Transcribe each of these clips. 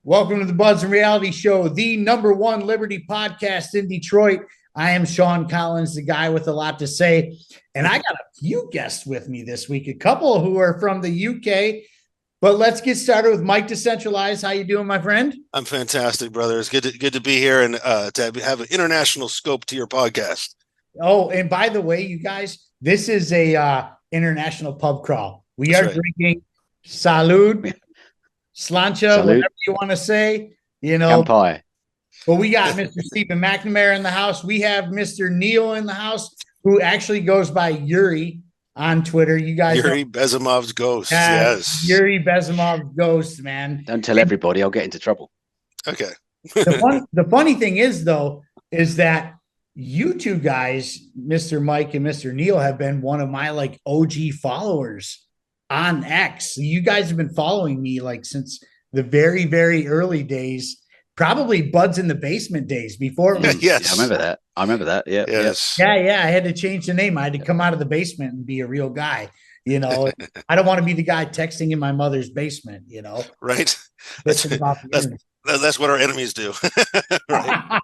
Welcome to the Buzz and Reality Show, the number one Liberty podcast in Detroit. I am Sean Collins, the guy with a lot to say. And I got a few guests with me this week, a couple who are from the UK. But let's get started with Mike Decentralized. How you doing, my friend? I'm fantastic, brother. It's good to be here and to have an international scope to your podcast. Oh, and by the way, you guys, this is a international pub crawl. We are drinking Salud, Slancha, Salud. whatever you want to say, Kampai. But we got Mr. Stephen McNamara in the house. We have Mr. Neil in the house, who actually goes by Yuri on Twitter. You guys Yuri Bezimov's ghost. Yes. Yuri Bezimov's ghost, man. Don't tell everybody, I'll get into trouble. Okay. The funny thing is, though, is that you two guys, Mr. Mike and Mr. Neil, have been one of my OG followers on X. You guys have been following me since the very, very early days, probably Buds in the Basement days before. Yes. Yeah, I remember that. Yeah. Yes. Yeah. I had to change the name. I had to come out of the basement and be a real guy. I don't want to be the guy texting in my mother's basement, Right. That's what our enemies do. Right.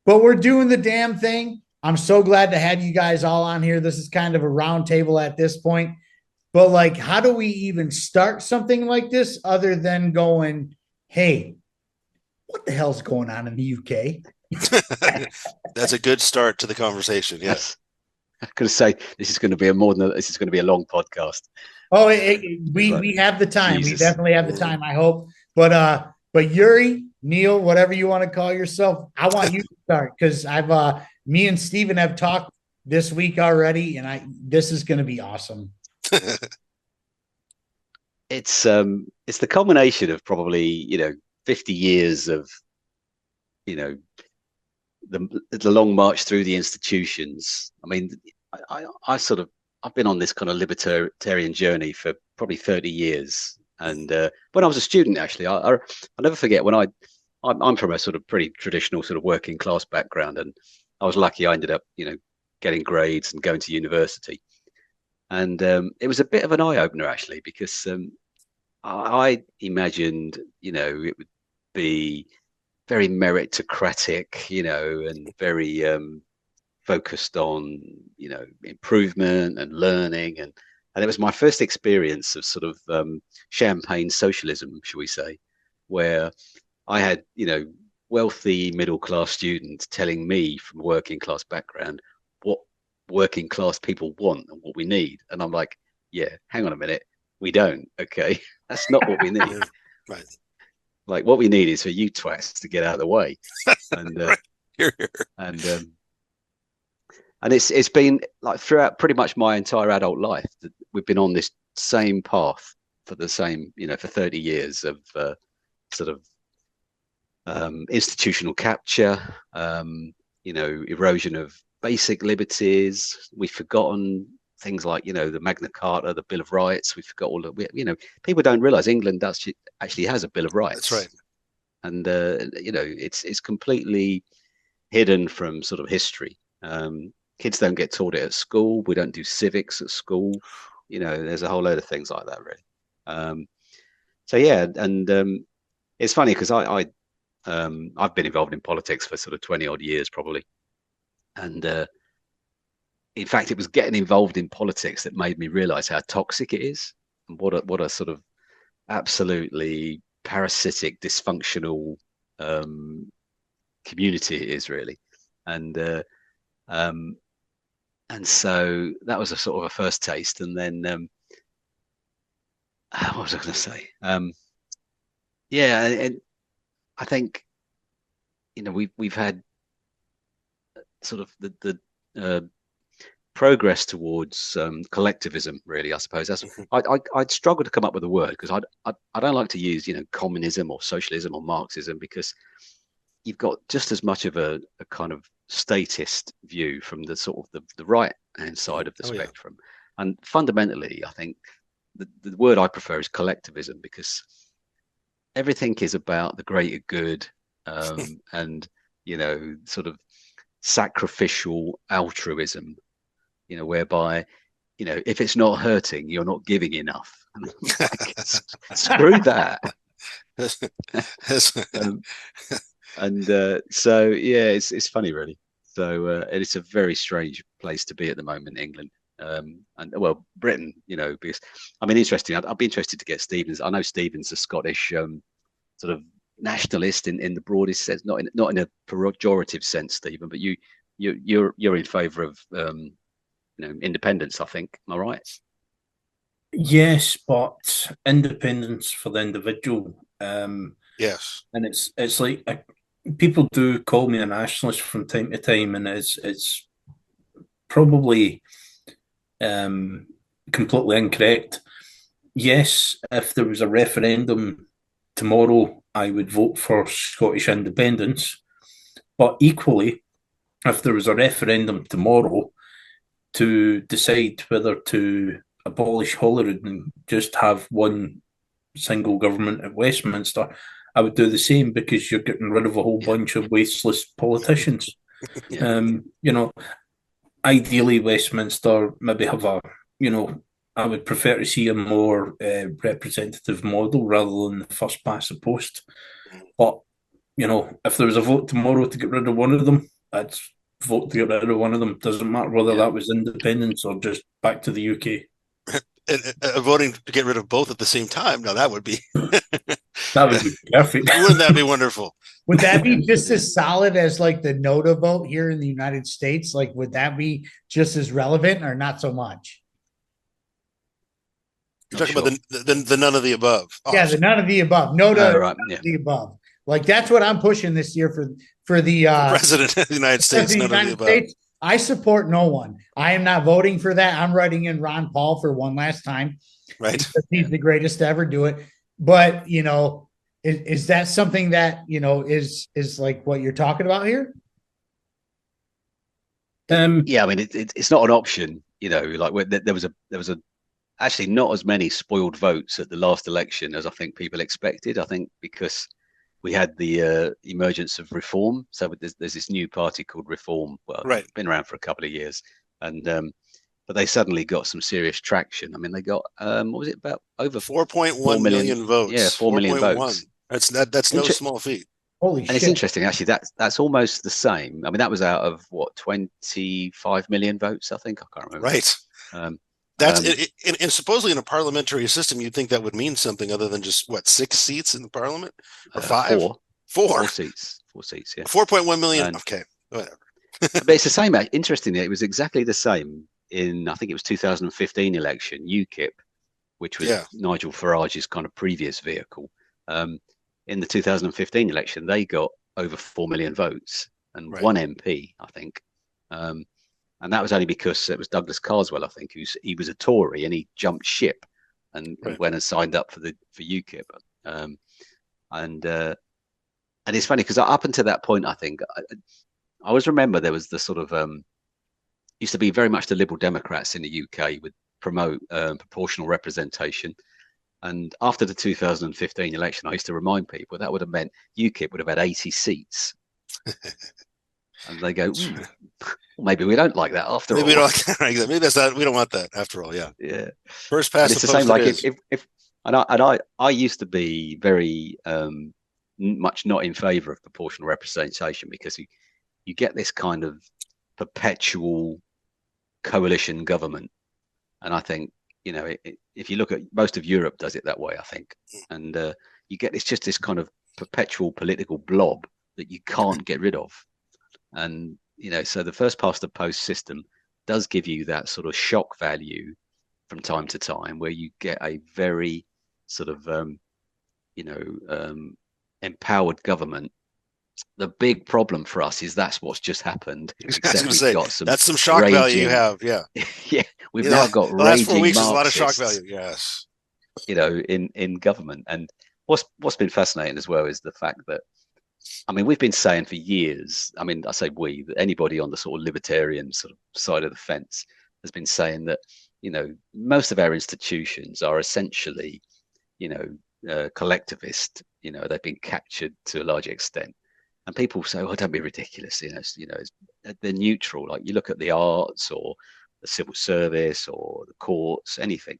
But we're doing the damn thing. I'm so glad to have you guys all on here. This is kind of a round table at this point. But how do we even start something like this other than going, hey, what the hell's going on in the UK? That's a good start to the conversation. Yes. I'm going to say this is going to be a long podcast. Oh, we have the time. Jesus. We definitely have the time, I hope. But Yuri, Neil, whatever you want to call yourself, I want you to start because me and Steven have talked this week already, and this is going to be awesome. It's the culmination of probably 50 years of the long march through the institutions. I mean, I've been on this kind of libertarian journey for probably 30 years, and when I was a student, actually, I'll never forget when I'm from a sort of pretty traditional sort of working class background, and I was lucky I ended up getting grades and going to university. And it was a bit of an eye-opener, actually, because I imagined, it would be very meritocratic, and very focused on, improvement and learning. And it was my first experience of sort of champagne socialism, shall we say, where I had, wealthy middle-class students telling me from a working-class background what working class people want and what we need, and I'm like, yeah, hang on a minute, we don't. Okay, that's not what we need. Right. Like, what we need is for you twats to get out of the way. And right. and it's been like throughout pretty much my entire adult life that we've been on this same path for the same for 30 years of sort of institutional capture, erosion of basic liberties. We've forgotten things like the Magna Carta, the Bill of Rights. We forgot all of people don't realize England actually has a Bill of Rights. That's right. And it's completely hidden from sort of history. Kids don't get taught it at school. We don't do civics at school. There's a whole load of things like that, really. It's funny because I've been involved in politics for sort of 20 odd years probably. And in fact, it was getting involved in politics that made me realize how toxic it is and what a sort of absolutely parasitic, dysfunctional community it is, really. And so that was a sort of a first taste. And then what was I going to say? And I think we've had sort of the progress towards collectivism, really. I suppose that's I'd struggle to come up with a word because I don't like to use communism or socialism or Marxism, because you've got just as much of a kind of statist view from the sort of the right hand side of the spectrum. And fundamentally, I think the word I prefer is collectivism, because everything is about the greater good, and sort of sacrificial altruism, whereby if it's not hurting, you're not giving enough. Screw that. Um, and so yeah, it's funny really. So and it's a very strange place to be at the moment, England. And well, Britain, because I mean, interesting. I'd be interested to get Stephen's. I know Stephen's a Scottish sort of nationalist in the broadest sense, not in a pejorative sense, Stephen. But you're in favour of independence, I think. Am I right? Yes, but independence for the individual. Yes. And it's like people do call me a nationalist from time to time, and it's probably completely incorrect. Yes, if there was a referendum tomorrow, I would vote for Scottish independence. But equally, if there was a referendum tomorrow to decide whether to abolish Holyrood and just have one single government at Westminster, I would do the same, because you're getting rid of a whole bunch of wasteless politicians. Ideally, Westminster maybe have I would prefer to see a more representative model rather than the first past the post. But, if there was a vote tomorrow to get rid of one of them, I'd vote to get rid of one of them. Doesn't matter whether that was independence or just back to the UK. Voting to get rid of both at the same time. Now that would be that would be perfect. Wouldn't that be wonderful? Would that be just as solid as like the no to vote here in the United States? Like, would that be just as relevant or not so much? You're talking about the none of the above. Yeah, the none of the above. No to the above. Like, that's what I'm pushing this year for the president of the United States. None of the above. States. I support no one. I am not voting for that. I'm writing in Ron Paul for one last time. Right. He's the greatest to ever do it. But, is that something that, is like what you're talking about here? Yeah, I mean, it's not an option, like there was a actually not as many spoiled votes at the last election as I think people expected. I think because we had the emergence of Reform. So there's this new party called Reform. Well, It's been around for a couple of years. And but they suddenly got some serious traction. I mean, they got, what was it, about over 4.1 million votes. Yeah, 4 million votes. That's no small feat. Holy shit. And it's interesting, actually, that's almost the same. I mean, that was out of, 25 million votes, I think. I can't remember. Right. That's and supposedly in a parliamentary system, you'd think that would mean something other than just 6 seats in the parliament or 5? Four seats. 4 seats. Yeah. 4.1 million. Okay, whatever. But it's the same. Interestingly, it was exactly the same in, I think it was 2015 election. UKIP, which was Nigel Farage's kind of previous vehicle. In the 2015 election, they got over 4 million votes and one MP, I think. And that was only because it was Douglas Carswell, I think, he was a Tory and he jumped ship and went and signed up for UKIP. And it's funny because up until that point, I think I always remember there was the sort of used to be very much the Liberal Democrats in the UK would promote proportional representation. And after the 2015 election, I used to remind people that would have meant UKIP would have had 80 seats. And they go, maybe we don't like that after all. We don't like that. Maybe that's not. We don't want that after all. Yeah. Yeah. First past it's the same. Like if I used to be very much not in favour of proportional representation because you get this kind of perpetual coalition government, and I think if you look at most of Europe does it that way, I think, and you get this kind of perpetual political blob that you can't get rid of. And so the first past the post system does give you that sort of shock value from time to time, where you get a very sort of empowered government. The big problem for us is that's what's just happened. Except we've got that's some shock value you have. Yeah, yeah. We've now got the last 4 weeks Marxists, is a lot of shock value. Yes, in government. And what's been fascinating as well is the fact that, I mean, we've been saying for years, I mean, I say we, that anybody on the sort of libertarian sort of side of the fence has been saying that, most of our institutions are essentially, collectivist, they've been captured to a large extent. And people say, oh, don't be ridiculous. They're neutral. Like you look at the arts or the civil service or the courts, anything.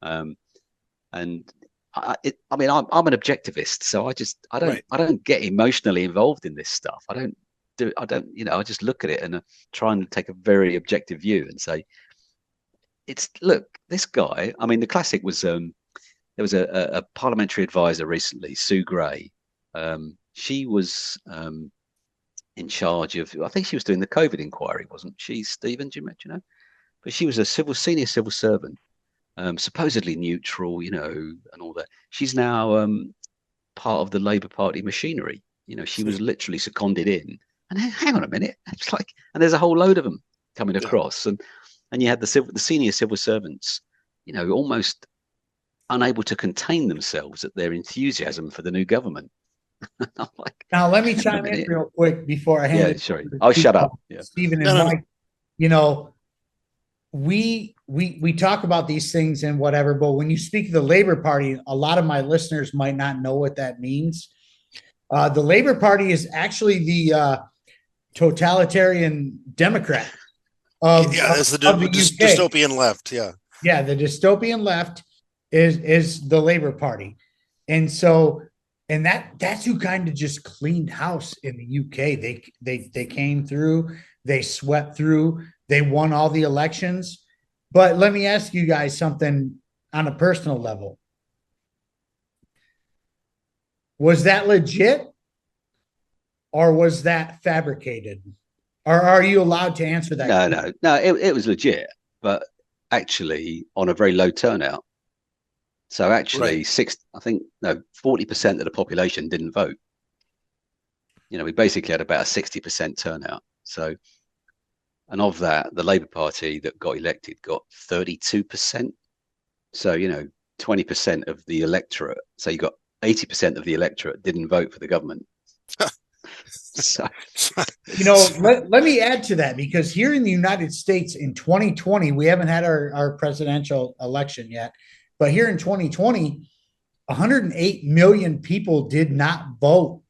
And I mean, I'm an objectivist, so I don't get emotionally involved in this stuff. I don't, I just look at it and try and take a very objective view and say, look, this guy. I mean, the classic was there was a parliamentary advisor recently, Sue Gray. She was in charge of, I think she was doing the COVID inquiry, wasn't she, Stephen? Do you know? But she was a senior civil servant, supposedly neutral, and all that. She's now part of the Labour Party machinery. She was literally seconded in. And hang on a minute, it's like, and there's a whole load of them coming across, and you had the senior civil servants, almost unable to contain themselves at their enthusiasm for the new government. I'm like, now let me chime in real quick before I hand it. Sorry, I'll shut up. Yeah. Stephen and Mike, we talk about these things and whatever, but when you speak of the Labor Party, a lot of my listeners might not know what that means. The Labor Party is actually the totalitarian Democrat that's the dystopian left. The dystopian left is the Labor Party, and that's who kind of just cleaned house in the UK. They came through, they swept through, they won all the elections. But let me ask you guys something on a personal level. Was that legit? Or was that fabricated? Or are you allowed to answer that? No. It was legit, but actually on a very low turnout. So actually, 40% of the population didn't vote. We basically had about a 60% turnout. So, and of that, the Labour Party that got elected got 32%. So, 20% of the electorate. So you got 80% of the electorate didn't vote for the government. So, let me add to that, because here in the United States in 2020, we haven't had our presidential election yet, but here in 2020, 108 million people did not vote,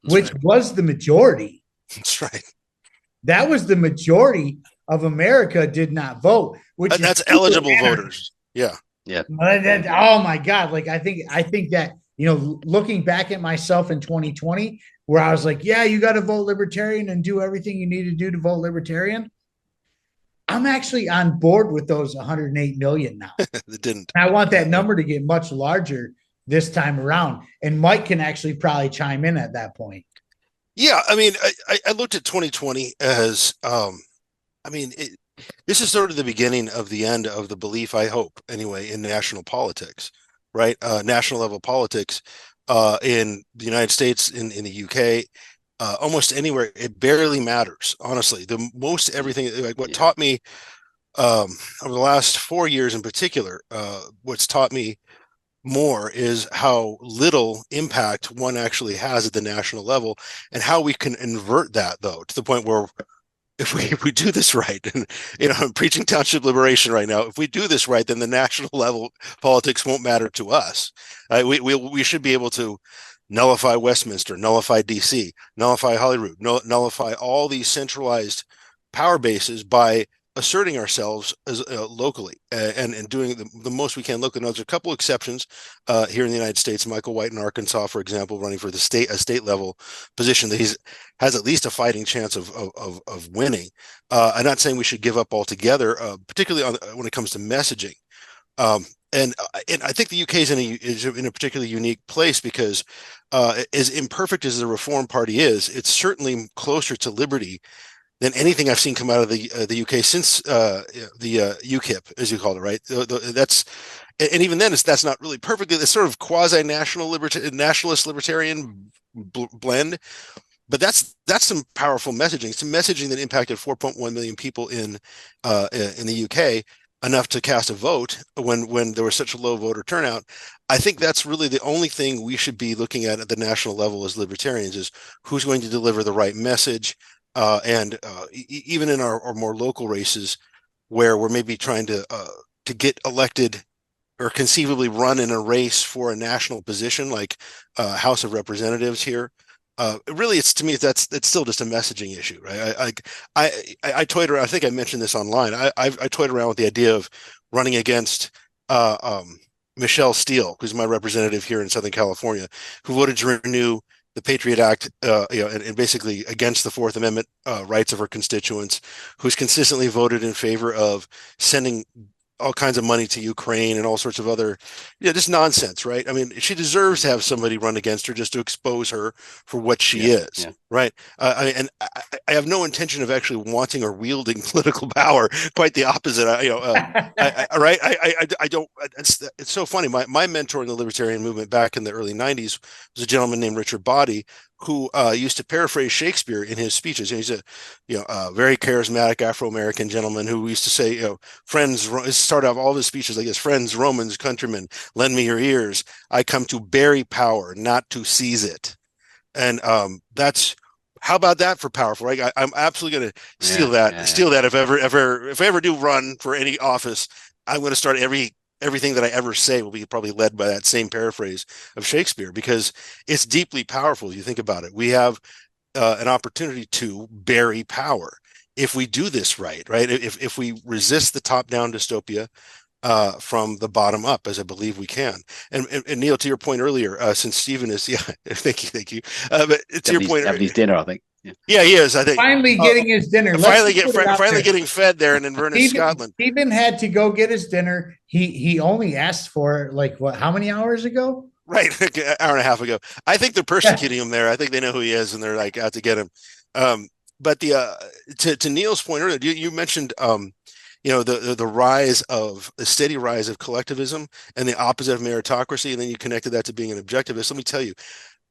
which was the majority. That's right. That was the majority of America did not vote, which that's eligible voters. Yeah. Oh my God. Like, I think that, looking back at myself in 2020, where I was like, yeah, you got to vote libertarian and do everything you need to do to vote libertarian. I'm actually on board with those 108 million now. It didn't. I want that number to get much larger this time around. And Mike can actually probably chime in at that point. Yeah. I mean, I looked at 2020 as, this is sort of the beginning of the end of the belief, I hope anyway, in national politics, right? National level politics. In the United States, in the UK, almost anywhere, it barely matters. Honestly, the most everything. Like what taught me over the last 4 years in particular, what's taught me more is how little impact one actually has at the national level, and how we can invert that, though, to the point where if we do this right, and I'm preaching township liberation right now. If we do this right, then the national level politics won't matter to us. We should be able to nullify Westminster, nullify DC, nullify Holyrood, nullify all these centralized power bases by asserting ourselves as locally and doing the most we can locally. Now, there's a couple exceptions here in the United States. Michael White in Arkansas, for example, running for a state level position that has at least a fighting chance of winning. I'm not saying we should give up altogether, particularly when it comes to messaging. And I think the UK is in a particularly unique place because as imperfect as the Reform Party is, it's certainly closer to liberty than anything I've seen come out of the UK since the UKIP, as you call it, right? And even then, that's not really perfectly. It's sort of nationalist libertarian blend, but that's some powerful messaging. Some messaging that impacted 4.1 million people in the UK, enough to cast a vote when there was such a low voter turnout. I think that's really the only thing we should be looking at the national level as libertarians is who's going to deliver the right message. And even in our more local races, where we're maybe trying to get elected or conceivably run in a race for a national position, like House of Representatives here, really, to me, it's still just a messaging issue, right? I toyed around. I think I mentioned this online. I toyed around with the idea of running against Michelle Steele, who's my representative here in Southern California, who voted to renew the Patriot Act, and basically against the Fourth Amendment rights of her constituents, who's consistently voted in favor of sending all kinds of money to Ukraine and all sorts of other, just nonsense, right? I mean, she deserves to have somebody run against her just to expose her for what she is, right? I have no intention of actually wanting or wielding political power. Quite the opposite. Right? I don't. It's so funny. My mentor in the libertarian movement back in the early '90s was a gentleman named Richard Body, who used to paraphrase Shakespeare in his speeches. He's a very charismatic Afro-American gentleman who used to say, friends, start off all of his speeches like this: friends, Romans, countrymen, lend me your ears. I come to bury power, not to seize it. And that's, how about that for powerful, right? I'm absolutely going to steal that. If I ever do run for any office, I'm going to start everything that I ever say will be probably led by that same paraphrase of Shakespeare, because it's deeply powerful. You think about it. We have an opportunity to bury power if we do this right? If we resist the top-down dystopia from the bottom up, as I believe we can. And Neil, to your point earlier, since Stephen is, thank you. But to your point, having his dinner, I think. Yeah, he is. I think finally getting his dinner. Finally getting fed there in Inverness, Scotland. Stephen had to go get his dinner. He only asked for how many hours ago? Right, an hour and a half ago. I think they're persecuting him there. I think they know who he is, and they're like out to get him. But to Neil's point earlier, you mentioned the steady rise of collectivism and the opposite of meritocracy, and then you connected that to being an objectivist. Let me tell you,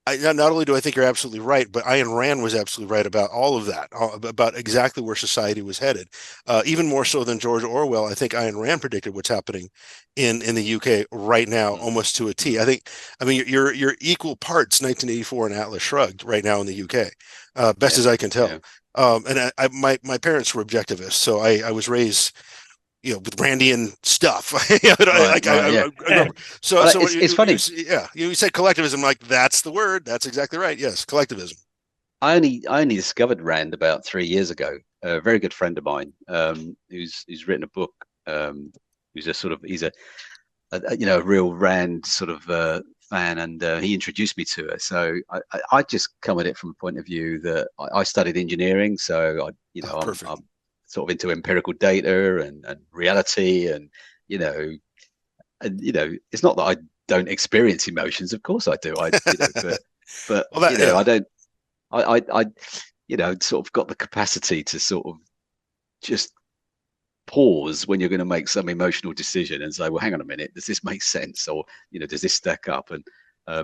not only do I think you're absolutely right, but Ayn Rand was absolutely right about all of that, about exactly where society was headed. Even more so than George Orwell, I think Ayn Rand predicted what's happening in the UK right now, almost to a T. You're equal parts 1984 and Atlas Shrugged right now in the UK, best as I can tell. And my parents were objectivists, so I was raised, with Randian stuff. So it's funny. You said collectivism, like that's the word. That's exactly right. Yes, collectivism. I only discovered Rand about 3 years ago. A very good friend of mine, who's written a book. He's a real Rand sort of fan, and he introduced me to her. So I just come at it from a point of view that I studied engineering, so I'm sort of into empirical data and reality, and it's not that I don't experience emotions. Of course I do. I sort of got the capacity to sort of just pause when you're going to make some emotional decision and say, well, hang on a minute, does this make sense, or does this stack up? And I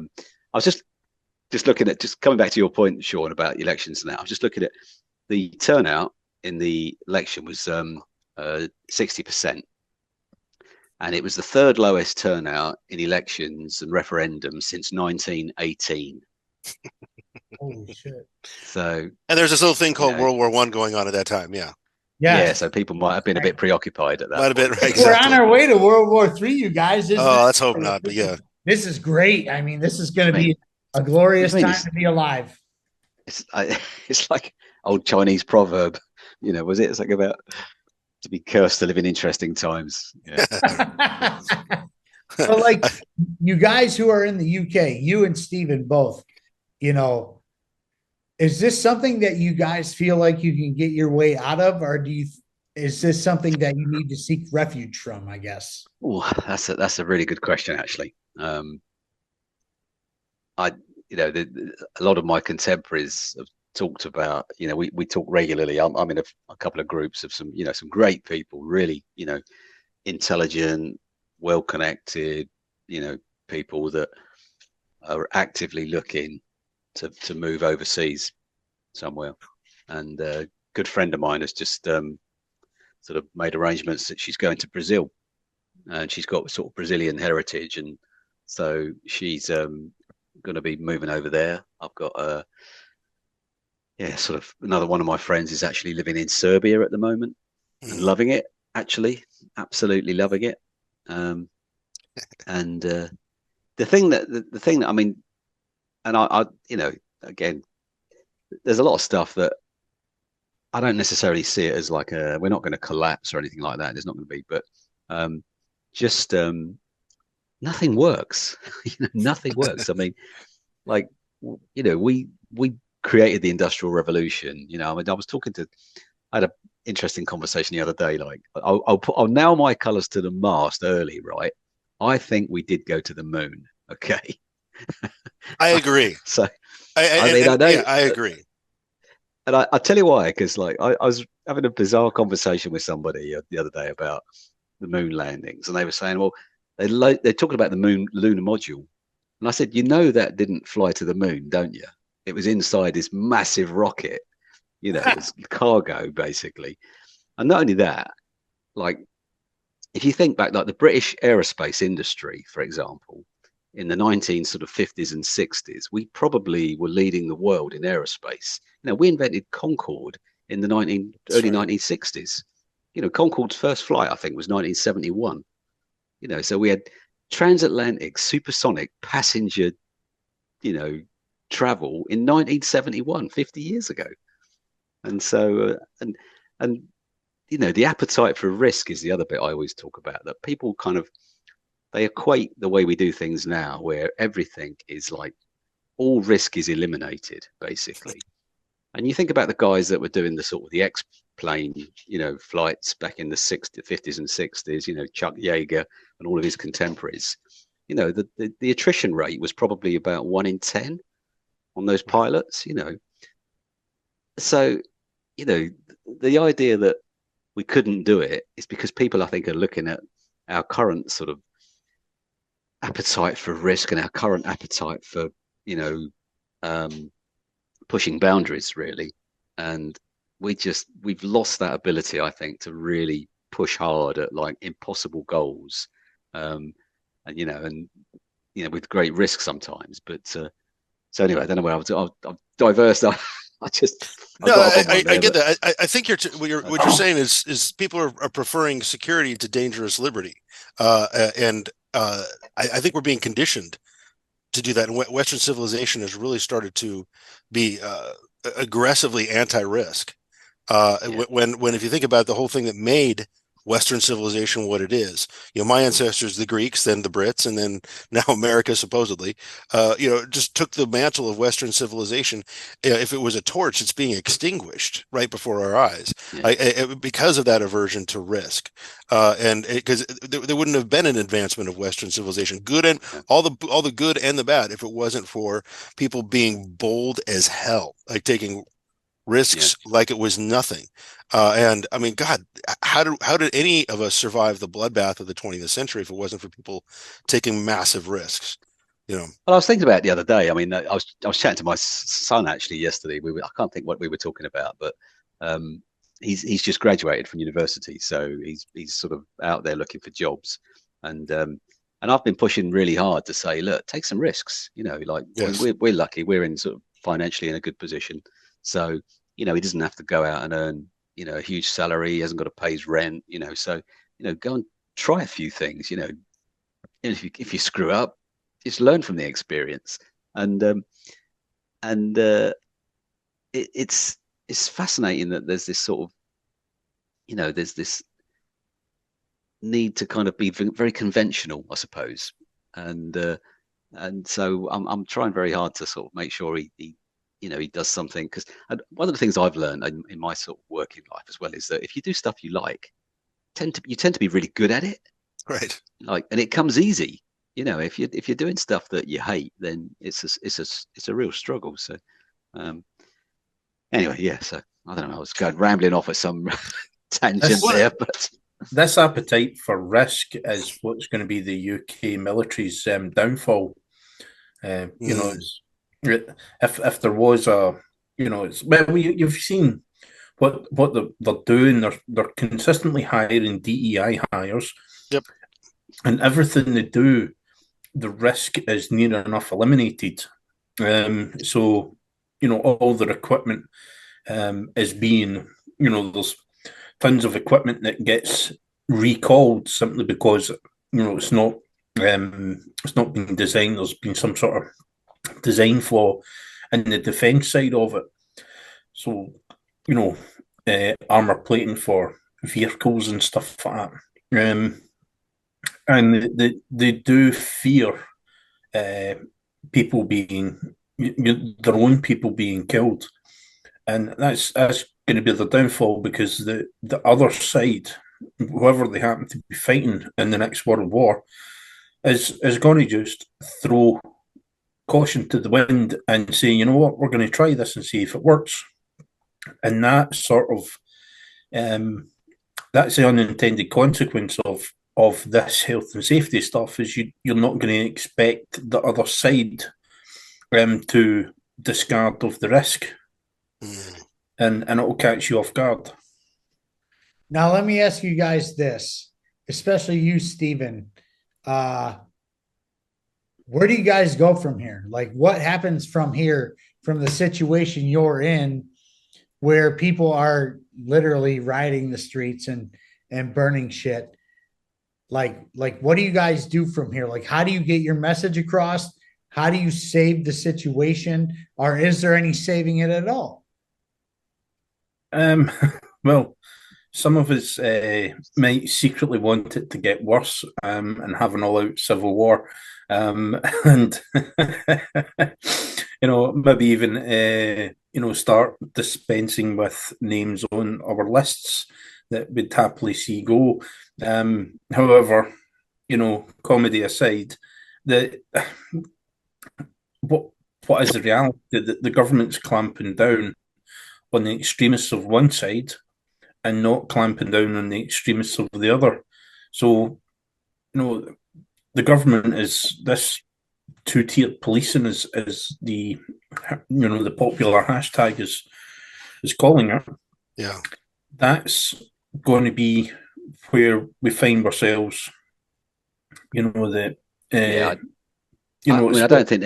was just looking at, just coming back to your point, Sean, about elections now. I was just looking at the turnout in the election was 60%, and it was the third lowest turnout in elections and referendums since 1918. Holy shit! So, and there's this little thing called World War I going on at that time. Yeah. So people might have been a bit preoccupied at that. Might have been, right, exactly. We're on our way to World War III, you guys. Let's hope not. But yeah, this is great. I mean, this is going to be a glorious time to be alive. It's like old Chinese proverb. Was it? It's like about to be cursed to live in interesting times. Yeah. But like you guys who are in the UK, you and Stephen both, is this something that you guys feel like you can get your way out of, or is this something that you need to seek refuge from, I guess? Oh, that's a really good question, actually. A lot of my contemporaries have talked about, we talk regularly. I'm in a couple of groups of some great people, really, intelligent, well-connected, people that are actively looking to move overseas somewhere. And a good friend of mine has just sort of made arrangements that she's going to Brazil, and she's got sort of Brazilian heritage, and so she's going to be moving over there. I've got sort of another one of my friends is actually living in Serbia at the moment and loving it, actually, absolutely loving it. And the thing that I mean, and I again, there's a lot of stuff that I don't necessarily see it as like we're not going to collapse or anything like that. There's not going to be, but nothing works. Nothing works. I mean, like, we created the Industrial Revolution. I mean, I had an interesting conversation the other day. Like, I'll nail my colours to the mast early, right? I think we did go to the moon. Okay. I agree. So I agree. And I tell you why, because like I was having a bizarre conversation with somebody the other day about the moon landings, and they were saying, well, they're talking about the lunar module, and I said, that didn't fly to the moon, don't you? It was inside this massive rocket, it's cargo basically. And not only that, like, if you think back, like the British aerospace industry, for example, in the 50s and 60s, we probably were leading the world in aerospace. We invented Concorde in the early 1960s. Concorde's first flight, I think, was 1971. So we had transatlantic supersonic passenger, travel in 1971, 50 years ago. And so, and the appetite for risk is the other bit I always talk about, that people kind of, they equate the way we do things now, where everything is like, all risk is eliminated, basically. And you think about the guys that were doing the sort of the X-plane, flights back in the 50s and 60s, Chuck Yeager and all of his contemporaries. The attrition rate was probably about 1 in 10 on those pilots, So, the idea that we couldn't do it is because people, I think, are looking at our current sort of appetite for risk and our current appetite for, pushing boundaries, really. And we've lost that ability, I think, to really push hard at like impossible goals. With great risk sometimes. But so anyway, I don't know where I've diversed. I get that. I think what you're saying is people are preferring security to dangerous liberty, and I think we're being conditioned to do that. And Western civilization has really started to be aggressively anti-risk. When if you think about the whole thing that made Western civilization what it is, my ancestors, the Greeks, then the Brits, and then now America, supposedly, just took the mantle of Western civilization. If it was a torch, it's being extinguished right before our eyes, because of that aversion to risk, and because there wouldn't have been an advancement of Western civilization, good and all the good and the bad, if it wasn't for people being bold as hell, like taking risks like it was nothing. And I mean, God, how did any of us survive the bloodbath of the 20th century if it wasn't for people taking massive risks? Well, I was thinking about it the other day. I mean, I was chatting to my son actually yesterday. I can't think what we were talking about, but he's just graduated from university, so he's sort of out there looking for jobs, and I've been pushing really hard to say, look, take some risks. We're lucky, we're in sort of financially in a good position. So, he doesn't have to go out and earn, a huge salary. He hasn't got to pay his rent, so, go and try a few things, if you screw up, just learn from the experience. And it's fascinating that there's this sort of, there's this need to kind of be very conventional, I suppose. And so I'm trying very hard to sort of make sure he does something, because one of the things I've learned in my sort of working life as well is that if you do stuff you like, you tend to be really good at it, right? Like, and it comes easy. If you're doing stuff that you hate, then it's a real struggle. So anyway, so I don't know. I was rambling off at some tangent there, but this appetite for risk is what's going to be the UK military's downfall. If there was you've seen what they're doing. They're consistently hiring DEI hires. Yep. And everything they do, the risk is near enough eliminated. So all their equipment is being, there's tons of equipment that gets recalled simply because it's not been designed. There's been some sort of design flaw in the defence side of it. So, armour plating for vehicles and stuff like that. and they do fear people being their own people being killed, and that's going to be the downfall, because the other side, whoever they happen to be fighting in the next world war, is going to just throw caution to the wind and say, you know what, we're going to try this and see if it works. And that sort of that's the unintended consequence of this health and safety stuff, is you're not going to expect the other side to discard of the risk, and it will catch you off guard. Now, let me ask you guys this, especially you, Stephen. Where do you guys go from here? Like, what happens from here, from the situation you're in, where people are literally rioting the streets and burning shit? Like, what do you guys do from here? Like, how do you get your message across? How do you save the situation? Or is there any saving it at all? Well, some of us might secretly want it to get worse and have an all-out civil war, and maybe even start dispensing with names on our lists that we'd happily see go. However, comedy aside, what is the reality? The government's clamping down on the extremists of one side and not clamping down on the extremists of the other. So, the government is this two-tiered policing, as the the popular hashtag is calling it. Yeah, that's going to be where we find ourselves. I don't think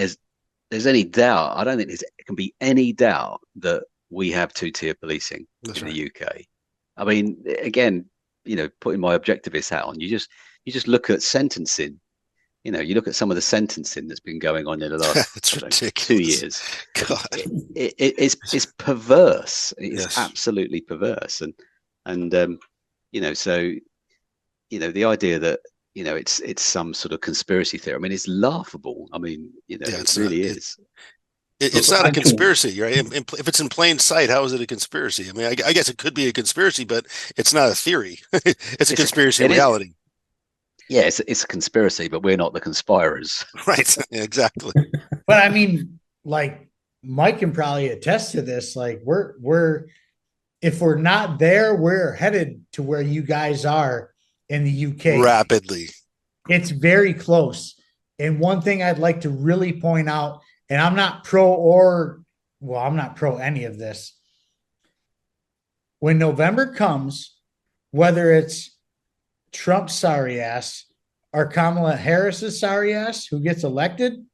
there's any doubt. I don't think there can be any doubt that we have two-tier policing in the UK. I mean, again, putting my objectivist hat on, you just look at sentencing. You look at some of the sentencing that's been going on in the last 2 years. God. It's perverse. It's absolutely perverse, and the idea that it's some sort of conspiracy theory. I mean, it's laughable. I mean, it really is. It's not a conspiracy, right? If it's in plain sight, how is it a conspiracy? I mean, I guess it could be a conspiracy, but it's not a theory. It's a conspiracy reality. Yeah, it's a conspiracy, but we're not the conspirers. Right, exactly. But I mean, like, Mike can probably attest to this. Like, we're if we're not there, we're headed to where you guys are in the UK. Rapidly. It's very close. And one thing I'd like to really point out, and I'm not pro any of this. When November comes, whether it's Trump's sorry ass or Kamala Harris's sorry ass who gets elected,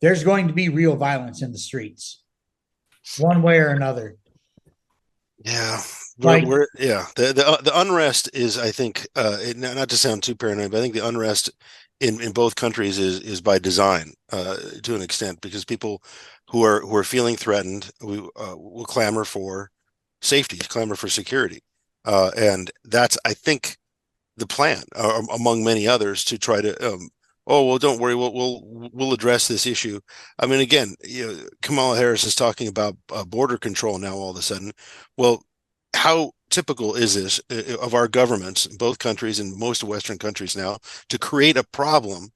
there's going to be real violence in the streets, one way or another. Yeah. The unrest is, I think, not to sound too paranoid, but I think the unrest in both countries is by design to an extent, because people who are feeling threatened will clamor for safety, clamor for security, and that's, I think, the plan, among many others, to try to don't worry, we'll address this issue. I mean, again, Kamala Harris is talking about border control now all of a sudden. Well, how typical is this of our governments in both countries and most Western countries now to create a problem,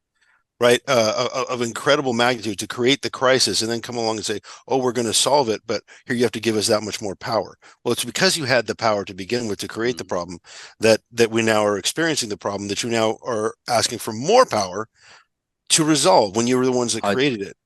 right, of incredible magnitude, to create the crisis, and then come along and say, oh, we're going to solve it, but here you have to give us that much more power. Well, it's because you had the power to begin with to create the problem that we now are experiencing the problem, that you now are asking for more power to resolve when you were the ones that created it.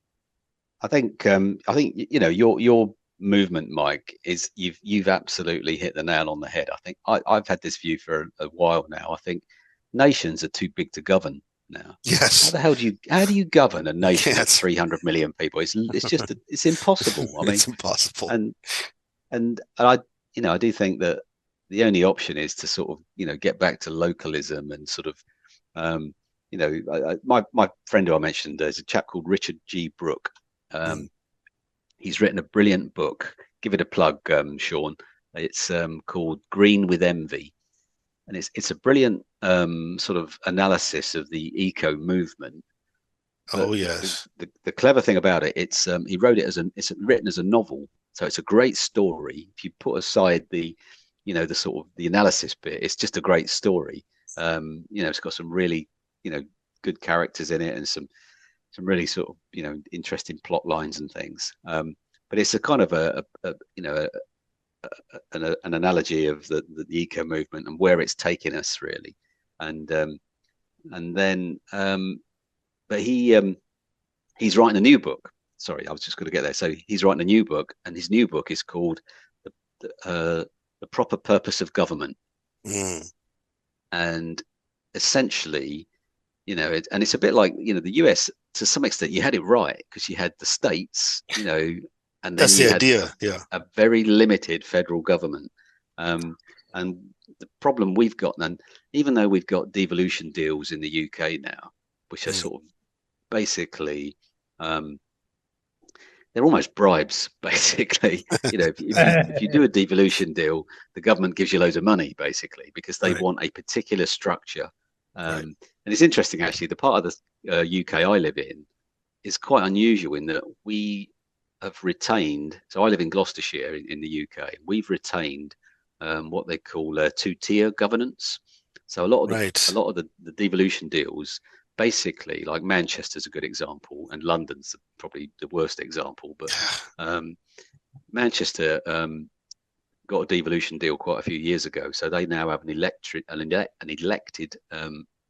I think your movement, Mike, is you've absolutely hit the nail on the head. I think I've had this view for a while now. I think nations are too big to govern now. Yes. How do you govern a nation of 300 million people? It's just it's impossible. I mean, it's impossible. And I do think that the only option is to sort of get back to localism and sort of my friend who I mentioned, there's a chap called Richard G. Brooke. He's written a brilliant book. Give it a plug, Sean. It's called Green with Envy. and it's a brilliant sort of analysis of the eco movement. Oh yes. The clever thing about it, he wrote it it's written as a novel, so it's a great story. If you put aside the sort of the analysis bit, it's just a great story. It's got some really good characters in it and some really sort of interesting plot lines and things. But it's a kind of an analogy of the eco movement and where it's taken us really, and then but he's writing a new book. Sorry, I was just going to get there. So he's writing a new book, and his new book is called The Proper Purpose of Government. And essentially, and it's a bit like, the US, to some extent, you had it right, because you had the states, and then that's the idea. Yeah. A very limited federal government. And the problem we've got, and even though we've got devolution deals in the UK now, which are sort of basically they're almost bribes, if you do a devolution deal, the government gives you loads of money basically, because they want a particular structure. And it's interesting actually, the part of the UK I live in is quite unusual in that we have retained, so I live in Gloucestershire in the UK, we've retained what they call two-tier governance. So a lot of the devolution deals, basically, like Manchester's a good example, and London's probably the worst example. But Manchester got a devolution deal quite a few years ago, so they now have an elected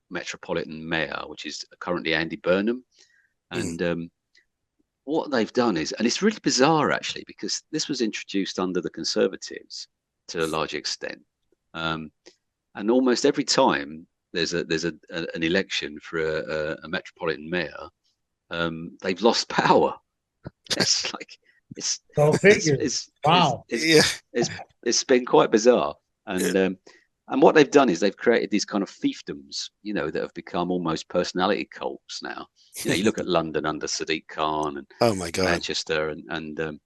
metropolitan mayor, which is currently Andy Burnham. And what they've done is, and it's really bizarre actually, because this was introduced under the Conservatives to a large extent, and almost every time there's an election for a metropolitan mayor, they've lost power. It's like it's been quite bizarre. And what they've done is they've created these kind of fiefdoms, that have become almost personality cults now. You look at London under Sadiq Khan, and oh my God, Manchester, and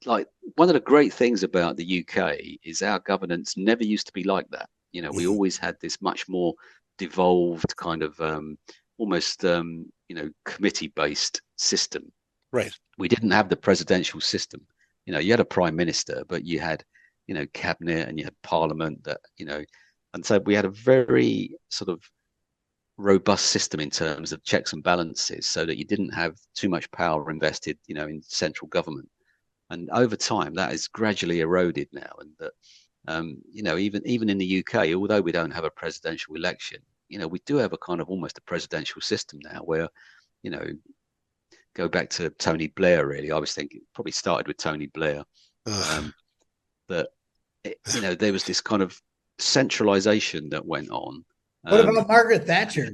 like one of the great things about the UK is our governance never used to be like that. We always had this much more devolved kind of almost committee-based system. Right. We didn't have the presidential system. You had a prime minister, but you had cabinet, and you had parliament. That and so we had a very sort of robust system in terms of checks and balances, so that you didn't have too much power invested, in central government. And over time, that is gradually eroded now, and that. Even in the UK, although we don't have a presidential election, we do have a kind of almost a presidential system now where, go back to Tony Blair, really. I was thinking probably started with Tony Blair, that, there was this kind of centralization that went on. What about Margaret Thatcher?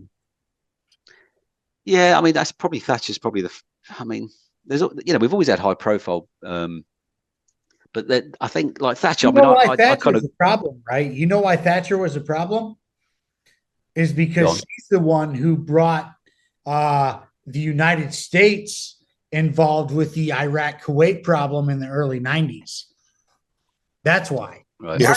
Yeah, I mean, that's probably Thatcher's probably there's, we've always had high profile, but then I think like Thatcher, Thatcher was a problem, right? You know why Thatcher was a problem? Is because she's the one who brought the United States involved with the Iraq-Kuwait problem in the early 90s. That's why. Right. Yeah,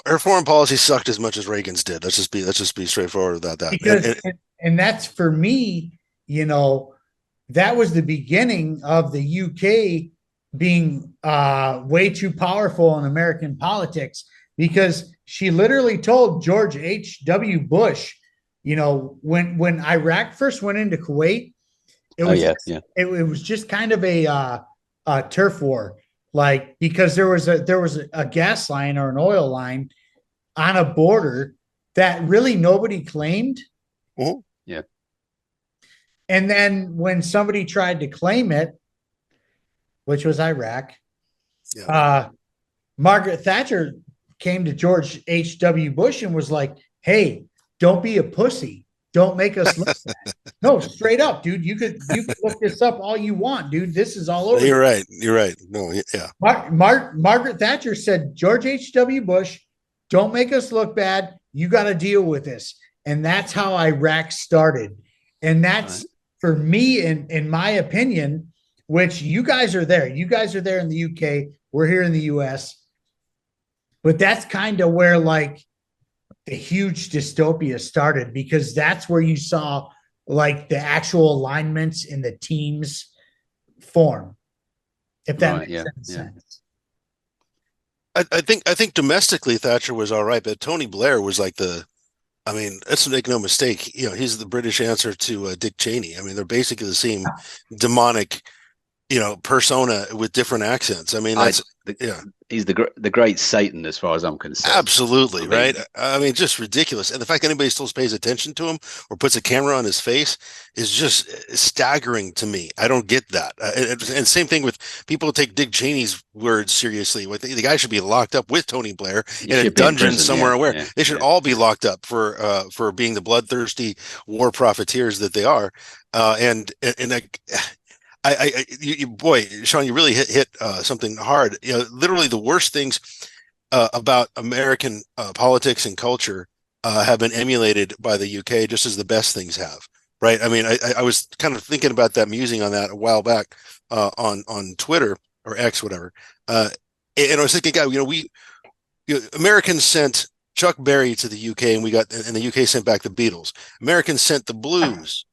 her foreign policy sucked as much as Reagan's did. Let's just be straightforward about that. Because, and that's for me, that was the beginning of the UK being way too powerful in American politics, because she literally told George H.W. Bush, when Iraq first went into Kuwait, it was just kind of a turf war, like, because there was a gas line or an oil line on a border that really nobody claimed. Mm-hmm. Yeah. And then when somebody tried to claim it, which was Iraq, Margaret Thatcher came to George H.W. Bush and was like, hey, don't be a pussy. Don't make us look bad. No, straight up, dude. You could look this up all you want, dude. This is all over. You're right. No, yeah. Margaret Thatcher said, George H.W. Bush, don't make us look bad. You got to deal with this. And that's how Iraq started. And that's, for me, in my opinion, which you guys are there. You guys are there in the UK. We're here in the US. But that's kind of where, like, the huge dystopia started, because that's where you saw like the actual alignments in the teams form, if that Right. makes Yeah. any Yeah. sense. I think domestically Thatcher was all right, but Tony Blair was like I mean, let's make no mistake, he's the British answer to Dick Cheney. I mean, they're basically the same demonic, persona with different accents. I mean, yeah. He's the great Satan, as far as I'm concerned. Absolutely, I mean, right? I mean, just ridiculous. And the fact anybody still pays attention to him or puts a camera on his face is just staggering to me. I don't get that. And same thing with people who take Dick Cheney's words seriously. The guy should be locked up with Tony Blair in a dungeon somewhere. They should all be locked up for being the bloodthirsty war profiteers that they are. Boy, Sean, you really hit something hard. Literally the worst things about American politics and culture have been emulated by the UK, just as the best things have. Right? I mean, I was kind of thinking about that, musing on that a while back on Twitter or X, whatever. And I was thinking, God, Americans sent Chuck Berry to the UK, and the UK sent back the Beatles. Americans sent the blues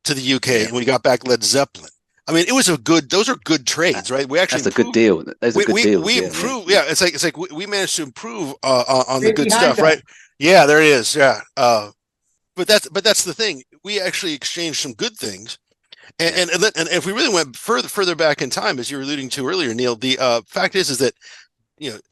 to the UK, and we got back Led Zeppelin. I mean, those are good trades, right? That's a good deal. Those are good deals. We improve. Yeah. It's like we managed to improve on the good stuff, right? Yeah, there it is. Yeah. But that's the thing. We actually exchanged some good things. And if we really went further back in time, as you were alluding to earlier, Neil, the fact is that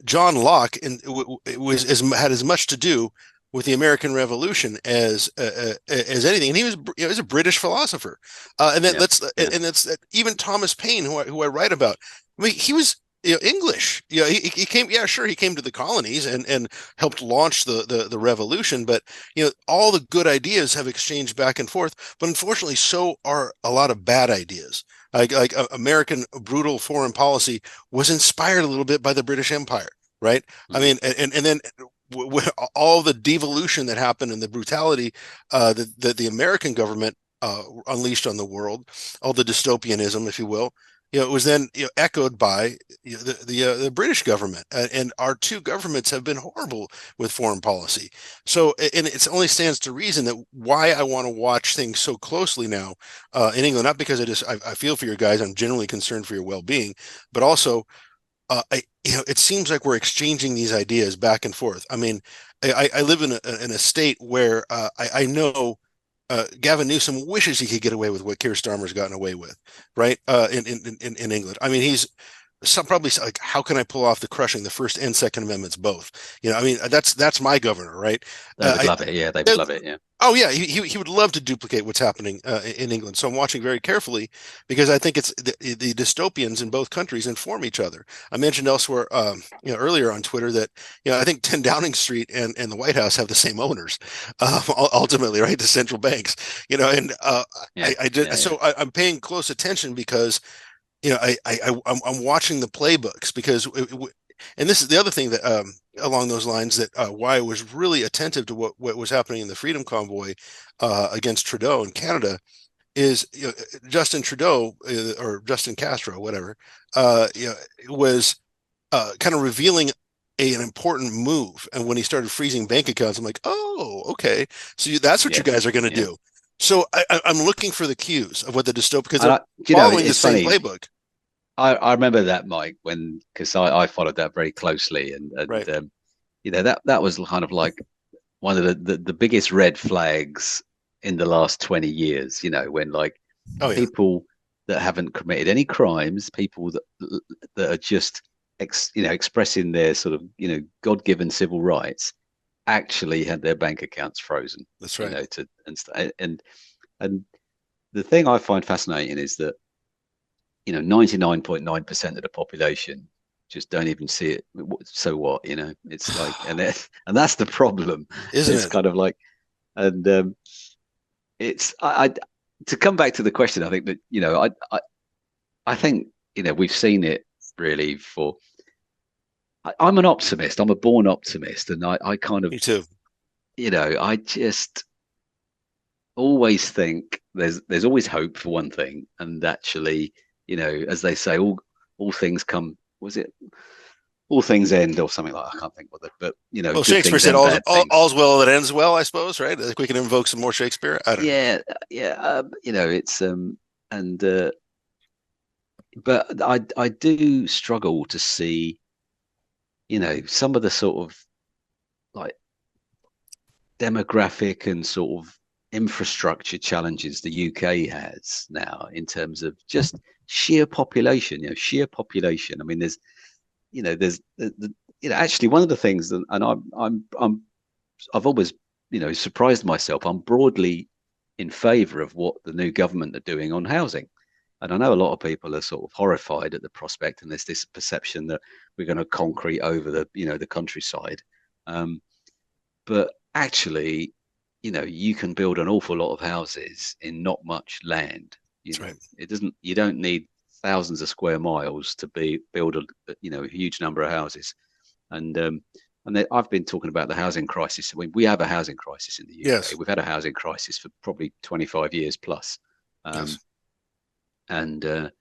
John Locke had as much to do with the American Revolution as anything, and he was a British philosopher, and that's even Thomas Paine, who I write about. I mean, he was English. He came. Yeah, sure, he came to the colonies and helped launch the revolution. But all the good ideas have exchanged back and forth. But unfortunately, so are a lot of bad ideas. Like American brutal foreign policy was inspired a little bit by the British Empire, right? Mm-hmm. I mean, and then all the devolution that happened and the brutality that the American government unleashed on the world, all the dystopianism, if you will, it was then echoed by the British government, and our two governments have been horrible with foreign policy. So, and it only stands to reason that why I want to watch things so closely now in England, not because I feel for your guys, I'm genuinely concerned for your well-being, but also it seems like we're exchanging these ideas back and forth. I mean, I live in a state where I know Gavin Newsom wishes he could get away with what Keir Starmer's gotten away with, right? In England. I mean, he's probably like, how can I pull off the crushing the First and Second Amendments both? I mean, that's my governor, right? They would love it. Yeah, they would love it. Yeah. Oh yeah, he would love to duplicate what's happening in England. So I'm watching very carefully because I think it's the dystopians in both countries inform each other. I mentioned elsewhere, earlier on Twitter that I think 10 Downing Street and the White House have the same owners, ultimately, right? The central banks, So I'm paying close attention because I'm watching the playbooks because. And this is the other thing that along those lines that why I was really attentive to what was happening in the Freedom Convoy against Trudeau in Canada is Justin Trudeau or Justin Castro, whatever, was kind of revealing an important move. And when he started freezing bank accounts, I'm like, oh, okay, so that's what you guys are going to do. So I'm looking for the cues of what the dystopian, because they're following the same playbook. I remember that, Mike, because I followed that very closely, and right. That was kind of like one of the biggest red flags in the last 20 years. When people that haven't committed any crimes, people that are just expressing their sort of God-given civil rights, actually had their bank accounts frozen. That's right. And the thing I find fascinating is that 99.9% of the population just don't even see it. So what? It's like, and that's the problem. Isn't it's it? Kind of like, and it's I to come back to the question. I think that I think we've seen it really for. I'm an optimist. I'm a born optimist, and I kind of. Me too. I just always think there's always hope for one thing, and actually. As they say, all things come. Was it all things end, or something like, I can't think what it, but well, good Shakespeare things said and bad things. all's well that ends well, I suppose, right? Like we can invoke some more Shakespeare. I don't know. Yeah. It's but I do struggle to see, some of the sort of like demographic and sort of infrastructure challenges the UK has now in terms of just sheer population. I mean, actually one of the things that, and I've always surprised myself. I'm broadly in favour of what the new government are doing on housing. And I know a lot of people are sort of horrified at the prospect, and there's this perception that we're going to concrete over the countryside. But actually, you can build an awful lot of houses in not much land. Right. You don't need thousands of square miles to build a huge number of houses. And I've been talking about the housing crisis. I mean, we have a housing crisis in the UK. Yes. We've had a housing crisis for probably 25 years plus. Yes. And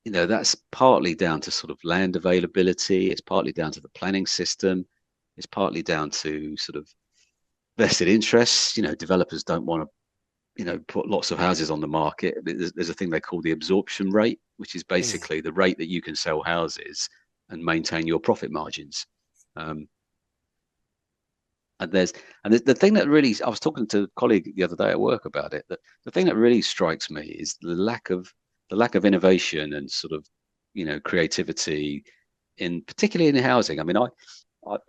that's partly down to sort of land availability. It's partly down to the planning system. It's partly down to sort of vested interests. Developers don't want to, put lots of houses on the market. There's a thing they call the absorption rate, which is basically the rate that you can sell houses and maintain your profit margins. And the thing that really, I was talking to a colleague the other day at work about it, that the thing that really strikes me is the lack of innovation and sort of, creativity particularly in housing. I mean,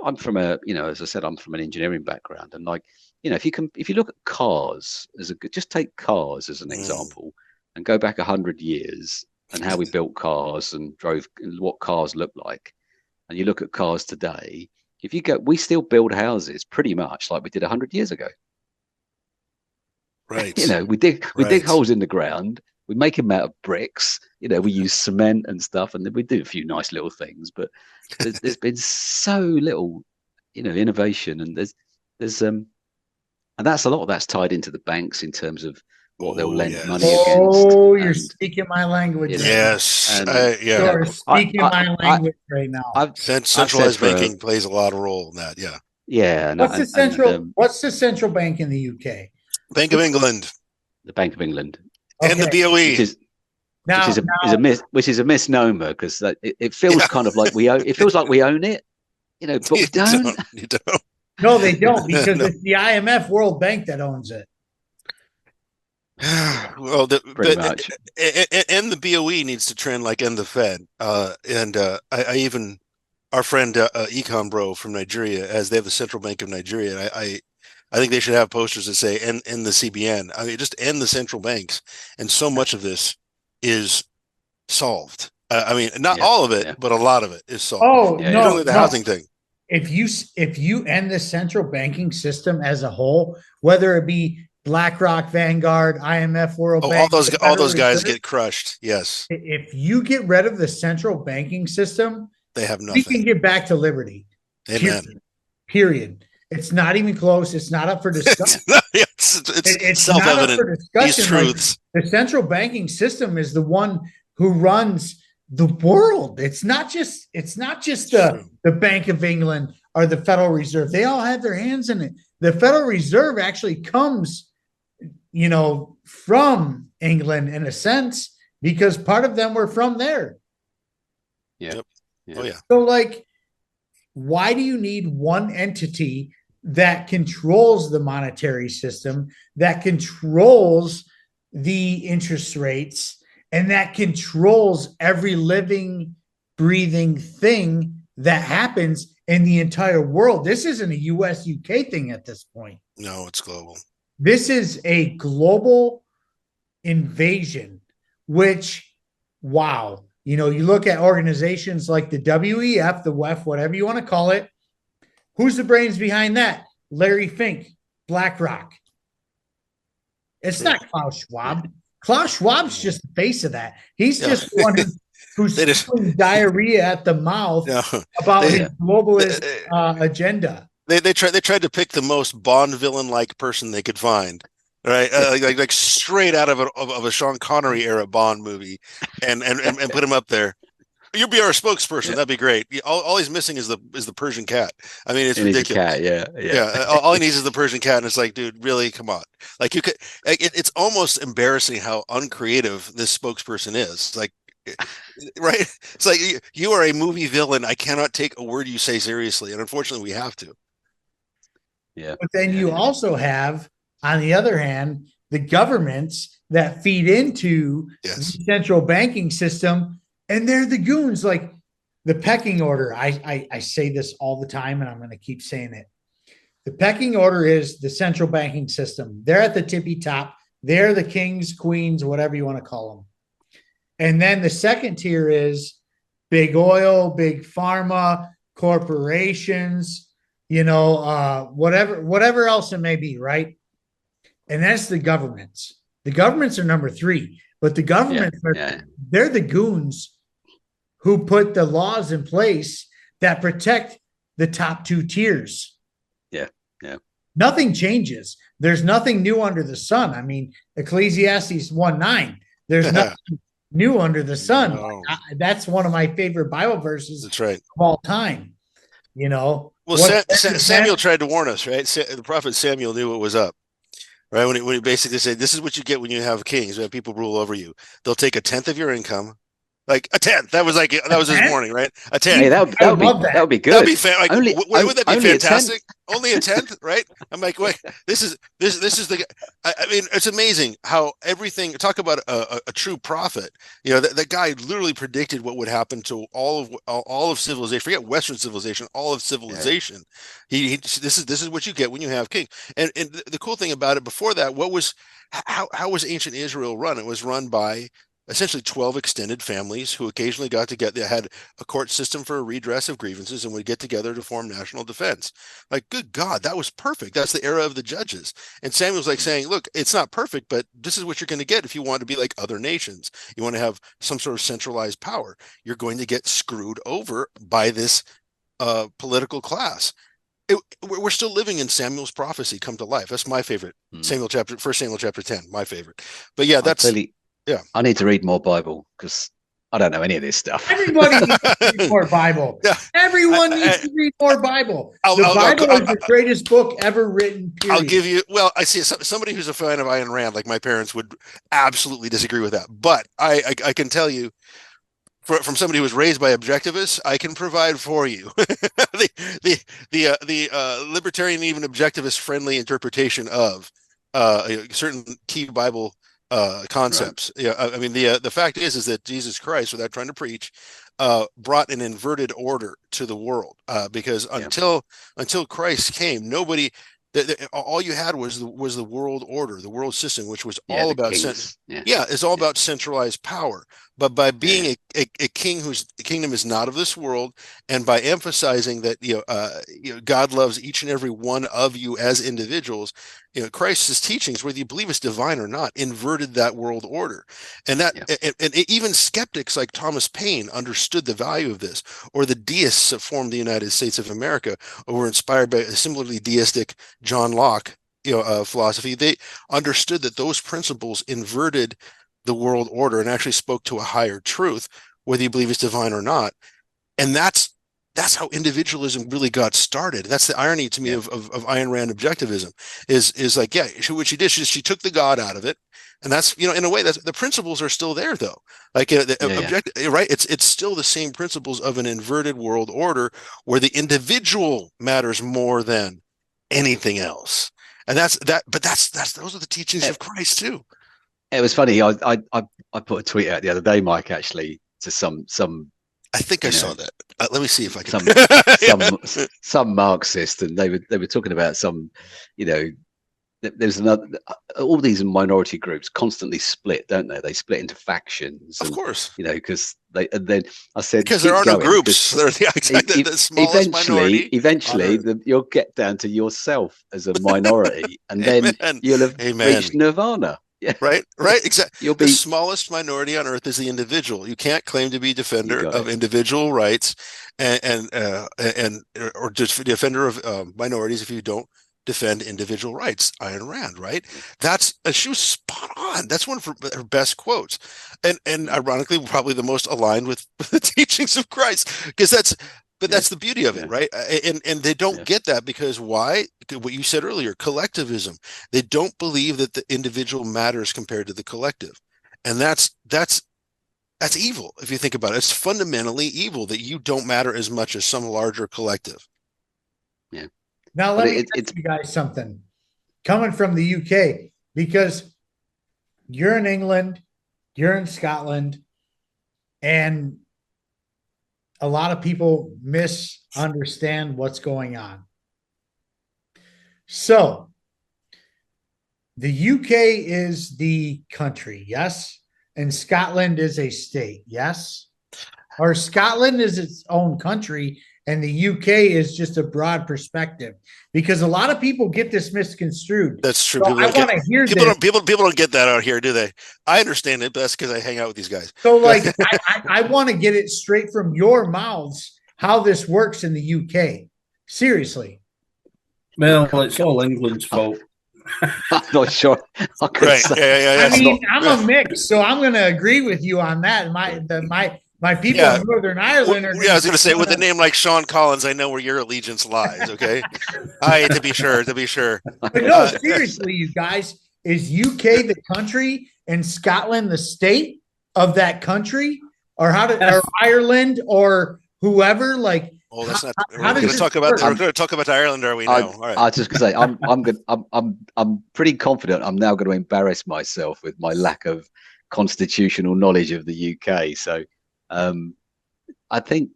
I'm from as I said, I'm from an engineering background, and if you look at cars just take cars as an example and go back 100 years and how we built cars and drove and what cars look like, and you look at cars today, we still build houses pretty much like we did 100 years ago. Right. We dig holes in the ground. We make them out of bricks. We use cement and stuff, and then we do a few nice little things. But there's been so little, innovation, and there's and that's a lot of that's tied into the banks in terms of what they'll lend money against. Oh, you're speaking my language. Yes. You're speaking my language right now. Centralized banking plays a lot of role in that. Yeah. Yeah. What's the central bank in the UK? Bank of England. The Bank of England. And the BOE. Which is a misnomer, because it feels kind of like it feels like we own it, but we don't. You don't. No, they don't, because it's the IMF World Bank that owns it. Well, pretty much. And the BOE needs to trend like in the Fed. I even, our friend Econ Bro from Nigeria, as they have the Central Bank of Nigeria, I think they should have posters that say end the CBN. I mean, just end the central banks. And so much of this is solved. I mean, not all of it, but a lot of it is solved. Oh, no, the housing thing. If you end the central banking system as a whole, whether it be BlackRock, Vanguard, IMF, World Bank, all those guys get crushed. Yes. If you get rid of the central banking system, they have nothing. We can get back to liberty. Amen. Period. It's not even close. It's not up for discussion. it's self-evident. These truths. The central banking system is the one who runs the world. It's not just the Bank of England or the Federal Reserve. They all have their hands in it. The Federal Reserve actually comes, from England in a sense, because part of them were from there. Yeah. Oh yeah. So why do you need one entity that controls the monetary system, that controls the interest rates, and that controls every living, breathing thing that happens in the entire world? This isn't a US UK thing at this point. No, it's global. This is a global invasion, which, wow. You look at organizations like the WEF, the WEF, whatever you want to call it. Who's the brains behind that? Larry Fink, BlackRock. It's not Klaus Schwab. Klaus Schwab's just the face of that. He's just the one who's spewing diarrhea at the mouth about his globalist agenda. They tried to pick the most Bond villain-like person they could find. Right, like straight out of a Sean Connery era Bond movie, and put him up there, You'll be our spokesperson. That'd be great. All he's missing is the Persian cat. I mean, it's ridiculous. Cat, yeah. All he needs is the Persian cat, and it's like, dude, really, come on. Like, you could. It's almost embarrassing how uncreative this spokesperson is. Like, right? It's like you are a movie villain. I cannot take a word you say seriously, and unfortunately, we have to. Yeah. But then you also have, on the other hand, the governments that feed into the central banking system, and they're the goons. Like the pecking order. I say this all the time, and I'm going to keep saying it. The pecking order is the central banking system. They're at the tippy top. They're the kings, queens, whatever you want to call them. And then the second tier is big oil, big pharma, corporations, whatever else it may be, right? And that's the governments. The governments are number 3, but the governments they're the goons who put the laws in place that protect the top 2 tiers. Yeah. Nothing changes. There's nothing new under the sun. I mean, Ecclesiastes 1:9. There's nothing new under the sun. No. That's one of my favorite Bible verses. That's right. Of all time. Well, Samuel tried to warn us, right? The prophet Samuel knew what was up. Right, when he basically said, "This is what you get when you have kings. When people rule over you. They'll take 1/10 of your income, like a 10th. That was his warning, right? A 10th. Hey, that would be good. That'd be like, only, would that be only fantastic? Only a 10th, right? I'm like, wait, this is the. I mean, it's amazing how everything. Talk about a true prophet. That guy literally predicted what would happen to all of civilization. Forget Western civilization, all of civilization. Yeah. This is what you get when you have kings. And the cool thing about it, before that, how was ancient Israel run? It was run by essentially 12 extended families who occasionally got together. They had a court system for a redress of grievances and would get together to form national defense. Like, good God, that was perfect. That's the era of the judges. And Samuel's like saying, look, it's not perfect, but this is what you're going to get if you want to be like other nations. You want to have some sort of centralized power. You're going to get screwed over by this political class. We're still living in Samuel's prophecy come to life. That's my favorite. 1 Samuel chapter 10, my favorite. But yeah, that's... Yeah, I need to read more Bible because I don't know any of this stuff. Everybody needs to read more Bible. Yeah. Everyone needs to read more Bible. The Bible is the greatest book ever written. Period. I'll give you. Well, I see somebody who's a fan of Ayn Rand, like my parents, would absolutely disagree with that. But I can tell you, from somebody who was raised by objectivists, I can provide for you the libertarian, even objectivist friendly interpretation of certain key Bible concepts. Right. Yeah, I mean the fact is that Jesus Christ, without trying to preach, brought an inverted order to the world, because until Christ came, nobody. All you had was the world order, the world system, which was all about it's all about centralized power. But by being a king whose kingdom is not of this world, and by emphasizing that God loves each and every one of you as individuals, Christ's teachings, whether you believe it's divine or not, inverted that world order, and even skeptics like Thomas Paine understood the value of this, or the deists that formed the United States of America, or were inspired by a similarly deistic John Locke philosophy. They understood that those principles inverted the world order and actually spoke to a higher truth, whether you believe it's divine or not. And that's how individualism really got started. That's the irony to me of Ayn Rand objectivism is like, what she did, she took the God out of it. And that's, in a way, that's the principles are still there though. Like right. It's still the same principles of an inverted world order where the individual matters more than anything else. And those are the teachings of Christ too. It was funny. I put a tweet out the other day, Mike, actually, to some. I think I saw that. Let me see if I can. Some Marxist, and they were talking about some, there's another. All these minority groups constantly split, don't they? They split into factions. Of course. Because they. And then I said, because there are no groups. They're the smallest minority. Eventually, you'll get down to yourself as a minority, and then you'll have reached nirvana. Yeah. Right. Exactly. The smallest minority on earth is the individual. You can't claim to be defender of individual rights, or just defender of minorities if you don't defend individual rights. Ayn Rand, right? She was spot on. That's one of her best quotes, and ironically, probably the most aligned with the teachings of Christ, because that's the beauty of it, right? And they don't get that because why? What you said earlier, collectivism. They don't believe that the individual matters compared to the collective, and that's evil if you think about it. It's fundamentally evil that you don't matter as much as some larger collective. Yeah. Now let me ask you guys something. Coming from the UK, because you're in England, you're in Scotland, and a lot of people misunderstand what's going on. So the UK is the country, yes? And Scotland is a state, yes? Or Scotland is its own country and the UK is just a broad perspective, because a lot of people get this misconstrued. That's true. So I want to hear this. People don't get that out here, do they? I understand it best because I hang out with these guys. So like, I want to get it straight from your mouths how this works in the UK. Seriously. Well, it's all England's fault. I'm not sure. Right. Yeah. I mean, I'm a mix, so I'm going to agree with you on that. My people in Northern Ireland are. I was going to say, with a name like Sean Collins, I know where your allegiance lies. Okay, to be sure. But no, seriously, you guys, is UK the country and Scotland the state of that country, or or Ireland or whoever? Like, oh, that's not. We're going to talk about Ireland, are we now? All right. I was just going to say, I'm pretty confident. I'm now going to embarrass myself with my lack of constitutional knowledge of the UK. So. I think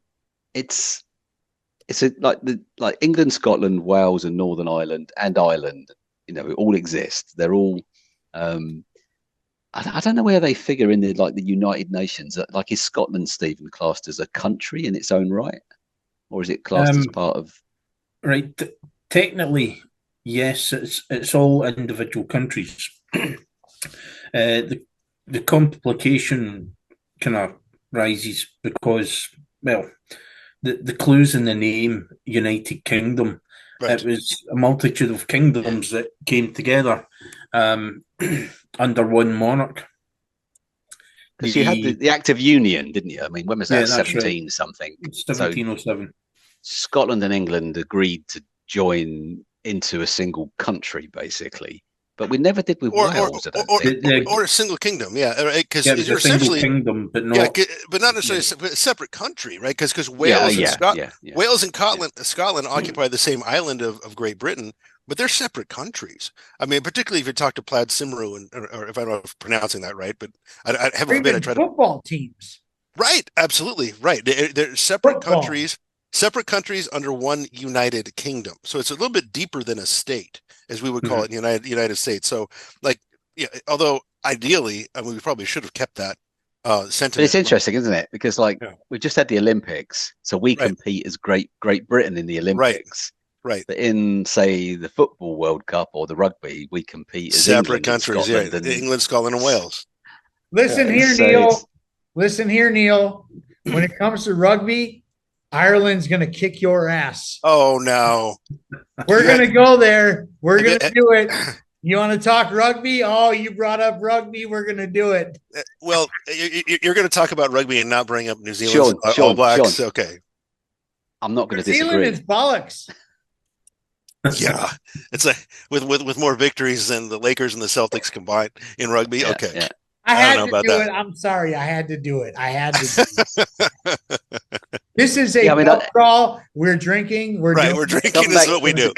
it's like England, Scotland, Wales, and Northern Ireland and Ireland. You know, all exist. They're all. I don't know where they figure in the United Nations. Like, is Scotland, Stephen, classed as a country in its own right, or is it classed as part of? Right. Technically, yes. It's all individual countries. The complication kind of rises because, well, the clues in the name United Kingdom. Right. It was a multitude of kingdoms that came together under one monarch. Because you had the Act of Union, didn't you? I mean, when was that? 17 right. something. 1707. So Scotland and England agreed to join into a single country, basically. But we never did with Wales, or a single kingdom, because you're essentially kingdom, but not necessarily a separate country, right? Because Wales Wales and Scotland occupy the same island of Great Britain, but they're separate countries. I mean, particularly if you talk to Plaid Cymru, or if I don't know if I'm pronouncing that right, but I haven't been. I tried football teams, right? Absolutely right. They're separate countries. Separate countries under one united kingdom. So it's a little bit deeper than a state, as we would call it in the United States. So, although ideally, I mean, we probably should have kept that sentiment. But it's interesting, isn't it? Because we've just had the Olympics, so we compete as Great Britain in the Olympics. Right. But in, say, the Football World Cup or the rugby, we compete as separate England, countries. Scotland, England, Scotland, and Wales. Listen here, Neil. Listen here, Neil. When it comes to rugby, Ireland's going to kick your ass. Oh, no. We're going to go there. We're going to do it. You want to talk rugby? Oh, you brought up rugby. We're going to do it. Well, you're going to talk about rugby and not bring up New Zealand All Blacks. Sean. Okay. I'm not going to disagree. New Zealand is bollocks. Yeah. It's with more victories than the Lakers and the Celtics combined in rugby. Yeah, okay. Yeah. I had to do it. I'm sorry. I had to do it. This is a crawl. We're drinking. We're drinking. This is what we do.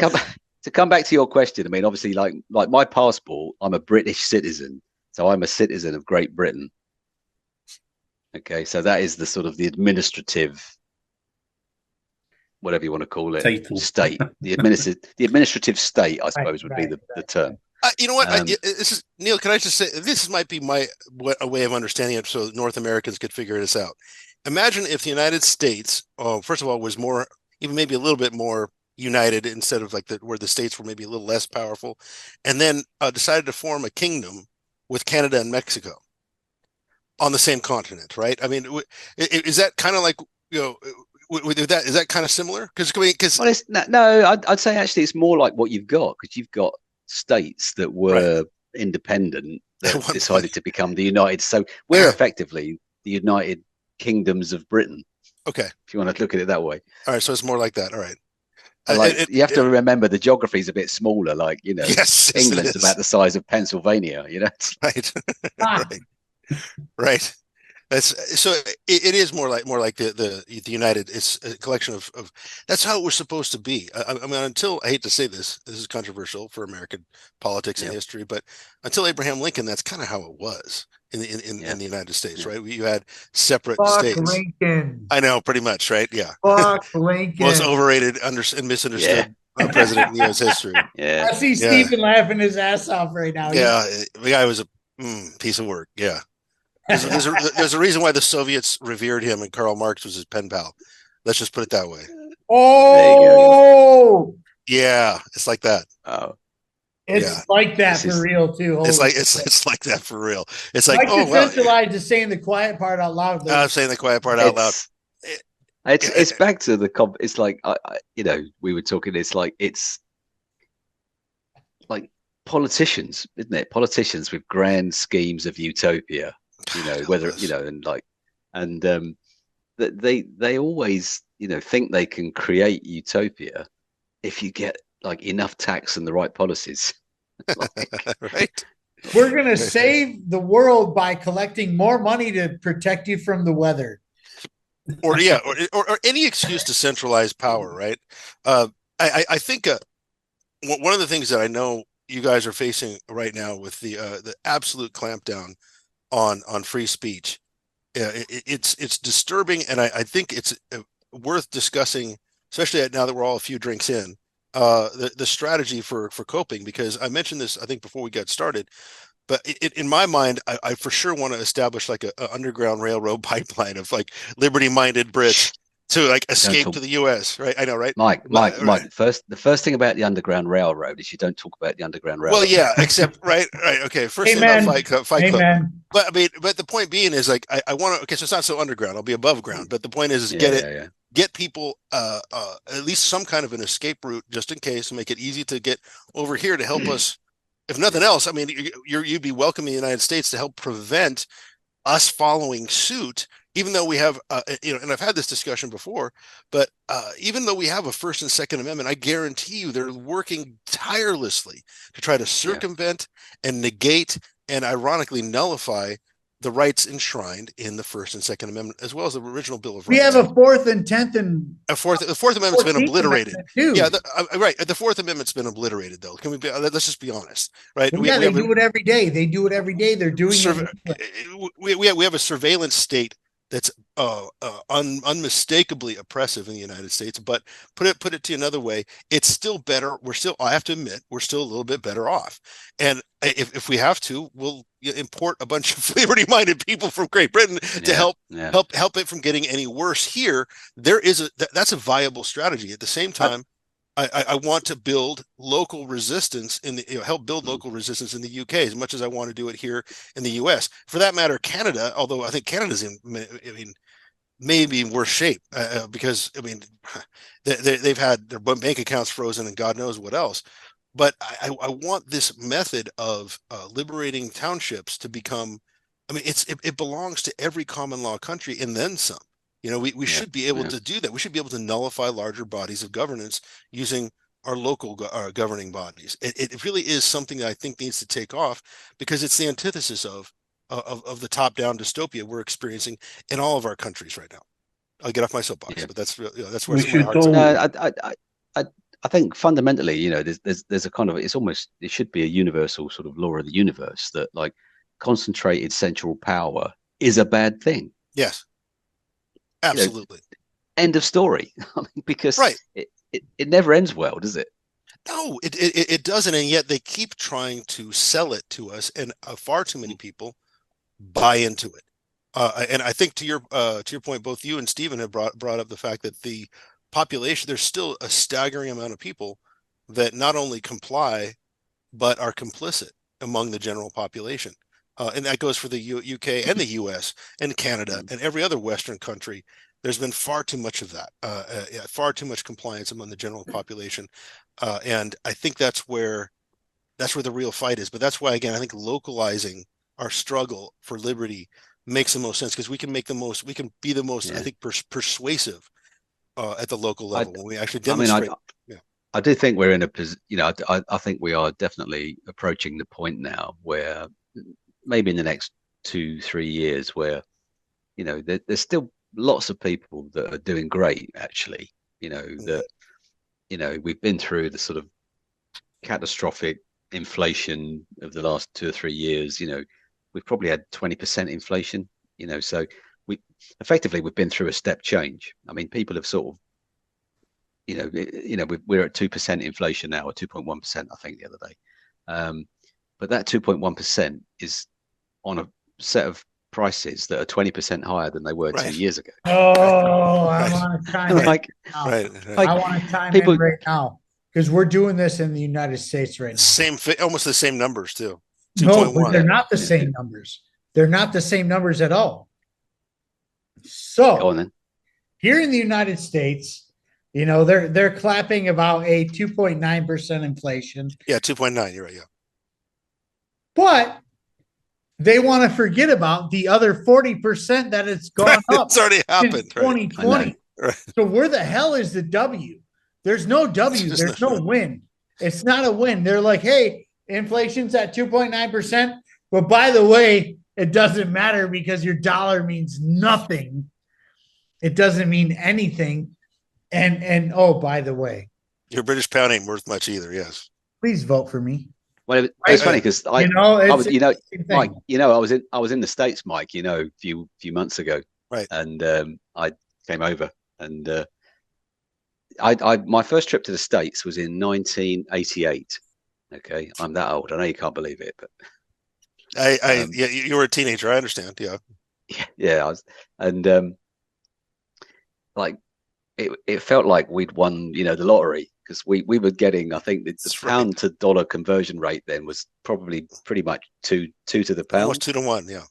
To come back to your question, I mean, obviously, like my passport, I'm a British citizen, so I'm a citizen of Great Britain. Okay, so that is the sort of the administrative, whatever you want to call it, title. State. The administrative state, I suppose, would be the term. You know what? This is Neil. Can I just say this might be a way of understanding it, so North Americans could figure this out. Imagine if the United States, first of all, was more, even maybe a little bit more united instead of where the states were maybe a little less powerful, and then decided to form a kingdom with Canada and Mexico on the same continent, right? I mean, is that kind of like, with that, is that kind of similar? Because well, it's no, I'd say actually it's more like what you've got, because you've got states that were independent that decided to become the United. So we're effectively the United Kingdoms of Britain. Okay, if you want to look at it that way. All right, so it's more like that. All right. Like you have to remember the geography is a bit smaller. Like, you know, yes, England's about the size of Pennsylvania. You know, right, right. That's so. It is more like the United. It's a collection of. That's how it was supposed to be. I mean, until, I hate to say this is controversial for American politics and history, but until Abraham Lincoln, that's kind of how it was in the United States, right? You had separate states. Lincoln. I know, pretty much, right? Yeah. Fuck Lincoln. Most overrated, and misunderstood president in U.S. history. Yeah. I see Stephen laughing his ass off right now. Yeah, the guy was a piece of work. Yeah. There's a reason why the Soviets revered him and Karl Marx was his pen pal. Let's just put it that way. Oh, yeah, it's like that. Oh, it's like that for real too. It's like that for real. It's like, Decentralized is saying the quiet part out loud. I'm saying the quiet part out loud. It's back to the it's like you know, we were talking. It's like politicians, isn't it? Politicians with grand schemes of utopia. You know, whether you know, and they always, you know, think they can create utopia if you get like enough tax and the right policies. Right. We're gonna save the world by collecting more money to protect you from the weather. Or any excuse to centralize power, right? I think one of the things that I know you guys are facing right now with the absolute clampdown on free speech, it's disturbing, and I think it's worth discussing, especially now that we're all a few drinks in, the strategy for coping, because I mentioned this, I think, before we got started, but in my mind, I for sure want to establish like a underground railroad pipeline of like liberty-minded Brits to like escape to the US, right? I know, right? Mike. The first thing about the Underground Railroad is you don't talk about the Underground Railroad. Well, yeah, except right. Okay, first thing about Fight Club. But I mean, but the point being is like I want to. Okay, so it's not so underground. I'll be above ground. But the point is get people at least some kind of an escape route just in case, and make it easy to get over here to help us. If nothing else, I mean, you'd be welcome in the United States to help prevent us following suit. Even though we have, you know, and I've had this discussion before, but even though we have a First and Second Amendment, I guarantee you they're working tirelessly to try to circumvent and negate and ironically nullify the rights enshrined in the First and Second Amendment, as well as the original Bill of Rights. We have a Fourth and 10th and the Fourth Amendment's been obliterated. Yeah, right. The Fourth Amendment's been obliterated, though. Can we be? Let's just be honest, right? Well, they do it every day. They do it every day. They're doing it. We have a surveillance state that's unmistakably oppressive in the United States, but put it to another way, it's still better. I have to admit, we're still a little bit better off. And if we have to, we'll import a bunch of liberty-minded people from Great Britain to help it from getting any worse here. That's a viable strategy. At the same time, I want to build local resistance help build local resistance in the UK as much as I want to do it here in the US. For that matter, Canada, although I think Canada's maybe in worse shape because I mean they've had their bank accounts frozen and God knows what else. But I want this method of liberating townships to become. I mean, it belongs to every common law country and then some. You know, we should be able to do that. We should be able to nullify larger bodies of governance using our local governing bodies. It really is something that I think needs to take off because it's the antithesis of the top-down dystopia we're experiencing in all of our countries right now. I'll get off my soapbox, but that's where my heart's at. I think fundamentally, you know, there's a kind of it should be a universal sort of law of the universe that like concentrated central power is a bad thing. Yes. Absolutely. You know, end of story. I mean, because it never ends well, does it? No, it doesn't, and yet they keep trying to sell it to us, and far too many people buy into it. And I think to your point, both you and Stephen have brought up the fact that the population, there's still a staggering amount of people that not only comply but are complicit among the general population. And that goes for the UK and the US and Canada and every other Western country. There's been far too much of that, far too much compliance among the general population, and I think that's where the real fight is. But that's why, again, I think localizing our struggle for liberty makes the most sense, because we can be the most, I think, persuasive at the local level when we actually demonstrate. I do think we're in a position, I think we are definitely approaching the point now where maybe in the next 2-3 years where, there's still lots of people that are doing great, actually, that, we've been through the sort of catastrophic inflation of the last 2 or 3 years. We've probably had 20% inflation, so we've been through a step change. I mean, people have sort of, we're at 2% inflation now, or 2.1%, I think, the other day. But that 2.1% is on a set of prices that are 20% higher than they were 2 years ago. Oh, I want to chime in. I want to chime in right now, because we're doing this in the United States right now. Almost the same numbers too. No, but they're not the same numbers. They're not the same numbers at all. So go on, then. Here in the United States, they're clapping about a 2.9% inflation. Yeah, 2.9. You're right. Yeah. But they want to forget about the other 40% that it's gone up. It's already happened. 2020. Right. So where the hell is the W? There's no W. There's no win. It's not a win. They're like, hey, inflation's at 2.9%. But by the way, it doesn't matter because your dollar means nothing. It doesn't mean anything. And oh, by the way, your British pound ain't worth much either. Yes. Please vote for me. Well, it's funny because Mike, I was in the States, Mike, a few months ago, right? And I came over, and I my first trip to the States was in 1988. Okay, I'm that old. I know you can't believe it, but yeah, you were a teenager. I understand. Yeah, yeah. I was, and like it felt like we'd won, the lottery. Because we were getting, I think the pound to dollar conversion rate then was probably pretty much two to the pound. Almost 2 to 1, yeah.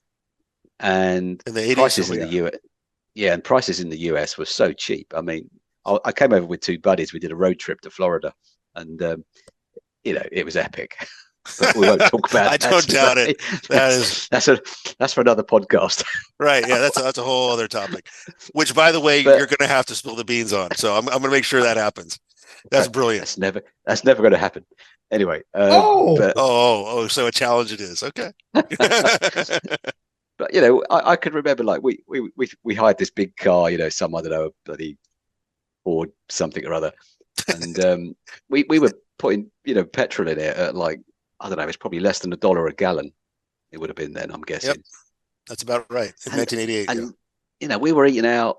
And the prices in the US, and prices in the US were so cheap. I mean, I came over with 2 buddies. We did a road trip to Florida, and it was epic. But we won't talk about. I don't doubt it. That's for another podcast. Right? Yeah, that's a whole other topic. Which, by the way, you're going to have to spill the beans on. So I'm going to make sure that happens. That's brilliant. That's never going to happen. Anyway. So a challenge it is. Okay. But I could remember, like, we hired this big car, some, I don't know, bloody Ford something or other, and we were putting petrol in it at, like, I don't know, it's probably less than $1 a gallon. It would have been then, I'm guessing. Yep. That's about right. In 1988. And we were eating out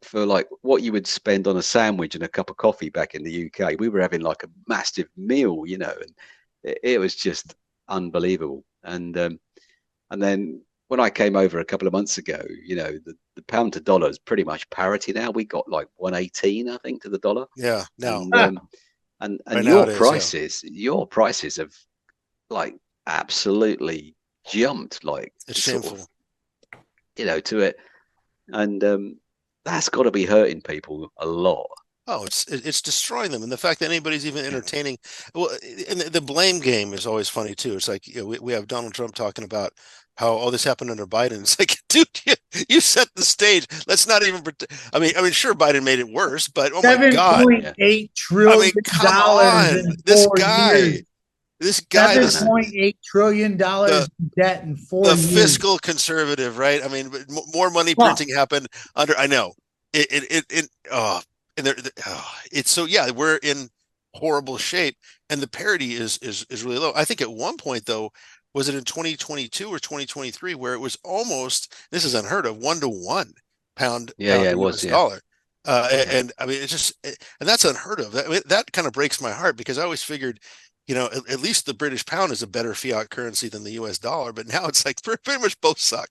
for what you would spend on a sandwich and a cup of coffee back in the UK. We were having like a massive meal, and it was just unbelievable. And then when I came over a couple of months ago, the pound to dollar is pretty much parity now. We got like 118, I think, to the dollar. Yeah, now. And your prices have like absolutely jumped, like, it's shameful, to it, and that's got to be hurting people a lot. Oh, it's destroying them, and the fact that anybody's even entertaining. Well, and the blame game is always funny too. It's like, we have Donald Trump talking about how all this happened under Biden. It's like, dude, you set the stage. Let's not even. I mean, sure, Biden made it worse, but oh my God, $7.8 trillion. Come on, this guy. $7.8 trillion in debt in 4 years. The fiscal conservative, right? I mean, more money printing happened under. I know it's so, yeah, we're in horrible shape, and the parity is really low. I think at one point, though, was it in 2022 or 2023, where it was almost, this is unheard of, 1-to-1 pound. It was dollar. And I mean, it's just, and that's unheard of. That kind of breaks my heart, because I always figured, at least the British pound is a better fiat currency than the US dollar, but now it's like pretty much both suck.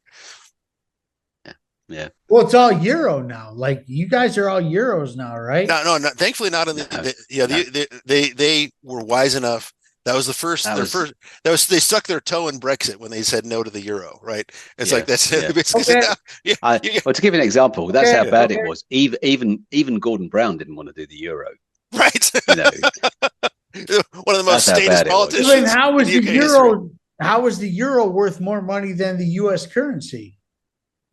Yeah. Well, it's all euro now. Like, you guys are all euros now, right? No. Thankfully, not in they were wise enough That was the first. They stuck their toe in Brexit when they said no to the euro, right? It's like that's yeah. Well, to give you an example, that's how bad it was. Even Gordon Brown didn't want to do the euro, right? You know, one of the most statist politicians. Even how was the euro? History. How was the euro worth more money than the U.S. currency?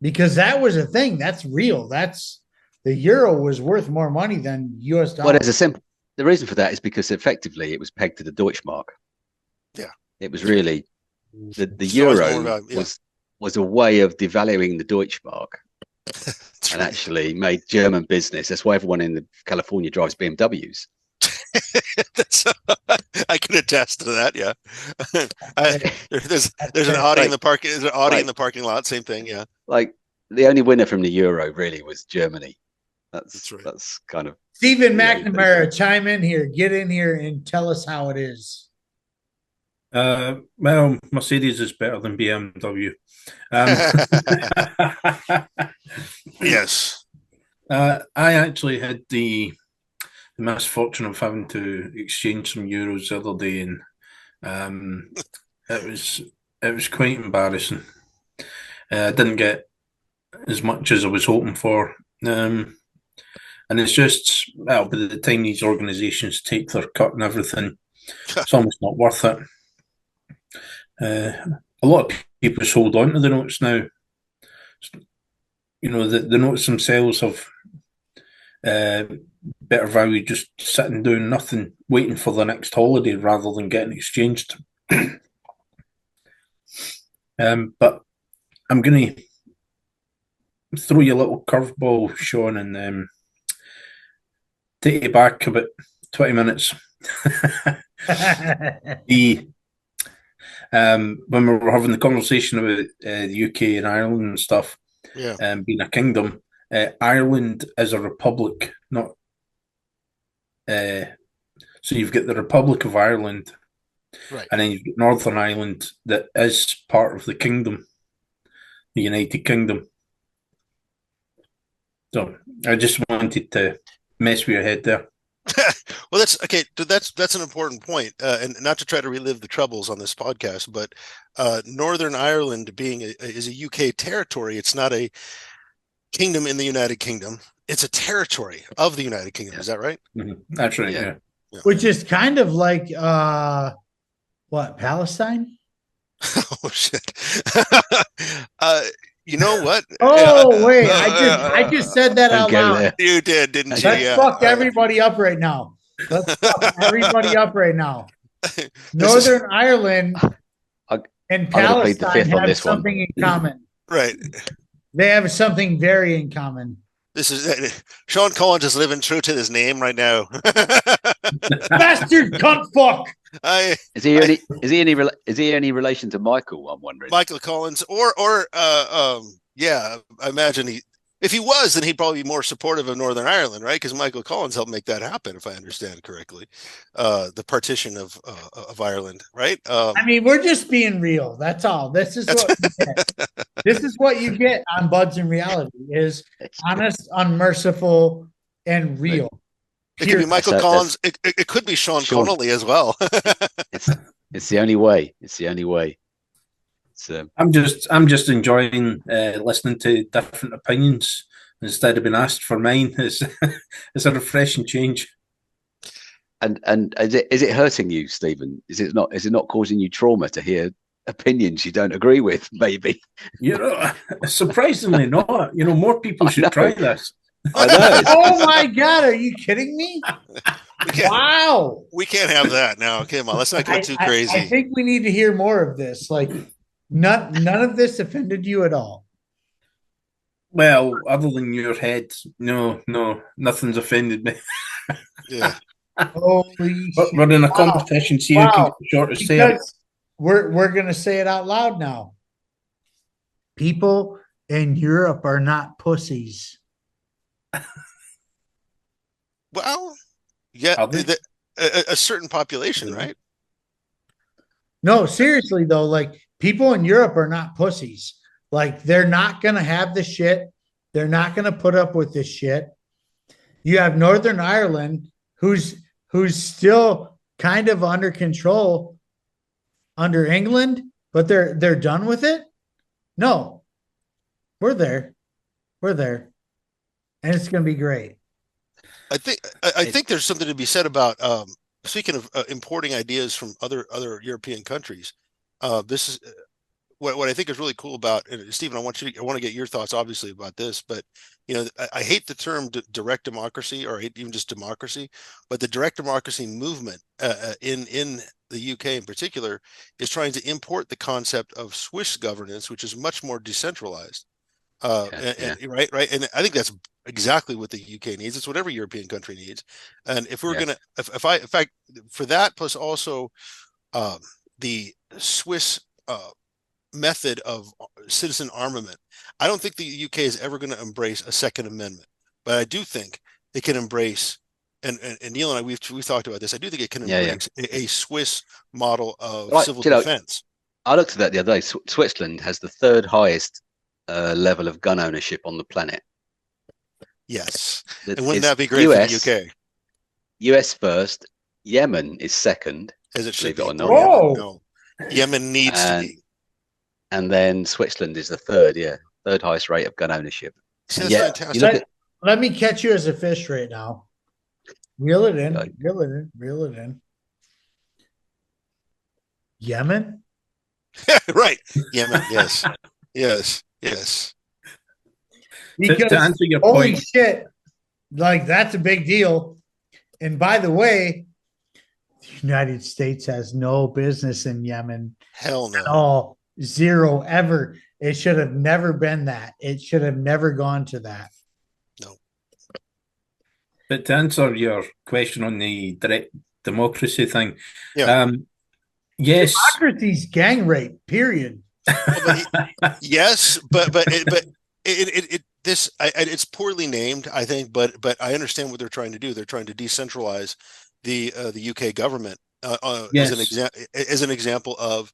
Because that was a thing. That's real. The euro was worth more money than U.S. dollars. Well, the reason for that is because effectively it was pegged to the Deutschmark. Yeah, it was really the euro was a way of devaluing the Deutschmark, and actually made German business. That's why everyone in California drives BMWs. I can attest to that. Yeah, there's an Audi in the parking. There's an Audi in the parking lot. Same thing. Yeah, like the only winner from the euro really was Germany. That's right. That's kind of Stephen McNamara. Chime in here. Get in here and tell us how it is. Well, Mercedes is better than BMW. Yes. I actually had the misfortune of having to exchange some euros the other day, and it was quite embarrassing. I didn't get as much as I was hoping for, and it's just, well, by the time these organisations take their cut and everything, it's almost not worth it. A lot of people just hold on to the notes now. You know, the notes themselves have better value just sitting doing nothing, waiting for the next holiday rather than getting exchanged. But I'm going to throw you a little curveball, Sean, and take you back about 20 minutes. When we were having the conversation about the UK and Ireland and stuff, being a kingdom, Ireland is a republic, not. So you've got the Republic of Ireland, right, and then you've got Northern Ireland that is part of the kingdom, the United Kingdom. So I just wanted to mess with your head there. Well, that's okay. That's an important point, and not to try to relive the troubles on this podcast, but Northern Ireland is a UK territory. It's not a kingdom in the United Kingdom. It's a territory of the United Kingdom. Is that right? Mm-hmm. That's right. Yeah. Which is kind of like Palestine? Oh shit. You know what? Oh wait, I just said that out loud. You did, didn't you? Let's fuck everybody up right now. Let's fuck everybody up right now. Northern Ireland and Palestine have something in common. Right. They have something very in common. This is Sean Collins is living true to his name right now. Bastard cunt fuck. Is he any relation to Michael? I'm wondering. Michael Collins, or yeah, I imagine if he was, then he'd probably be more supportive of Northern Ireland, right? Because Michael Collins helped make that happen, if I understand correctly. The partition of Ireland, right? I mean, we're just being real. That's all. This is what you get. This is what you get on Buds in Reality: is honest, unmerciful, and real. It could be Michael Collins. It could be Sean Connolly as well. It's the only way. It's the only way. I'm just enjoying listening to different opinions instead of being asked for mine. It's a refreshing change. And is it hurting you, Stephen? Is it not causing you trauma to hear opinions you don't agree with? Maybe. You know, surprisingly not. You know, more people should try this. I know. Oh my God, are you kidding me? Wow. We can't have that now. Come on, let's not go too crazy. I think we need to hear more of this. Like, none of this offended you at all. Well, other than your head, no, nothing's offended me. Yeah. Holy but we're in a competition. See who can get the shortest hair. We're gonna say it out loud now. People in Europe are not pussies. Well, yeah, a certain population, right? No, seriously though, like people in Europe are not pussies. Like they're not gonna have the shit. They're not gonna put up with this shit. You have Northern Ireland, who's still kind of under control under England, but they're done with it. No, we're there. We're there. And it's going to be great. I think there's something to be said about speaking of importing ideas from other European countries. This is what I think is really cool about, and Stephen, I want to get your thoughts obviously about this, but I hate the term direct democracy, or I hate even just democracy, but the direct democracy movement in the UK in particular is trying to import the concept of Swiss governance, which is much more decentralized. Right. And I think that's exactly what the UK needs. It's what every European country needs. And if we're gonna, in fact, for that, plus also the Swiss method of citizen armament, I don't think the UK is ever going to embrace a Second Amendment, but I do think it can embrace. And Neil and I, we've talked about this. I do think it can embrace a Swiss model of civil defense. I looked at that the other day. Switzerland has the third highest level of gun ownership on the planet. Yes, and wouldn't that be great for the UK? US first, Yemen is second. As it should be. No. Yemen needs to be. And then Switzerland is the third highest rate of gun ownership. Fantastic. Let me catch you as a fish right now. Reel it in, reel it in. Yemen? Right. Yemen, yes. Because, to answer your holy point, shit, like that's a big deal. And by the way, the United States has no business in Yemen. Hell no. At all. Zero ever. It should have never been that. It should have never gone to that. No. But to answer your question on the direct democracy thing, yes, democracy's gang rape. Period. Yes, but it's poorly named, I think, but I understand what they're trying to do. They're trying to decentralize the UK government as an example of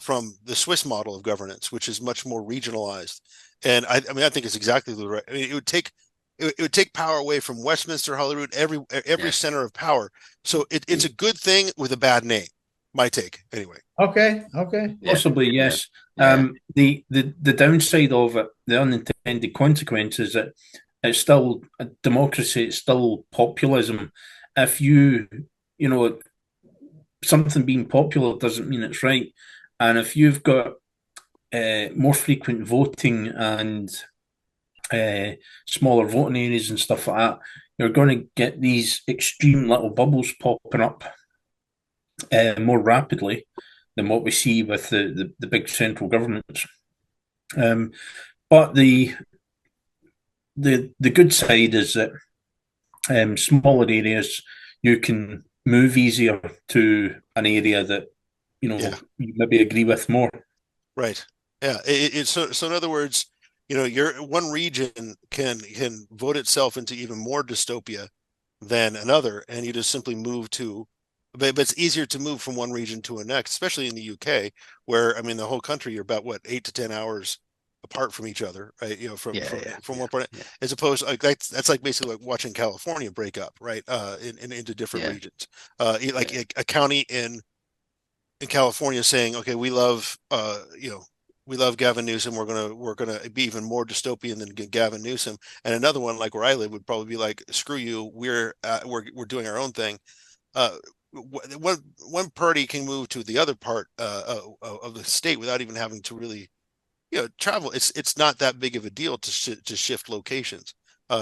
from the Swiss model of governance, which is much more regionalized. And I think it's exactly the right. I mean, it would take power away from Westminster, Holyrood, every center of power. So it's a good thing with a bad name. My take, anyway. Okay. Possibly, yes. The downside of it, the unintended consequences, that it's still a democracy. It's still populism. If something being popular doesn't mean it's right. And if you've got more frequent voting and smaller voting areas and stuff like that, you're going to get these extreme little bubbles popping up more rapidly than what we see with the big central governments. But the good side is that smaller areas, you can move easier to an area that you maybe agree with more. Right. Yeah. So in other words, your one region can vote itself into even more dystopia than another, and you just simply move to. But it's easier to move from one region to a next, especially in the UK, where the whole country, you're about 8 to 10 hours apart from each other, right? From one part, as opposed like that's like basically like watching California break up, right? Into different regions. A county in California saying, okay, we love Gavin Newsom. We're gonna be even more dystopian than Gavin Newsom. And another one, like where I live, would probably be like, screw you. We're doing our own thing. One party can move to the other part of the state without even having to really travel. It's not that big of a deal to shift locations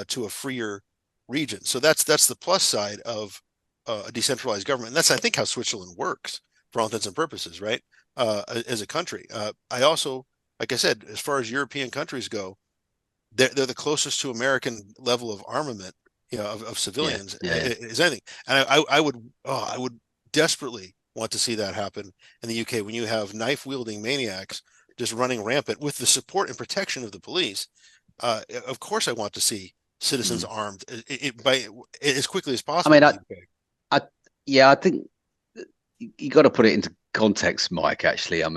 to a freer region. So that's the plus side of a decentralized government. And that's, I think, how Switzerland works for all intents and purposes, right? As a country. I also, like I said, as far as European countries go, they're the closest to American level of armament, of civilians is anything. And I would desperately want to see that happen in the UK when you have knife wielding maniacs just running rampant with the support and protection of the police. Of course, I want to see citizens armed by as quickly as possible. I think you got to put it into context, Mike. Actually, I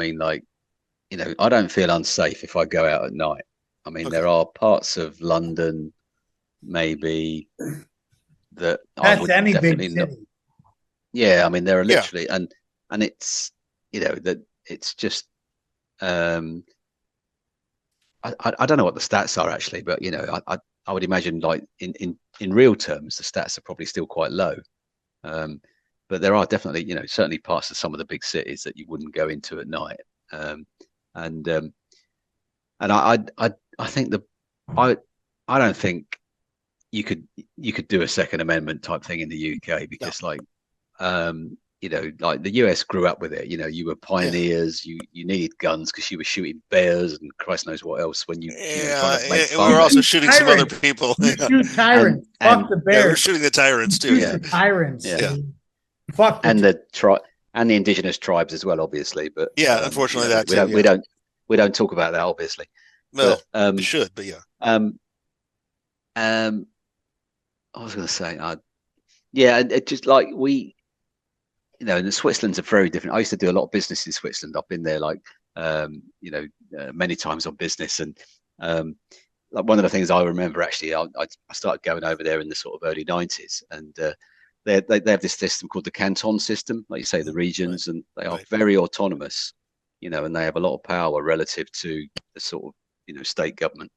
don't feel unsafe if I go out at night. There are parts of London, maybe, that that's any big city. Yeah, I mean there are literally, and it's that it's just I don't know what the stats are actually, but I would imagine like in real terms the stats are probably still quite low. But there are definitely certainly parts of some of the big cities that you wouldn't go into at night. And I think I don't think you could do a Second Amendment type thing in the UK because like the US grew up with it. You were pioneers. You needed guns because you were shooting bears and Christ knows what else when you trying to make we were also shooting some other people. You shoot tyrants. Fuck the bears. Yeah, we're shooting the tyrants too. Yeah, the tyrants. Yeah. Fuck and the indigenous tribes as well, obviously. But unfortunately, we don't talk about that, obviously. Well, we should, but yeah. I was going to say, it just like we. And Switzerland's are very different. I used to do a lot of business in Switzerland. I've been there many times on business. And like one of the things I remember actually, I started going over there in the sort of early 90s. And they have this system called the canton system, like you say, the regions, and they are very autonomous, and they have a lot of power relative to the sort of, state government.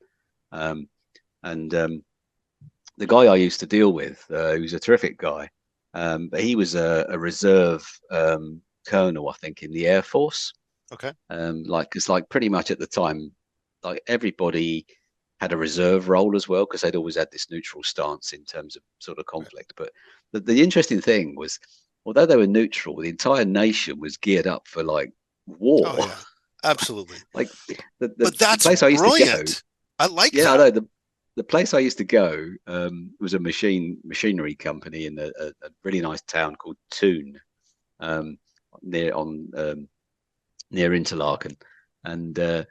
The guy I used to deal with, he was a terrific guy. But he was a reserve colonel, I think, in the Air Force. Okay. Because pretty much at the time, like everybody had a reserve role as well, because they'd always had this neutral stance in terms of sort of conflict. But the interesting thing was, although they were neutral, the entire nation was geared up for like war. Oh, yeah. Absolutely. Like but that's place I used brilliant. To go, I like that. Yeah, I know. The place I used to go was a machinery company in a really nice town called Thun, near Interlaken, and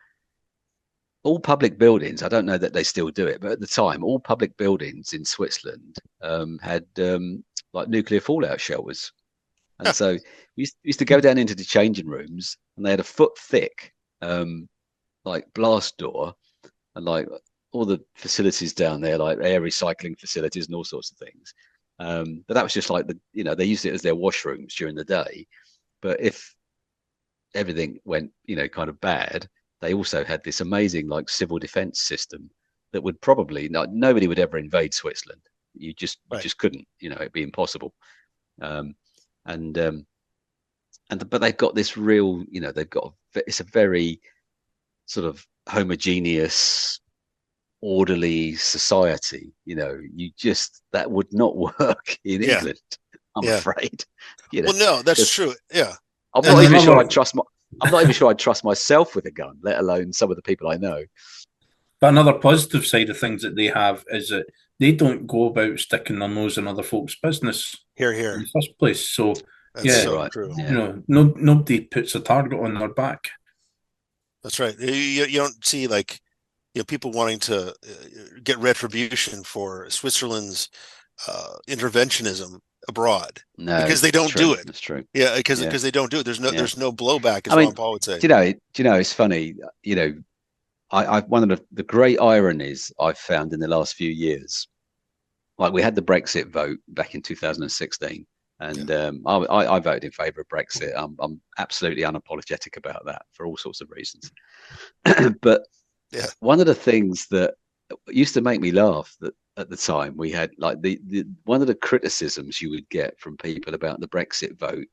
all public buildings. I don't know that they still do it, but at the time, all public buildings in Switzerland had like nuclear fallout shelters, and so we used to go down into the changing rooms, and they had a foot thick like blast door, and like all the facilities down there, like air recycling facilities and all sorts of things. But that was just like they used it as their washrooms during the day. But if everything went, kind of bad, they also had this amazing like civil defense system that would probably nobody would ever invade Switzerland. You just couldn't, it'd be impossible. But they've got this real, it's a very sort of homogeneous, orderly society. That would not work in England, I'm afraid. Well, no, that's true. Yeah, I'm not even sure I'd trust myself with a gun, let alone some of the people I know. But another positive side of things that they have is that they don't go about sticking their nose in other folks' business here in the first place. So that's so true. Nobody puts a target on their back. That's right. You don't see like people wanting to get retribution for Switzerland's interventionism abroad because they don't do it. That's true. Yeah, because they don't do it. There's no blowback, as Ron Paul would say. Do you know? It's funny. I one of the great ironies I've found in the last few years, like we had the Brexit vote back in 2016, and I voted in favour of Brexit. I'm absolutely unapologetic about that for all sorts of reasons. But one of the things that used to make me laugh that at the time we had like the one of the criticisms you would get from people about the Brexit vote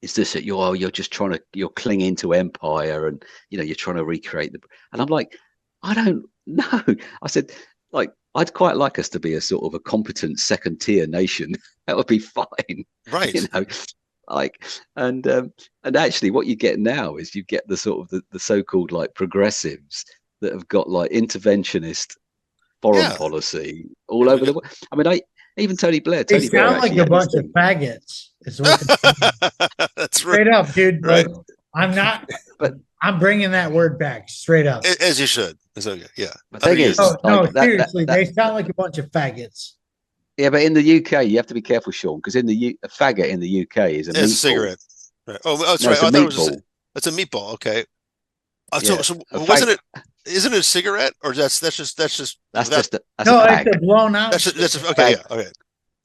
is this, that you're clinging to empire and you're trying to recreate and I'm like, I don't know. I said, like, I'd quite like us to be a sort of a competent second tier nation. That would be fine, right? Like, and actually what you get now is you get the sort of the so-called like progressives that have got like interventionist foreign policy all over the world. I mean, even Tony Blair. They sound like a bunch of faggots. That's straight up, dude. Right. I'm not, but I'm bringing that word back straight up. As you should. It's okay. Yeah. But the thing is, seriously, they sound like a bunch of faggots. Yeah, but in the UK, you have to be careful, Sean, because a faggot in the UK is a cigarette. Right. Oh, that's right. It's a meatball. It's a meatball. Okay. So wasn't it? Isn't it a cigarette, or that's just it's a blown out. That's okay. Yeah. Okay.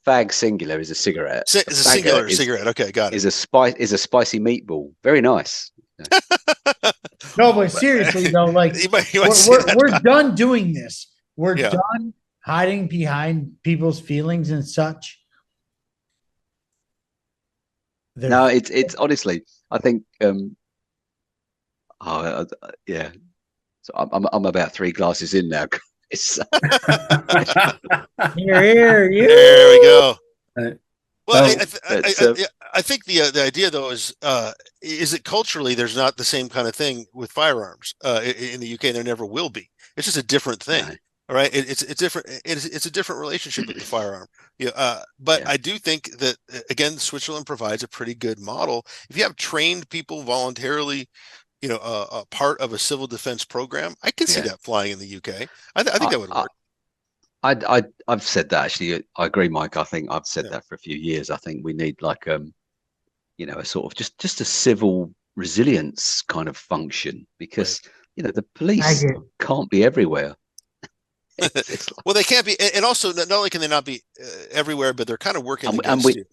fag singular is a cigarette. It's a singular cigarette. Okay, got it. Is a spicy meatball. Very nice. No, but seriously though, like we're done doing this. We're done hiding behind people's feelings and such. No, it's honestly, I think. Yeah. So I'm about 3 glasses in now. Here. There we go. Well, I think the idea though is that culturally there's not the same kind of thing with firearms in the UK. There never will be. It's just a different thing. Right. All right, it's different. It's a different relationship with the firearm. But I do think that again, Switzerland provides a pretty good model. If you have trained people voluntarily, a part of a civil defense program, I can see that flying in the UK. I think that would work. I've said that actually. I agree, Mike. I think I've said that for a few years. I think we need like a sort of just a civil resilience kind of function, because the police can't be everywhere. Well, they can't be, and also not only can they not be everywhere, but they're kind of working against you.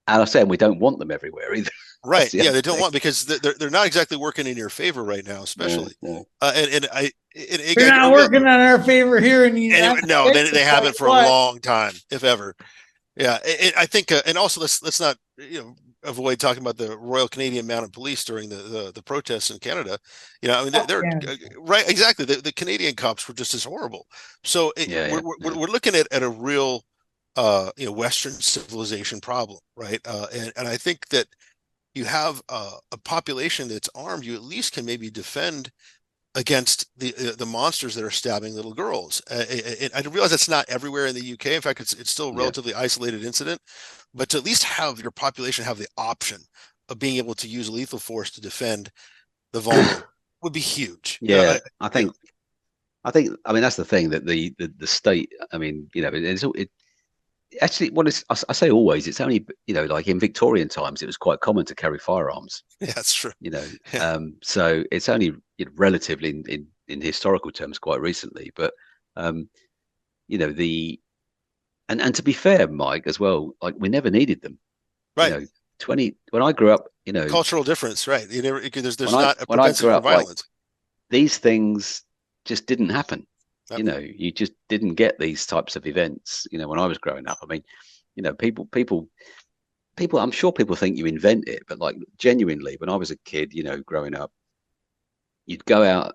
And I'm saying we don't want them everywhere either. Right? Yeah, they don't want, because they're not exactly working in your favor right now, especially. They're not working on our favor here in the United States. No, they haven't for a long time, if ever. Yeah, I think, and also let's not avoid talking about the Royal Canadian Mounted Police during the protests in Canada. They're right, exactly. The Canadian cops were just as horrible. So we're looking at a real Western civilization problem, right? And I think that you have a population that's armed, you at least can maybe defend against the monsters that are stabbing little girls. I realize that's not everywhere in the UK. In fact, it's still a relatively isolated incident, but to at least have your population have the option of being able to use lethal force to defend the vulnerable would be huge. Yeah, I think that's the thing, that the state. I mean, it actually, I say always, it's only like in Victorian times it was quite common to carry firearms. Yeah, that's true. So it's only relatively in historical terms quite recently, but and to be fair, Mike, as well, like we never needed them. Right. When I grew up, cultural difference, right? There's not a propensity for violence. Like, these things just didn't happen. Yep. You just didn't get these types of events. When I was growing up, I mean, people. I'm sure people think you invent it, but like genuinely, when I was a kid, growing up, you'd go out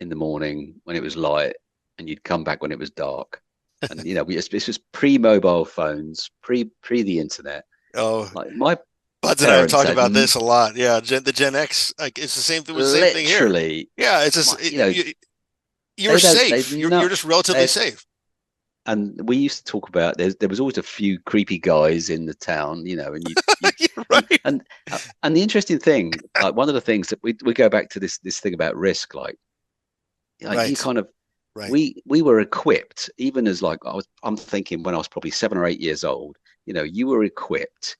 in the morning when it was light, and you'd come back when it was dark. And this was pre-mobile phones, pre the internet. Oh, like my Buds and I have talked about this a lot. Yeah, the Gen X, like it's the same thing. Same thing here. Yeah, it's just you were safe. You're just relatively safe. And we used to talk about there was always a few creepy guys in the town, and right. And the interesting thing, like one of the things that we go back to this thing about risk, like right. You kind of right. we were equipped, even as like I'm thinking when I was probably 7 or 8 years old, you were equipped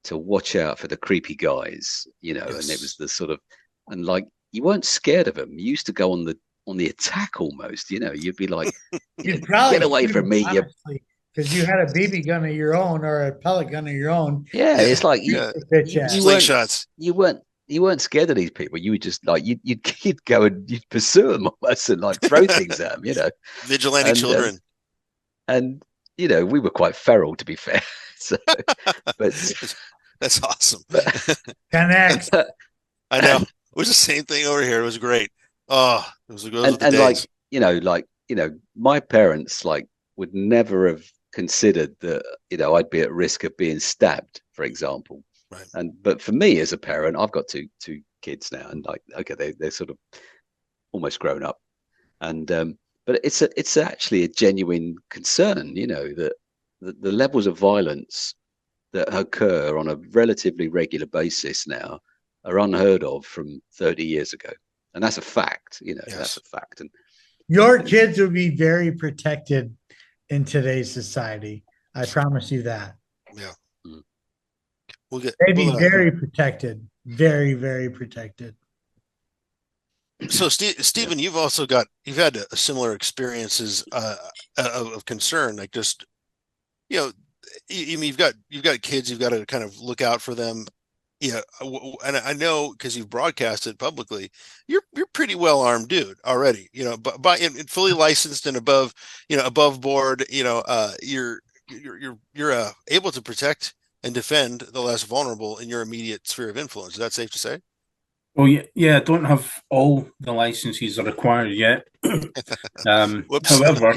to watch out for the creepy guys, Yes. And it was the sort of, and like you weren't scared of them. You used to go on the attack almost, you'd be like, you'd probably get away from me, because you had a BB gun of your own or a pellet gun of your own. Yeah, it's like slingshots. You weren't scared of these people. You were just like you'd go and you'd pursue them almost and like throw things at them, Vigilante children. And we were quite feral, to be fair. So, but that's awesome. 10X. I know. It was the same thing over here. It was great. Oh, it was and days. My parents would never have considered that I'd be at risk of being stabbed, for example. Right. But for me as a parent, I've got two kids now, and they're sort of almost grown up, and but it's actually a genuine concern, that the levels of violence that occur on a relatively regular basis now are unheard of from 30 years ago. And that's a fact, Yes. That's a fact. And your kids will be very protected in today's society. I promise you that. Yeah. They'd be very protected. Very, very protected. So Stephen, you've had similar experiences of concern, like just, you've got kids, you've got to kind of look out for them. Yeah, and I know because you've broadcasted publicly, you're pretty well armed dude already. But fully licensed and above board. You're able to protect and defend the less vulnerable in your immediate sphere of influence. Is that safe to say? Well, yeah, I don't have all the licenses that are required yet. However,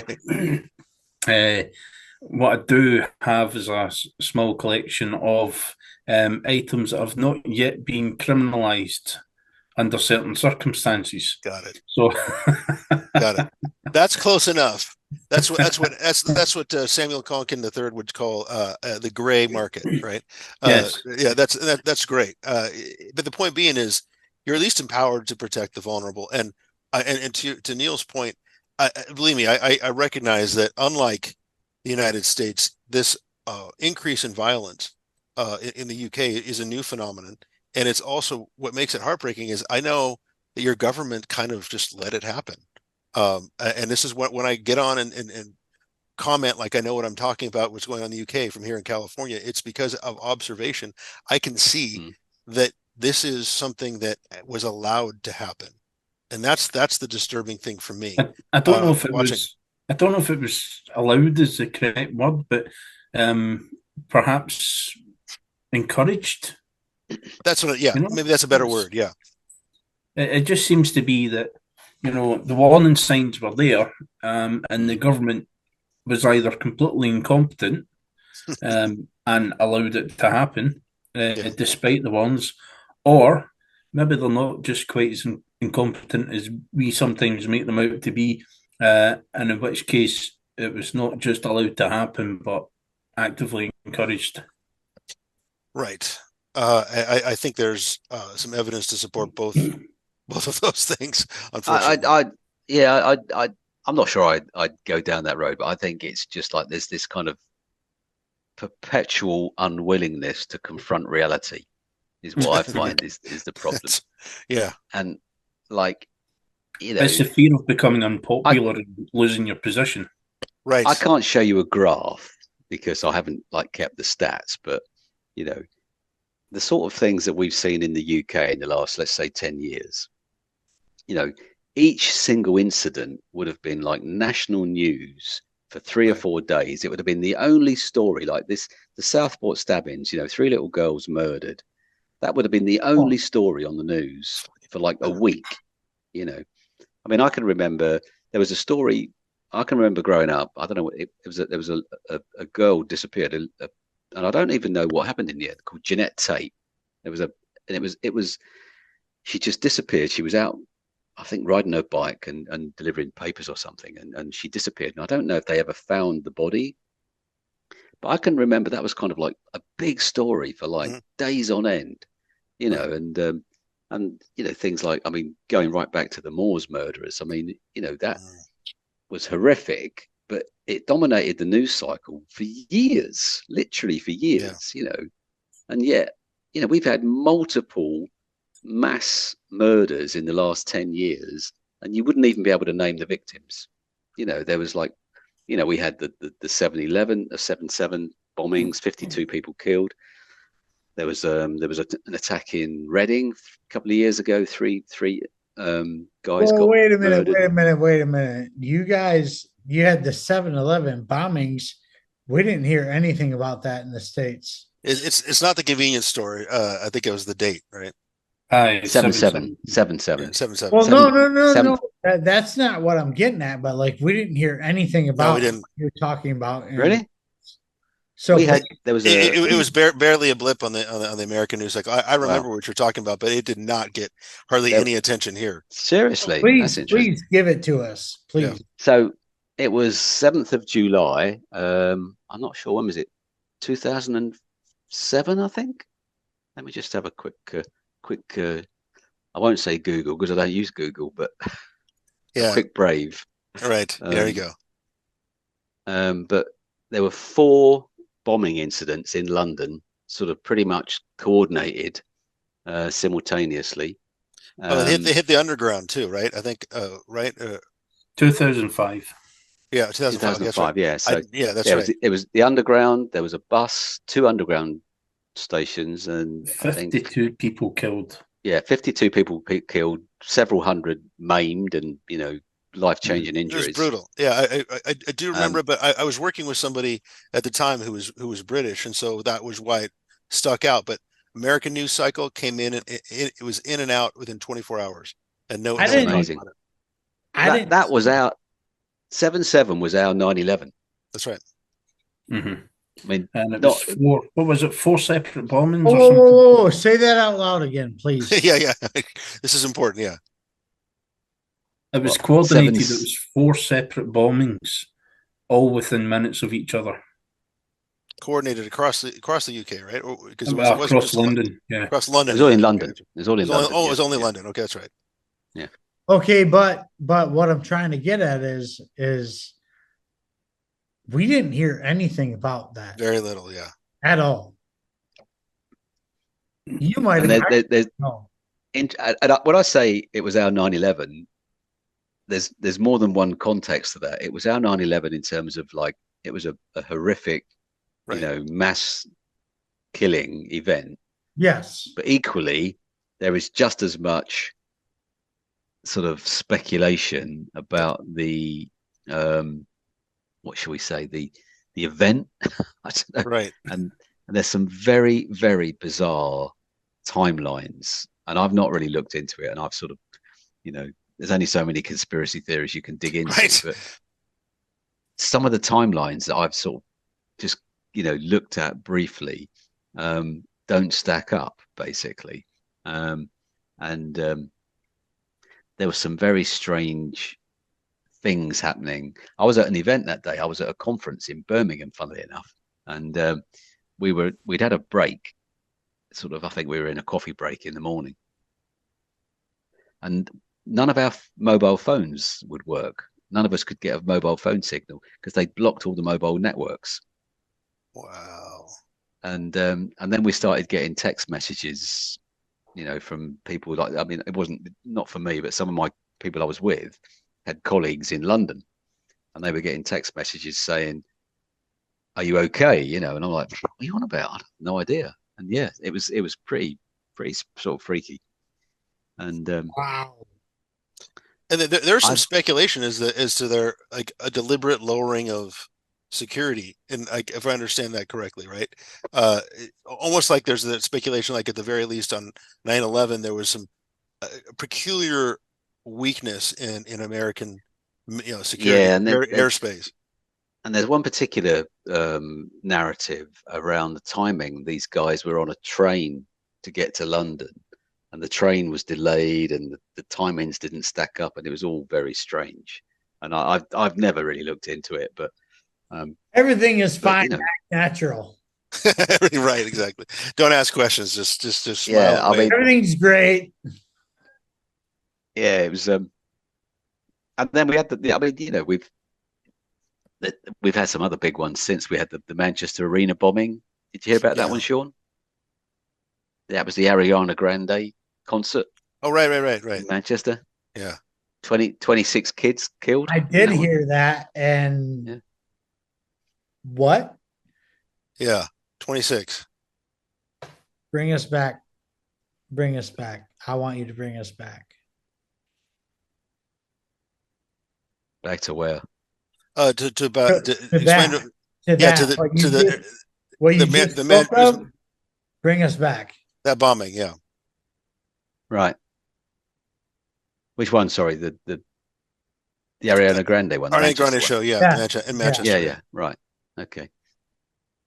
what I do have is a small collection of items that have not yet been criminalized under certain circumstances. Got it. So, got it. That's close enough. That's what Samuel Conkin III would call the gray market, right? Yes. Yeah, that's great. But the point being is, you're at least empowered to protect the vulnerable. And to Neil's point, believe me, I recognize that unlike the United States, this increase in violence in the UK is a new phenomenon. And it's also, what makes it heartbreaking is I know that your government kind of just let it happen. And this is when I get on and comment like I know what I'm talking about, what's going on in the UK from here in California, it's because of observation. I can see that this is something that was allowed to happen. And that's the disturbing thing for me. I don't know if it was. I don't know if it was allowed is the correct word, but perhaps encouraged. That's what. Yeah, maybe that's a better word. Yeah. It just seems to be that the warning signs were there, and the government was either completely incompetent and allowed it to happen, despite the warnings, or maybe they're not just quite as incompetent as we sometimes make them out to be, and in which case it was not just allowed to happen, but actively encouraged. Right. I think there's some evidence to support both of those things. Unfortunately, I'm not sure I'd go down that road, but I think it's just like there's this kind of perpetual unwillingness to confront reality is what I find is the problem. Yeah. And like, it's the fear of becoming unpopular and losing your position. Right. I can't show you a graph because I haven't kept the stats, but the sort of things that we've seen in the UK in the last, let's say, 10 years, each single incident would have been like national news for 3 or 4 days. It would have been the only story like this, the Southport stabbings, 3 little girls murdered. That would have been the only story on the news for like a week, I mean, I can remember there was a story. I can remember growing up. I don't know. There was a girl disappeared, and I don't even know what happened in the end. Called Jeanette Tate. It was. She just disappeared. She was out, I think, riding her bike and delivering papers or something, and she disappeared. And I don't know if they ever found the body, but I can remember that was kind of like a big story for like days on end, and things like, I mean, going right back to the Moors murderers. I mean, that was horrific, but it dominated the news cycle for years, literally for years, and yet, we've had multiple mass murders in the last 10 years, and you wouldn't even be able to name the victims. There was like, we had the 7/11, 7/7 bombings, 52 people killed. There was an attack in Reading a couple of years ago. Three guys got wait a murdered. minute. You had the 7/11 bombings. We didn't hear anything about that in the States. It's not the convenience store. I think it was the date, right? 7/7. 7/7. Well, no. That's not what I'm getting at. But like, we didn't hear anything about what you're talking about. Really? So there was it was barely a blip on the American news. Like I remember what you're talking about, but it did not get hardly any attention here. Seriously, please give it to us, please. Yeah. So it was 7th of July. I'm not sure when was it. 2007, I think. Let me just have a quick. I won't say Google because I don't use Google, but a quick brave. All right, there you go. But there were 4 bombing incidents in London, sort of pretty much coordinated simultaneously. They hit the underground too, right? I think, right? 2005. Yeah, 2005. That's right. 2005. Yeah. So that's right. It was the underground. There was a bus, 2 underground stations, and I think 52 people killed. 52 people killed, several hundred maimed, and life-changing injuries. It was brutal. Yeah, I do remember, but I was working with somebody at the time who was British, and so that was why it stuck out. But American news cycle came in, and it was in and out within 24 hours, and no, That's amazing. That was our 7/7 was our 9/11. That's right. Mm-hmm. I mean, and it was what was it? 4 separate bombings or something? Oh, say that out loud again, please. yeah. This is important. Yeah. It was coordinated. It was 4 separate bombings, all within minutes of each other. Coordinated across the UK, right? Because across London. Yeah, across London. It was all in London. It was all in London. Oh, it was only London. Okay, that's right. Yeah. Okay, but what I'm trying to get at is we didn't hear anything about that. Very little, yeah. At all. You might have. No. When I say it was our 9/11, there's more than one context to that. It was our 9/11 in terms of it was a horrific, mass killing event. Yes. But equally, there is just as much sort of speculation about the what shall we say, the event. I don't know. Right. And there's some very, very bizarre timelines, and I've not really looked into it, and I've sort of, there's only so many conspiracy theories you can dig into, right. But some of the timelines that I've sort of just, looked at briefly don't stack up, basically. And there were some very strange things happening. I was at an event that day. I was at a conference in Birmingham, funnily enough, and we'd had a break. Sort of, I think we were in a coffee break in the morning, and none of our mobile phones would work. None of us could get a mobile phone signal because they blocked all the mobile networks. Wow. And then we started getting text messages, from people it wasn't not for me, but some of my people I was with had colleagues in London, and they were getting text messages saying, "Are you okay?" And I'm like, "What are you on about? I have no idea." And yeah, it was pretty sort of freaky. And wow. And there's some speculation as to their a deliberate lowering of security, and if I understand that correctly, right? Almost like there's the speculation, at the very least on 9/11, there was some peculiar weakness in American, security, airspace. And there's one particular narrative around the timing. These guys were on a train to get to London, and the train was delayed, and the timings didn't stack up, and it was all very strange. And I've never really looked into it, but everything is fine, natural. Right, exactly. Don't ask questions. Just smile. Yeah, I mean, everything's great. Yeah, it was. And then we had we've had some other big ones since. We had the Manchester Arena bombing. Did you hear about that one, Sean? That was the Ariana Grande concert. Oh, right. In Manchester. Yeah. 26 kids killed. I did hear that. And what? Yeah. 26. Bring us back. I want you to bring us back. Back to where? Bring us back. That bombing, yeah. Right. Which one? Sorry, the Ariana Grande one. Ariana Grande show, yeah. In Manchester. Yeah. Right. Okay.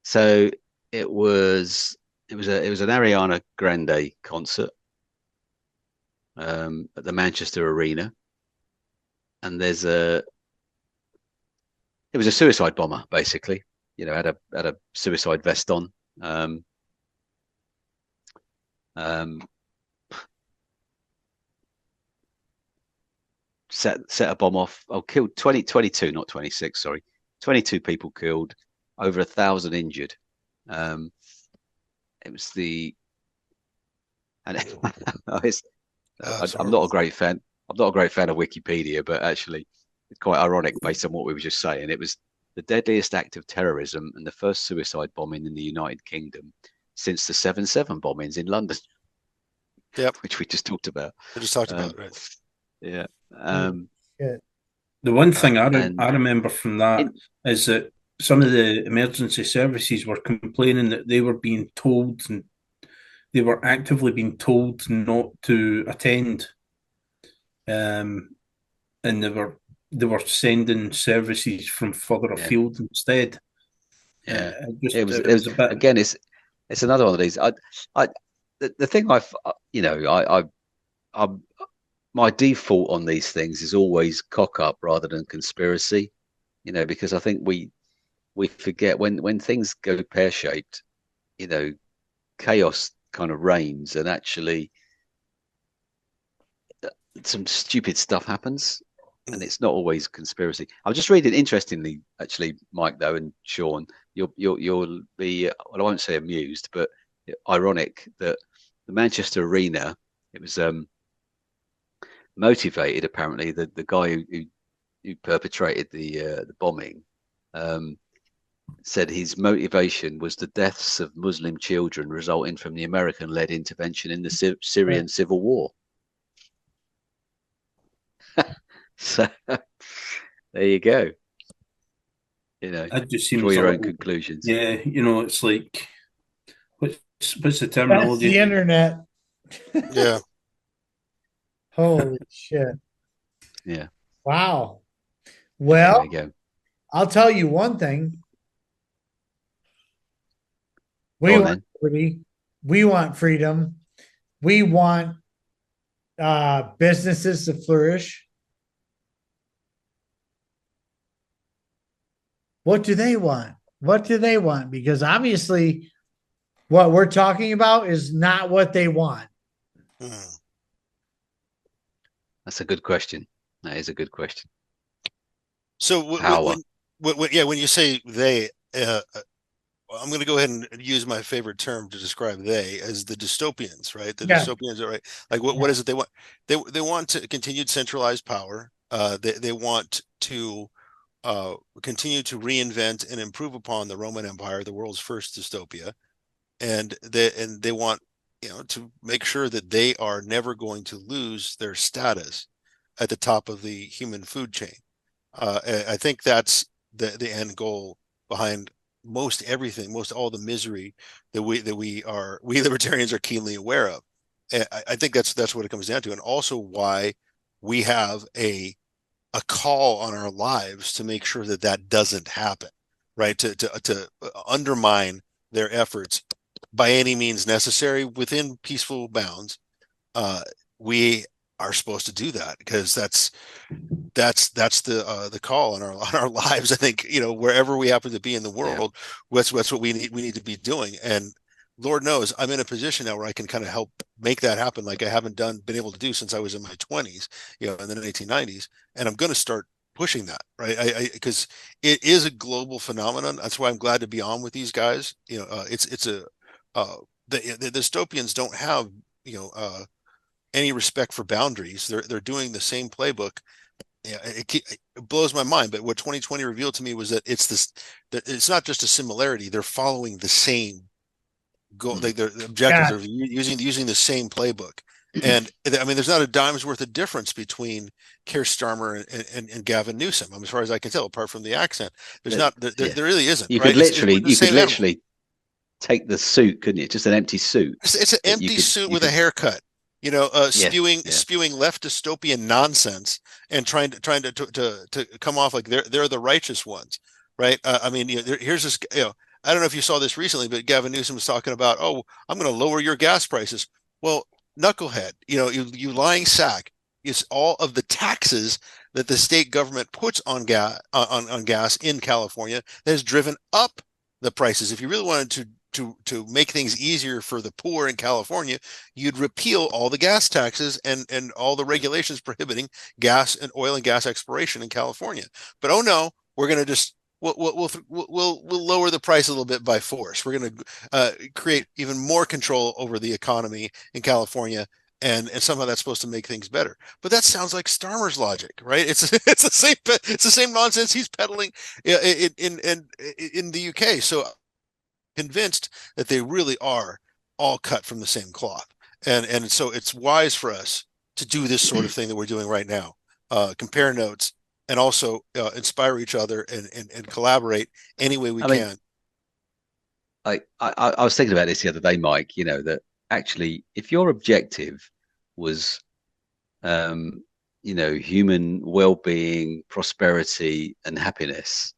So it was an Ariana Grande concert at the Manchester Arena, and it was a suicide bomber, basically. Had a suicide vest on. Set a bomb off. Killed 22, not 26. Sorry, 22 people killed, over 1,000 injured. It was I'm not a great fan. I'm not a great fan of Wikipedia, but actually, quite ironic based on what we were just saying. It was the deadliest act of terrorism and the first suicide bombing in the United Kingdom since the 7/7 bombings in London. Yep. Which we just talked about. We just talked about, right? Yeah. The one thing I remember from that is that some of the emergency services were complaining that they were being told, and they were actively being told not to attend, and they were sending services from further afield instead. Yeah, it was a bit. Again, it's another one of these. The thing my default on these things is always cock up rather than conspiracy, because I think we forget when things go pear-shaped, chaos kind of reigns, and actually some stupid stuff happens, and it's not always conspiracy. I'm just reading, interestingly, actually, Mike, though, and Sean, you'll be, well, I won't say amused, but ironic that the Manchester Arena, it was motivated, apparently, the guy who perpetrated the bombing said his motivation was the deaths of Muslim children resulting from the American-led intervention in the Syrian civil war. So there you go. I just draw your own conclusions. Yeah, it's like, what's the terminology? That's the internet. Yeah. Holy shit. Yeah. Wow. Well, there you go. I'll tell you one thing. We want liberty. We want freedom. We want businesses to flourish. What do they want? What do they want? Because obviously what we're talking about is not what they want. That's a good question. That is a good question. So when you say they, I'm going to go ahead and use my favorite term to describe they as the dystopians, right? The dystopians are right. Like what is it they want? They want to continued centralized power. They want to continue to reinvent and improve upon the Roman Empire, the world's first dystopia, and they want to make sure that they are never going to lose their status at the top of the human food chain. I think that's the end goal behind most everything, most all the misery that we libertarians are keenly aware of. I think that's what it comes down to, and also why we have a call on our lives to make sure that doesn't happen, right? To undermine their efforts by any means necessary within peaceful bounds. We are supposed to do that because that's the call on our lives. I think wherever we happen to be in the world, that's what we need to be doing. And Lord knows I'm in a position now where I can kind of help make that happen, like I haven't been able to do since I was in my 20s, in the 1990s, and I'm going to start pushing that, right? Because it is a global phenomenon. That's why I'm glad to be on with these guys. The dystopians don't have any respect for boundaries. They're doing the same playbook. It blows my mind. But what 2020 revealed to me was that it's not just a similarity. They're following the same goal. Like their objectives are using the same playbook. And I mean, there's not a dime's worth of difference between Keir Starmer and Gavin Newsom, as far as I can tell, apart from the accent. There's not. There really isn't. You could literally take the suit, couldn't you? Just an empty suit. It's an empty suit with a haircut. Spewing left dystopian nonsense and trying to come off like they're the righteous ones, right? I mean, here's this. I don't know if you saw this recently, but Gavin Newsom was talking about, I'm going to lower your gas prices. Well, knucklehead, you lying sack. It's all of the taxes that the state government puts on gas in California that has driven up the prices. If you really wanted to make things easier for the poor in California, you'd repeal all the gas taxes and all the regulations prohibiting gas and oil and gas exploration in California. But no, we're going to just we'll lower the price a little bit by force. We're going to create even more control over the economy in California and somehow that's supposed to make things better. But that sounds like Starmer's logic, right? It's the same nonsense he's peddling in the UK. So convinced that they really are all cut from the same cloth, and so it's wise for us to do this sort of thing that we're doing right now, compare notes, and also inspire each other and collaborate any way we can. I was thinking about this the other day, Mike, that actually if your objective was human well-being, prosperity and happiness,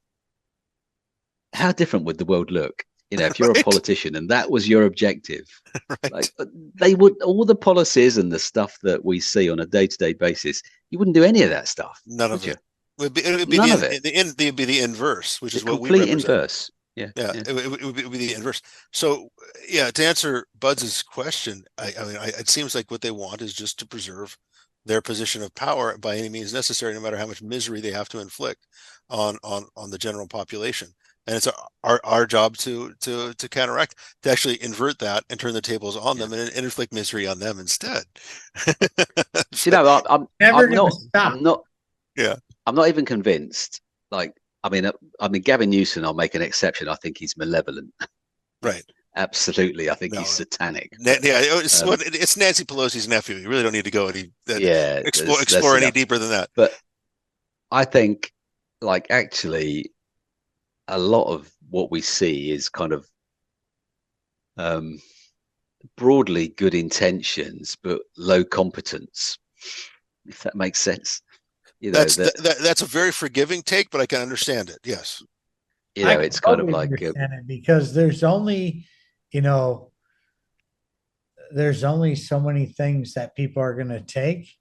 how different would the world look? If you're a politician and that was your objective, right. They would, all the policies and the stuff that we see on a day-to-day basis, you wouldn't do any of that stuff. None of it. It would be the inverse, which is what we represent. Complete inverse. Yeah. It would be the inverse. So, to answer Buds' question, I mean, it seems like what they want is just to preserve their position of power by any means necessary, no matter how much misery they have to inflict on the general population. And it's our job to counteract, to actually invert that and turn the tables on them and inflict misery on them instead. I'm not even convinced. I mean, Gavin Newsom, I'll make an exception. I think he's malevolent. Right. Absolutely. I think he's satanic. It's Nancy Pelosi's nephew. You really don't need to go explore any deeper than that. But I think, actually, a lot of what we see is kind of broadly good intentions, but low competence, if that makes sense. That's a very forgiving take, but I can understand it. Yes. It's kind of like because there's only so many things that people are going to take.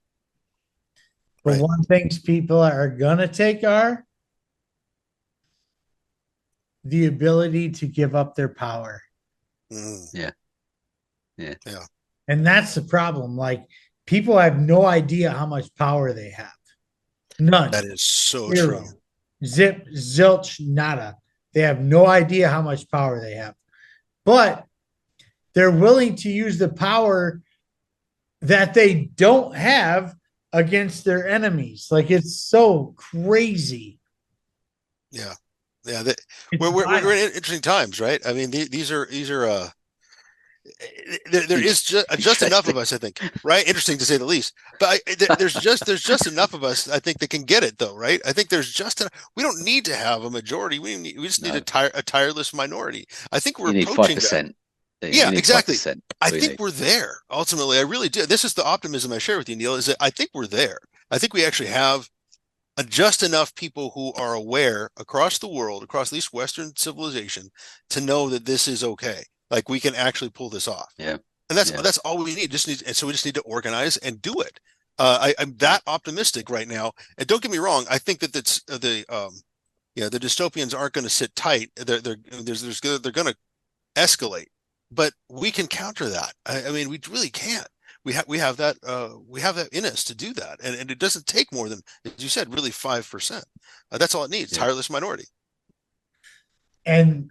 But one things people are going to take are the ability to give up their power. Yeah. And that's the problem. People have no idea how much power they have. None. That is so true. Zip, zilch, nada. They have no idea how much power they have. But they're willing to use the power that they don't have against their enemies. It's so crazy. Yeah. Yeah, we're in interesting times, right? I mean, these are there is just enough of us, I think, right? Interesting to say the least. But there's just enough of us, I think, that can get it, though, right? I think there's just enough. We don't need to have a majority. We just need a tireless minority. I think we're approaching 5%. Yeah, exactly. 5%. I think we're there. Ultimately, I really do. This is the optimism I share with you, Neil. Is that I think we're there. I think we actually have just enough people who are aware across the world, across at least Western civilization, to know that this is okay. We can actually pull this off. Yeah. And that's all we need. And so we just need to organize and do it. I'm that optimistic right now. And don't get me wrong. I think that the dystopians aren't going to sit tight. They're going to escalate, but we can counter that. I mean, we really can't. We have that in us to do that, and it doesn't take more than, as you said, really 5%. That's all it needs. Tireless minority. And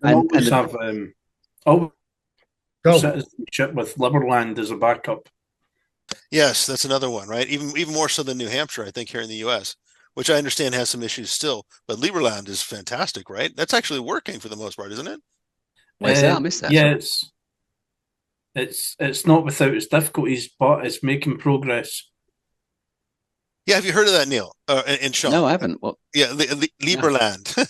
citizenship with Liberland as a backup. Yes, that's another one, right? Even more so than New Hampshire, I think, here in the U.S., which I understand has some issues still. But Liberland is fantastic, right? That's actually working for the most part, isn't it? I missed that. Yeah, it's not without its difficulties, but it's making progress. Yeah, have you heard of that, Neil? And Sean? No, I haven't. What? Yeah, Liberland. No.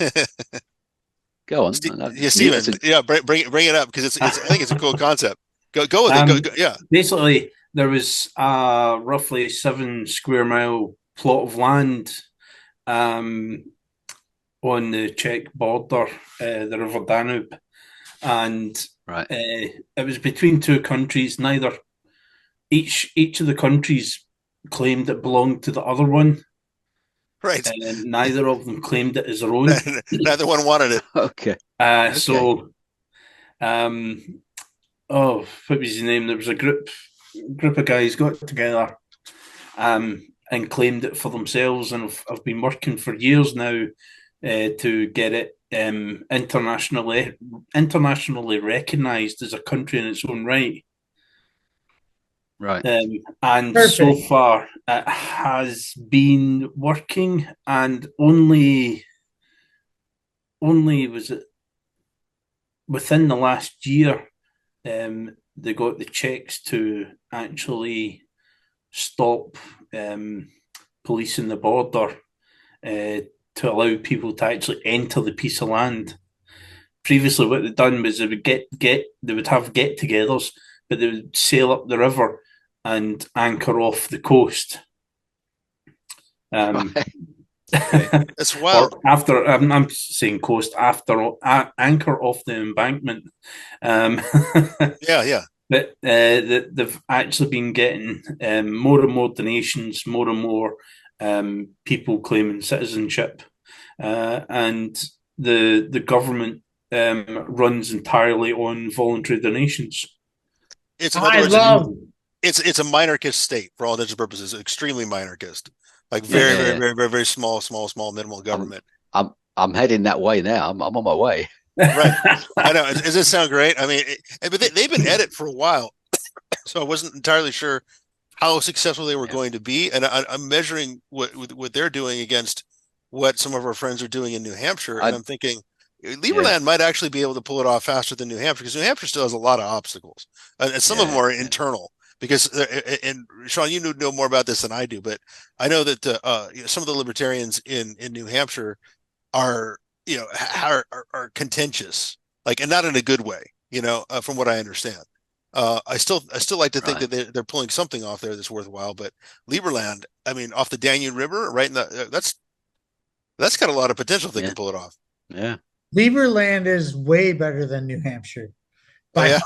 Go on. Yeah, Steven. Yeah, bring it up because I think it's a cool concept. Go with it. Go, yeah. Basically, there was a roughly 7 square mile plot of land on the Czech border, the River Danube, and it was between two countries. Each of the countries claimed it belonged to the other one. Right. And neither of them claimed it as their own. Neither one wanted it. Okay. So, what was his name? There was a group of guys got together and claimed it for themselves, and have been working for years now to get it internationally recognised as a country in its own right. Right. And Perfect. so far it has been working, and only was it within the last year they got the checks to actually stop policing the border to allow people to actually enter the piece of land. Previously, what they'd done was they would have get-togethers, but they would sail up the river and anchor off the coast. That's wild. After I'm saying coast, after anchor off the embankment. Yeah. But they've actually been getting more and more donations, more and more people claiming citizenship, and the government runs entirely on voluntary donations. It's it's a minarchist state for all intents and purposes, extremely minarchist, like very small minimal government. I'm heading that way now. I'm on my way. Right. I know. Does it sound great? I mean, but they've been at it for a while, so I wasn't entirely sure how successful they were going to be. And I'm measuring what they're doing against what some of our friends are doing in New Hampshire, and I'm thinking Liberland might actually be able to pull it off faster than New Hampshire, because New Hampshire still has a lot of obstacles, and some of them are internal. Because and Sean, you know more about this than I do, but I know that some of the libertarians in New Hampshire are contentious, like, and not in a good way, from what I understand. I still like to think that they're pulling something off there that's worthwhile. But Liberland, I mean, off the Danube River, right in that's got a lot of potential if they can pull it off. Yeah, Liberland is way better than New Hampshire. By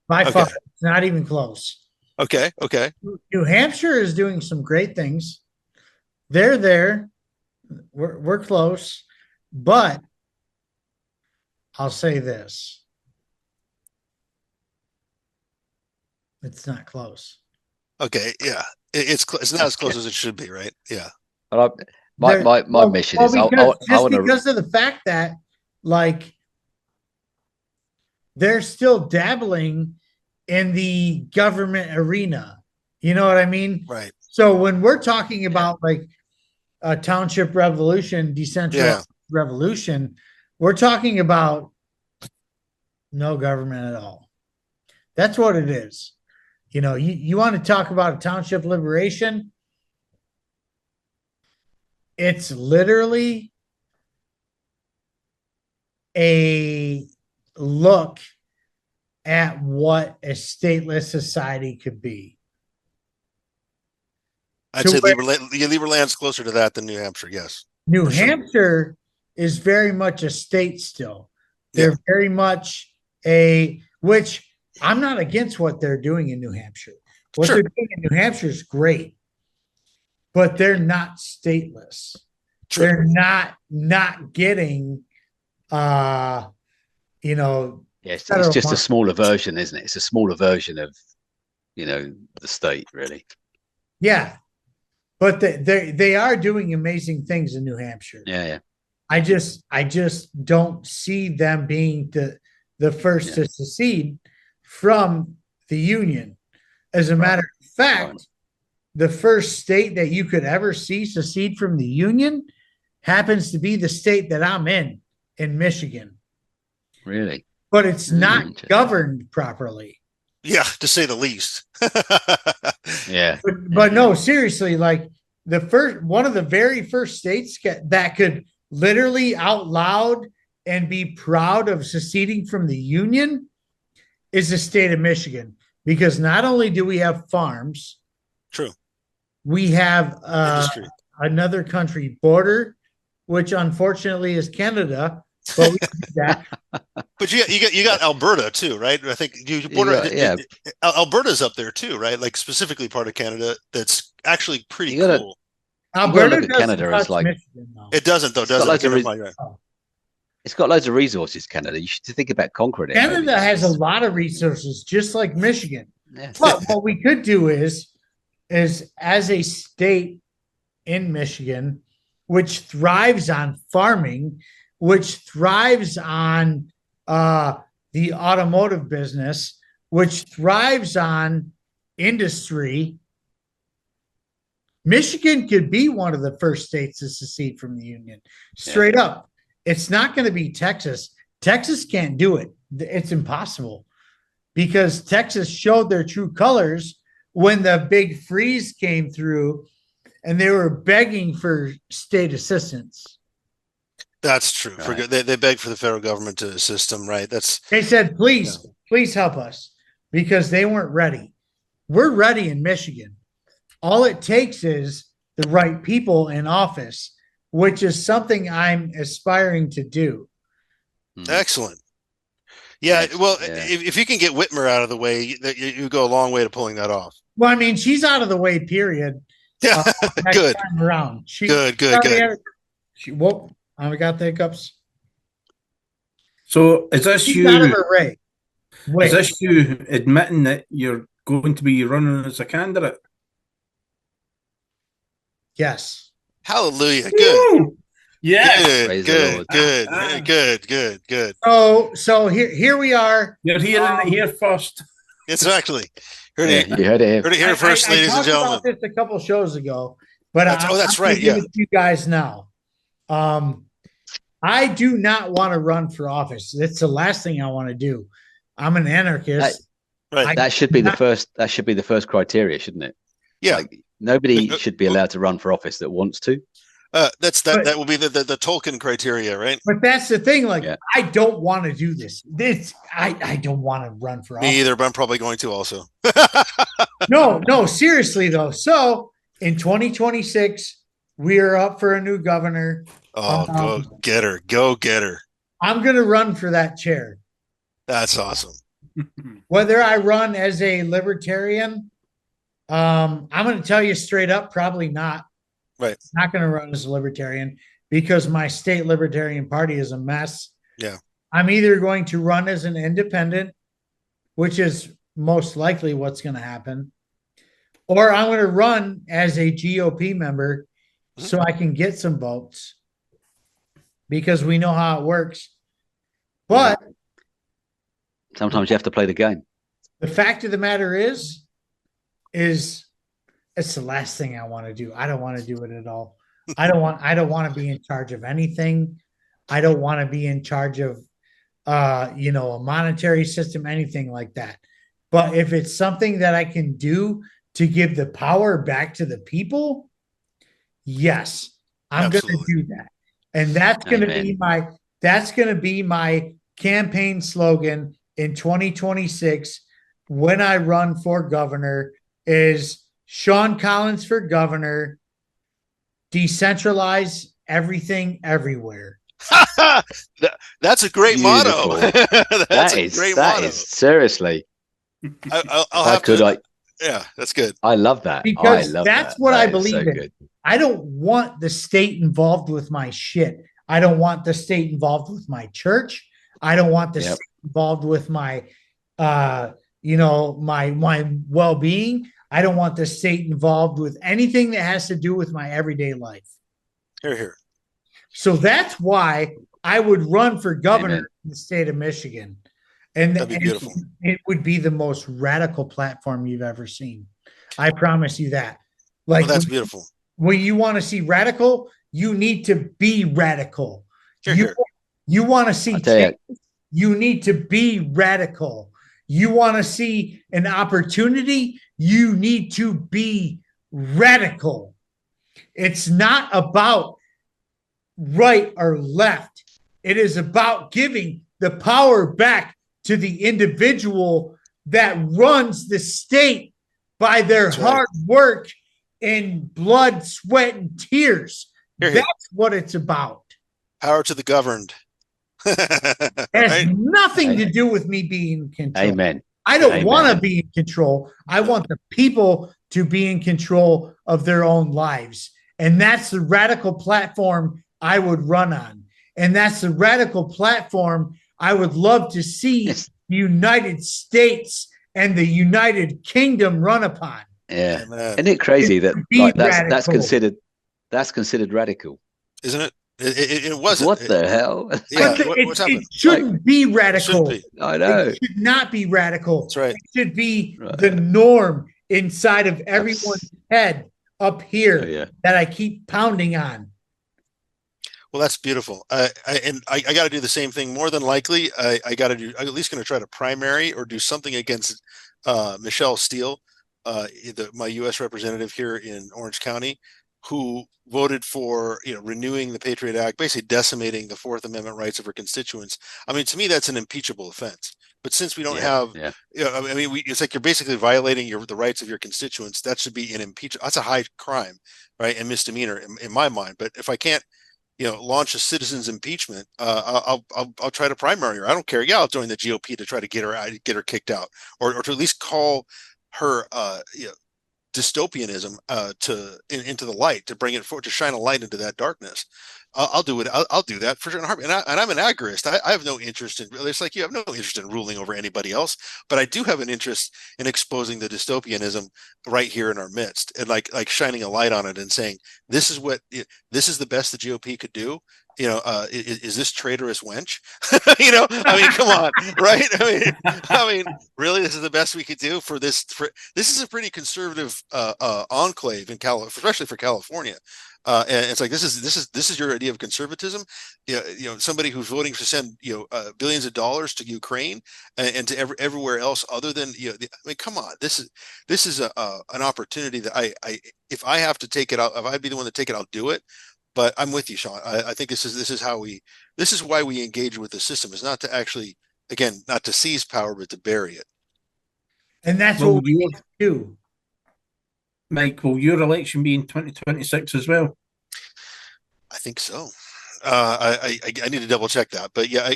far, it's not even close. Okay. New Hampshire is doing some great things. They're there. We're close. But I'll say this. It's not close. Okay, yeah. It's not as close as it should be, right? Yeah. My mission is because of the fact that, like, they're still dabbling in the government arena. You know what I mean? Right. So when we're talking about like a township revolution, decentralized revolution, we're talking about no government at all. That's what it is. You want to talk about a township liberation? It's literally a look at what a stateless society could be. I'd say Liberland's closer to that than New Hampshire, yes. New Hampshire is very much a state still. They're very much which I'm not against what they're doing in New Hampshire. What they're doing in New Hampshire is great, but they're not stateless. True. They're not getting, it's just a smaller version, isn't it? It's a smaller version of, the state, really. Yeah, but they are doing amazing things in New Hampshire. Yeah. I just don't see them being the first to secede from the Union. As a matter of fact, the first state that you could ever see secede from the Union happens to be the state that I'm in Michigan. Really? But it's not governed properly. Yeah, to say the least. Yeah. But no, seriously, like one of the very first states that could literally out loud and be proud of seceding from the Union is the state of Michigan. Because not only do we have farms, true, we have another country border, which unfortunately is Canada. But we do that. But you got Alberta too, right? I think Alberta's up there too, right? Like specifically part of Canada that's actually pretty cool. Alberta look at Canada as like Michigan, it doesn't though, does it? It's got loads of resources, Canada. You should think about conquering it. Canada has a lot of resources, just like Michigan. Yeah. But what we could do is as a state in Michigan, which thrives on farming, which thrives on the automotive business, which thrives on industry, Michigan could be one of the first states to secede from the Union. Straight up. It's not going to be Texas. Texas can't do it. It's impossible because Texas showed their true colors when the big freeze came through and they were begging for state assistance. That's true. Right. They begged for the federal government to assist them, right? They said, please help us, because they weren't ready. We're ready in Michigan. All it takes is the right people in office, which is something I'm aspiring to do. Excellent. Yeah, well, if you can get Whitmer out of the way, you go a long way to pulling that off. Well, I mean, she's out of the way, period. Yeah, good. Time around. Good. We got the hiccups. So is this she's out of her way. Is this you admitting that you're going to be running as a candidate? Yes. Hallelujah. Good. Yeah. Good. So here we are. You're hearing it here first. Exactly. You heard it here first, ladies and gentlemen. I talked about this a couple shows ago, but that's right. Yeah. You guys now. I do not want to run for office. That's the last thing I want to do. I'm an anarchist. That should be the first. That should be the first criteria, shouldn't it? Yeah. Like, nobody should be allowed to run for office that wants to. That will be the Tolkien criteria, right? But that's the thing. Like, I don't want to do this. I don't want to run for office. Me either, but I'm probably going to also. No, seriously though. So in 2026, we are up for a new governor. Oh, go get her. I'm going to run for that chair. That's awesome. Whether I run as a libertarian, I'm going to tell you straight up, probably not. Right. Not going to run as a libertarian because my state libertarian party is a mess. Yeah. I'm either going to run as an independent, which is most likely what's going to happen, or I'm going to run as a GOP member so I can get some votes because we know how it works. But sometimes you have to play the game. The fact of the matter is it's the last thing I want to do. I don't want to do it at all. I don't want to be in charge of anything. I don't want to be in charge of a monetary system, anything like that. But if it's something that I can do to give the power back to the people, yes, I'm going to do that. And that's going to be my campaign slogan in 2026 when I run for governor is Sean Collins for governor, decentralize everything everywhere. That's a great motto. That's a great motto. That is seriously. I'll have to. Yeah, that's good. I love that. Because that's what I believe in. Good. I don't want the state involved with my shit. I don't want the state involved with my church. I don't want the state involved with my, my well-being. I don't want the state involved with anything that has to do with my everyday life. Here. So that's why I would run for governor in the state of Michigan. And that'd be beautiful. It would be the most radical platform you've ever seen. I promise you that. Like, that's beautiful. When you want to see radical, you need to be radical. You want to see change, you need to be radical. You want to see an opportunity, you need to be radical. It's not about right or left. It is about giving the power back to the individual that runs the state by their hard work and blood, sweat, and tears. That's what it's about. Power to the governed. It has nothing to do with me being in control. Amen. I don't want to be in control. I want the people to be in control of their own lives. And that's the radical platform I would run on. And that's the radical platform I would love to see the United States and the United Kingdom run upon. Yeah. Isn't it crazy that that's considered radical? Isn't it? It wasn't. What the hell? Yeah, what's happening? It shouldn't be radical. I know. It should not be radical. That's right. It should be the norm. inside of everyone's head up here yeah. that I keep pounding on. Well, that's beautiful. I got to do the same thing. More than likely, I got to do. I'm at least going to try to primary or do something against Michelle Steele, my U.S. representative here in Orange County, who voted for renewing the Patriot Act, basically decimating the Fourth Amendment rights of her constituents. I mean, to me, that's an impeachable offense. But since we don't have, I mean, it's like you're basically violating the rights of your constituents. That should be an impeachable. That's a high crime, right, and misdemeanor in my mind. But if I can't launch a citizen's impeachment, I'll try to primary her. I don't care. Yeah, I'll join the GOP to try to get her kicked out, or to at least call her dystopianism into the light, to bring it forward, to shine a light into that darkness. I'll do it. I'll do that for sure. And I'm an agorist. I have no interest in. It's like you have no interest in ruling over anybody else, but I do have an interest in exposing the dystopianism right here in our midst, and like shining a light on it and saying this is the best the GOP could do. Is this traitorous wench? I mean, come on, right? I mean, really, this is the best we could do for this. This is a pretty conservative enclave in California, especially for California. And it's like this is your idea of conservatism. Somebody who's voting to send billions of dollars to Ukraine and to everywhere else other than I mean, come on, this is an opportunity that if I have to take it out, if I'd be the one to take it, I'll do it. But I'm with you, Sean. I think this is why we engage with the system, is not to actually, again, not to seize power, but to bury it. And that's what we do. Mike, will your election be in 2026 as well? I think so. I need to double check that, but yeah,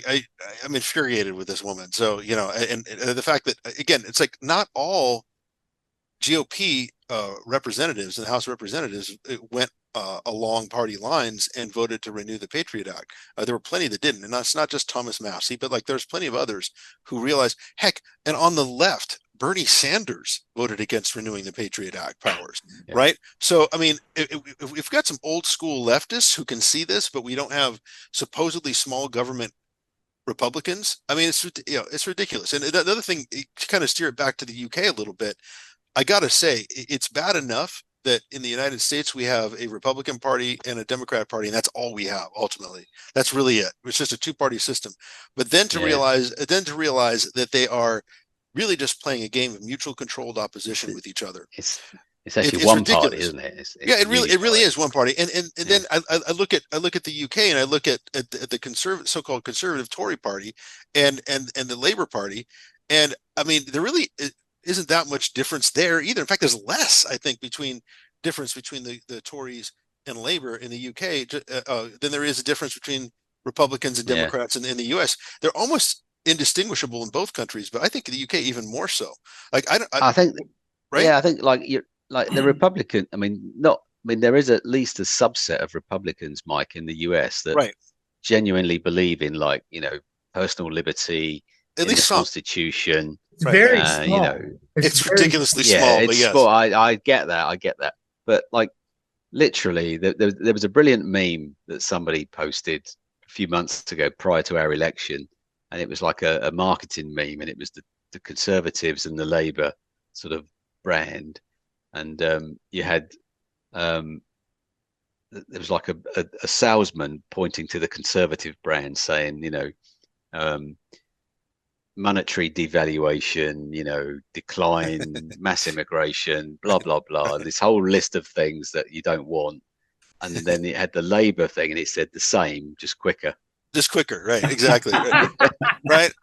I'm infuriated with this woman. So and the fact that, again, it's like not all GOP representatives in the House of Representatives went along party lines and voted to renew the Patriot Act. There were plenty that didn't, and that's not just Thomas Massey, but like there's plenty of others who realized, heck, and on the left, Bernie Sanders voted against renewing the Patriot Act powers, right? So, I mean, if we've got some old school leftists who can see this, but we don't have supposedly small government Republicans. I mean, it's ridiculous. And the other thing, to kind of steer it back to the UK a little bit, I got to say, it's bad enough that in the United States we have a Republican Party and a Democrat Party, and that's all we have ultimately. That's really it. It's just a two-party system. But then to realize that they are really just playing a game of mutual controlled opposition with each other. It's actually one ridiculous. Party, isn't it? It really is one party. And then I look at the UK, and I look at the so-called conservative Tory party and the Labour Party, and I mean there really isn't that much difference there either. In fact, there's less, I think, difference between the Tories and Labour in the UK than there is a difference between Republicans and Democrats in the US. They're almost indistinguishable in both countries, but I think in the UK even more so. Like I think, right? Yeah, I think like the Republican. I mean, there is at least a subset of Republicans, Mike, in the US that genuinely believe in personal liberty, at least the Constitution. It's very small. It's ridiculously small. But yes, small. I get that. But like, literally, there was a brilliant meme that somebody posted a few months ago prior to our election, and it was like a marketing meme, and it was the Conservatives and the Labour sort of brand, and you had there was like a salesman pointing to the Conservative brand, saying, monetary devaluation, decline, mass immigration, blah blah blah, this whole list of things that you don't want. And then it had the Labour thing, and it said the same, just quicker. Right? Exactly. Right.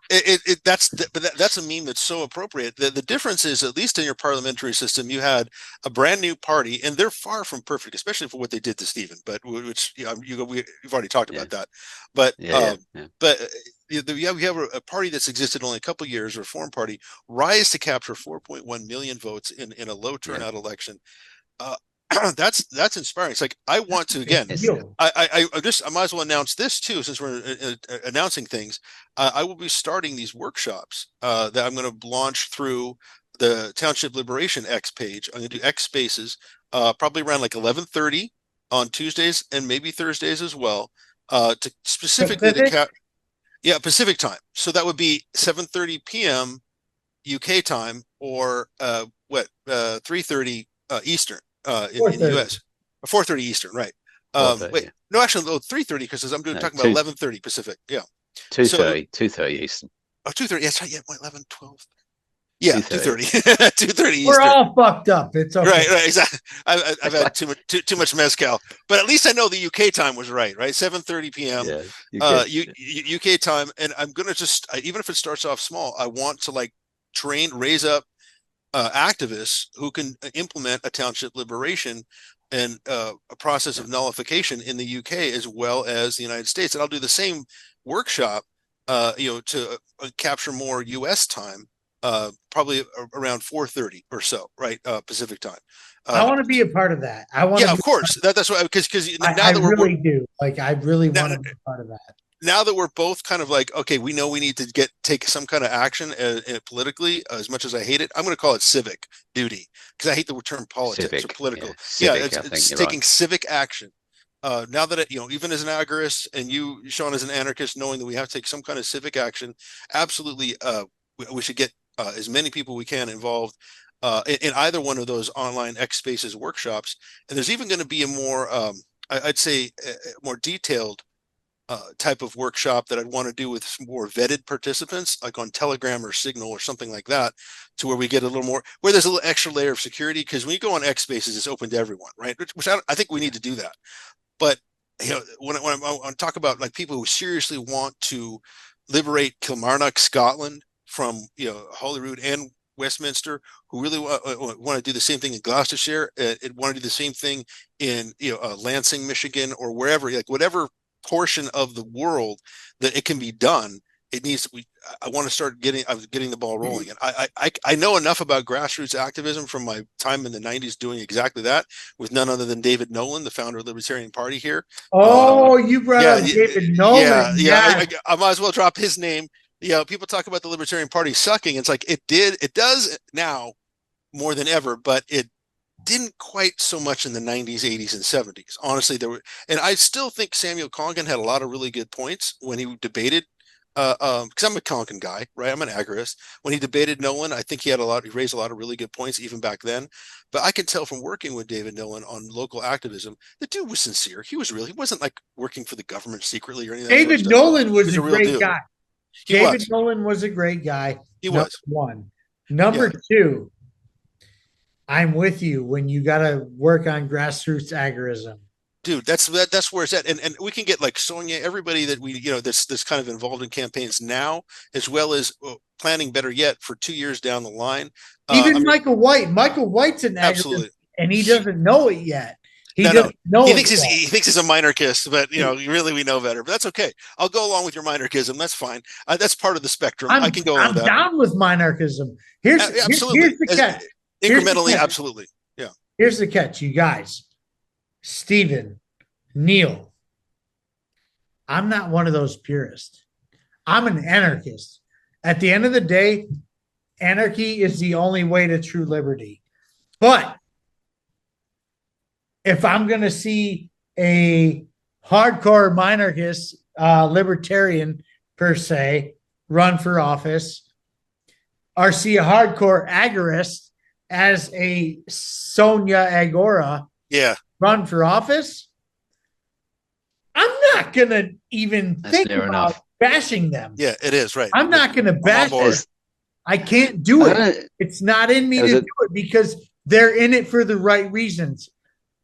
That's a meme that's so appropriate. The difference is, at least in your parliamentary system, you had a brand new party, and they're far from perfect, especially for what they did to Stephen. But which we've already talked about that. But we have a party that's existed only a couple of years, a Reform Party, rise to capture 4.1 million votes in a low turnout election. That's inspiring. It's like, I want to, again, I might as well announce this too, since we're announcing things. I will be starting these workshops that I'm going to launch through the Township Liberation X page. I'm going to do X spaces, probably around like 11:30 on Tuesdays and maybe Thursdays as well, to specifically Pacific time. So that would be 7:30 p.m. UK time, or what 3:30 Eastern in the 4:30. US. 4:30 Eastern, right? 4:30, Wait, yeah. no, actually, 3:30 because I'm No, talking about 11:30 Pacific. Yeah. 2:30, 2:30 Eastern. Oh, 2:30. Yes, right. Yeah, 11, 12. Yeah, 2:30. 2:30. 2:30 We're Eastern. all fucked up. It's okay. Right, exactly. I've had too much mezcal, but at least I know the UK time was right. 7:30 p.m. Yeah, UK time, and I'm gonna just even if it starts off small, I want to like raise up activists who can implement a township liberation and a process of nullification in the UK as well as the United States, and I'll do the same workshop, to capture more US time. Probably around 4:30 or so, right? Pacific time. I want to be a part of that. I want. Yeah, of course. That's why because now I that we're really do. Like, I really now, want to be a part of that. Now that we're both kind of like, okay, we know we need to take some kind of action politically. As much as I hate it, I'm going to call it civic duty because I hate the term politics civic, or political. Yeah, civic, it's taking civic action. Now that even as an agorist and you, Sean, as an anarchist, knowing that we have to take some kind of civic action, absolutely, we should get as many people we can involved in either one of those online X Spaces workshops. And there's even going to be a more, I'd say, a more detailed type of workshop that I'd want to do with some more vetted participants, like on Telegram or Signal or something like that, to where we get a little more, where there's a little extra layer of security. Because when you go on X Spaces, it's open to everyone, right? Which I think we need to do that. But when I talk about like people who seriously want to liberate Kilmarnock, Scotland, from Holyrood and Westminster, who really want to do the same thing in Gloucestershire, and want to do the same thing in Lansing, Michigan, or wherever, like whatever portion of the world that it can be done. It needs to. I want to start getting the ball rolling, and I know enough about grassroots activism from my time in the '90s doing exactly that with none other than David Nolan, the founder of the Libertarian Party here. Oh, you brought up David Nolan. Yeah. I might as well drop his name. People talk about the Libertarian Party sucking. It's like it does now more than ever, but it didn't quite so much in the 90s, 80s, and 70s. Honestly, and I still think Samuel Congan had a lot of really good points when he debated. Because I'm a Congan guy, right? I'm an agorist. When he debated Nolan, I think he raised a lot of really good points even back then. But I can tell from working with David Nolan on local activism, the dude was sincere. He wasn't like working for the government secretly or anything. David Nolan was a great guy. David Nolan was a great guy. He was. One. Number two, I'm with you when you got to work on grassroots agorism. Dude, that's where it's at, and we can get like Sonia, everybody that we that's kind of involved in campaigns now, as well as planning, better yet, for 2 years down the line. Even Michael White. Michael White's an agorist, and he doesn't know it yet. He thinks he's a minarchist, but really we know better. But that's okay. I'll go along with your minarchism. That's fine. That's part of the spectrum. I can go along with that. I'm down with minarchism. Here's the catch. Incrementally, absolutely. Yeah. Here's the catch, you guys. Stephen, Neil, I'm not one of those purists. I'm an anarchist. At the end of the day, anarchy is the only way to true liberty. But if I'm going to see a hardcore minarchist, libertarian per se, run for office, or see a hardcore agorist as a Sonia Agora run for office, I'm not going to even think about bashing them. Yeah, it is, right. I'm not going to bash them. I can't do it. It's not in me to do it because they're in it for the right reasons.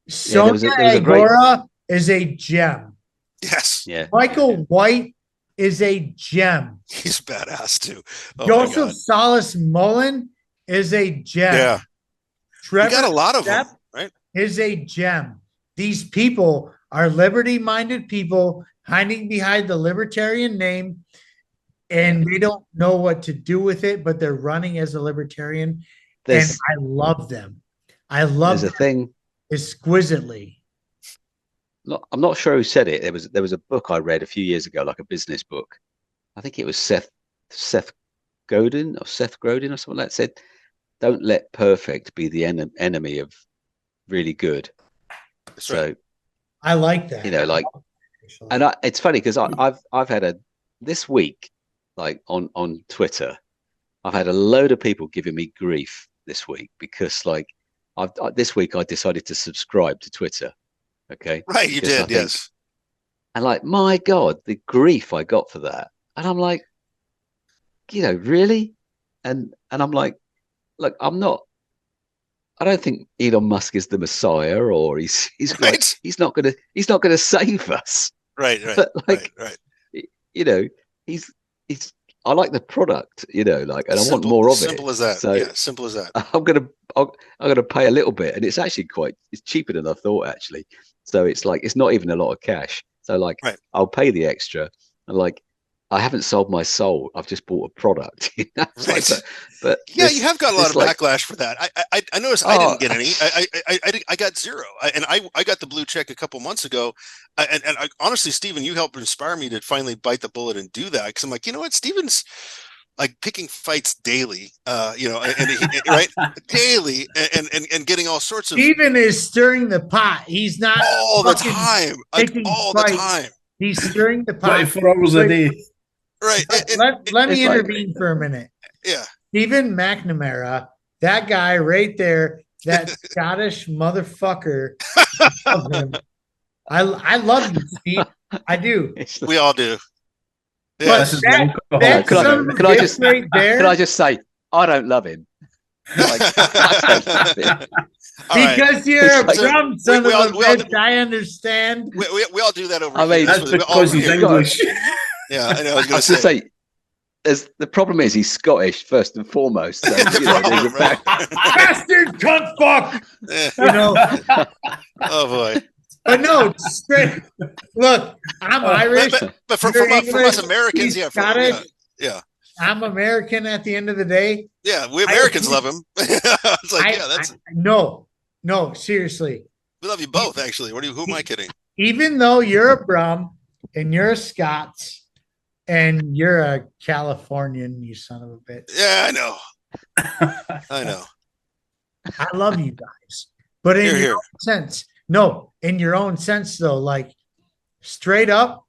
Sonia Agora is a gem. Yes. Yeah. Michael White is a gem. He's badass too. Joseph Salas Mullen is a gem. Yeah. Trevor we got a lot of them, right? Is a gem. These people are liberty-minded people hiding behind the libertarian name, and they don't know what to do with it, but they're running as a libertarian. And I love them. I love them exquisitely. I'm not sure who said it. There was a book I read a few years ago, like a business book. I think it was Seth Godin or something like that, said, "Don't let perfect be the enemy of really good." That's so right. I like that. And it's funny because I've had this week, like on Twitter, I've had a load of people giving me grief this week because like this week I decided to subscribe to Twitter. Okay. Right. You did. Yes. And like, my God, the grief I got for that. And I'm like, really? And I'm like, look, I don't think Elon Musk is the Messiah, or he's right. like, he's not gonna save us. Right. But like, right. He's I like the product, and I want more of it. Simple as that. So yeah, simple as that. I'm gonna pay a little bit, and it's actually it's cheaper than I thought actually. So it's like it's not even a lot of cash. So like I'll pay the extra, and like I haven't sold my soul. I've just bought a product. Right. But yeah, you have got a lot of backlash for that. I noticed I didn't get any. I got zero, and I got the blue check a couple months ago. And honestly, Stephen, you helped inspire me to finally bite the bullet and do that because I'm like, you know what, Stephen's like picking fights daily, right, daily, and getting all sorts of. Stephen is stirring the pot. He's not all the time, the time. He's stirring the pot 24 hours a day. Right. Let me intervene for a minute. Yeah. Stephen McNamara, that guy right there, that Scottish motherfucker. I love him. I love you, Steve. I do. We all do. Yeah. Can I just say I don't love him. Like, I don't love him. Because you're a dumb son of a bitch. I understand. We all do that over. I mean, that's because he's English. Yeah, I know. I was going to say, the problem is he's Scottish first and foremost. So, bastard cunt fuck. Yeah. Oh boy. But no, straight. Look, I'm Irish. But from us Americans, Scottish. Yeah. I'm American at the end of the day. Yeah, we Americans love him. It's like, no, seriously. We love you both, actually. Who am I kidding? Even though you're a Brum and you're a Scots and you're a Californian, you son of a bitch. Yeah, I know. I know. I love you guys. But in your own sense. No, in your own sense, though, like straight up,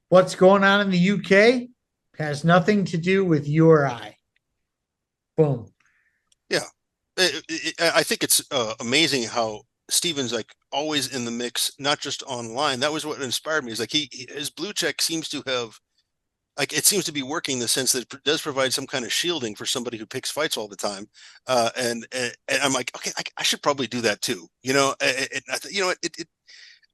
what's going on in the UK has nothing to do with you or I. Boom. Yeah. I think it's amazing how Stephen's like always in the mix, not just online. That was what inspired me. Is like his blue check seems to have, like, it seems to be working in the sense that it does provide some kind of shielding for somebody who picks fights all the time. And I'm like, okay, I should probably do that too. I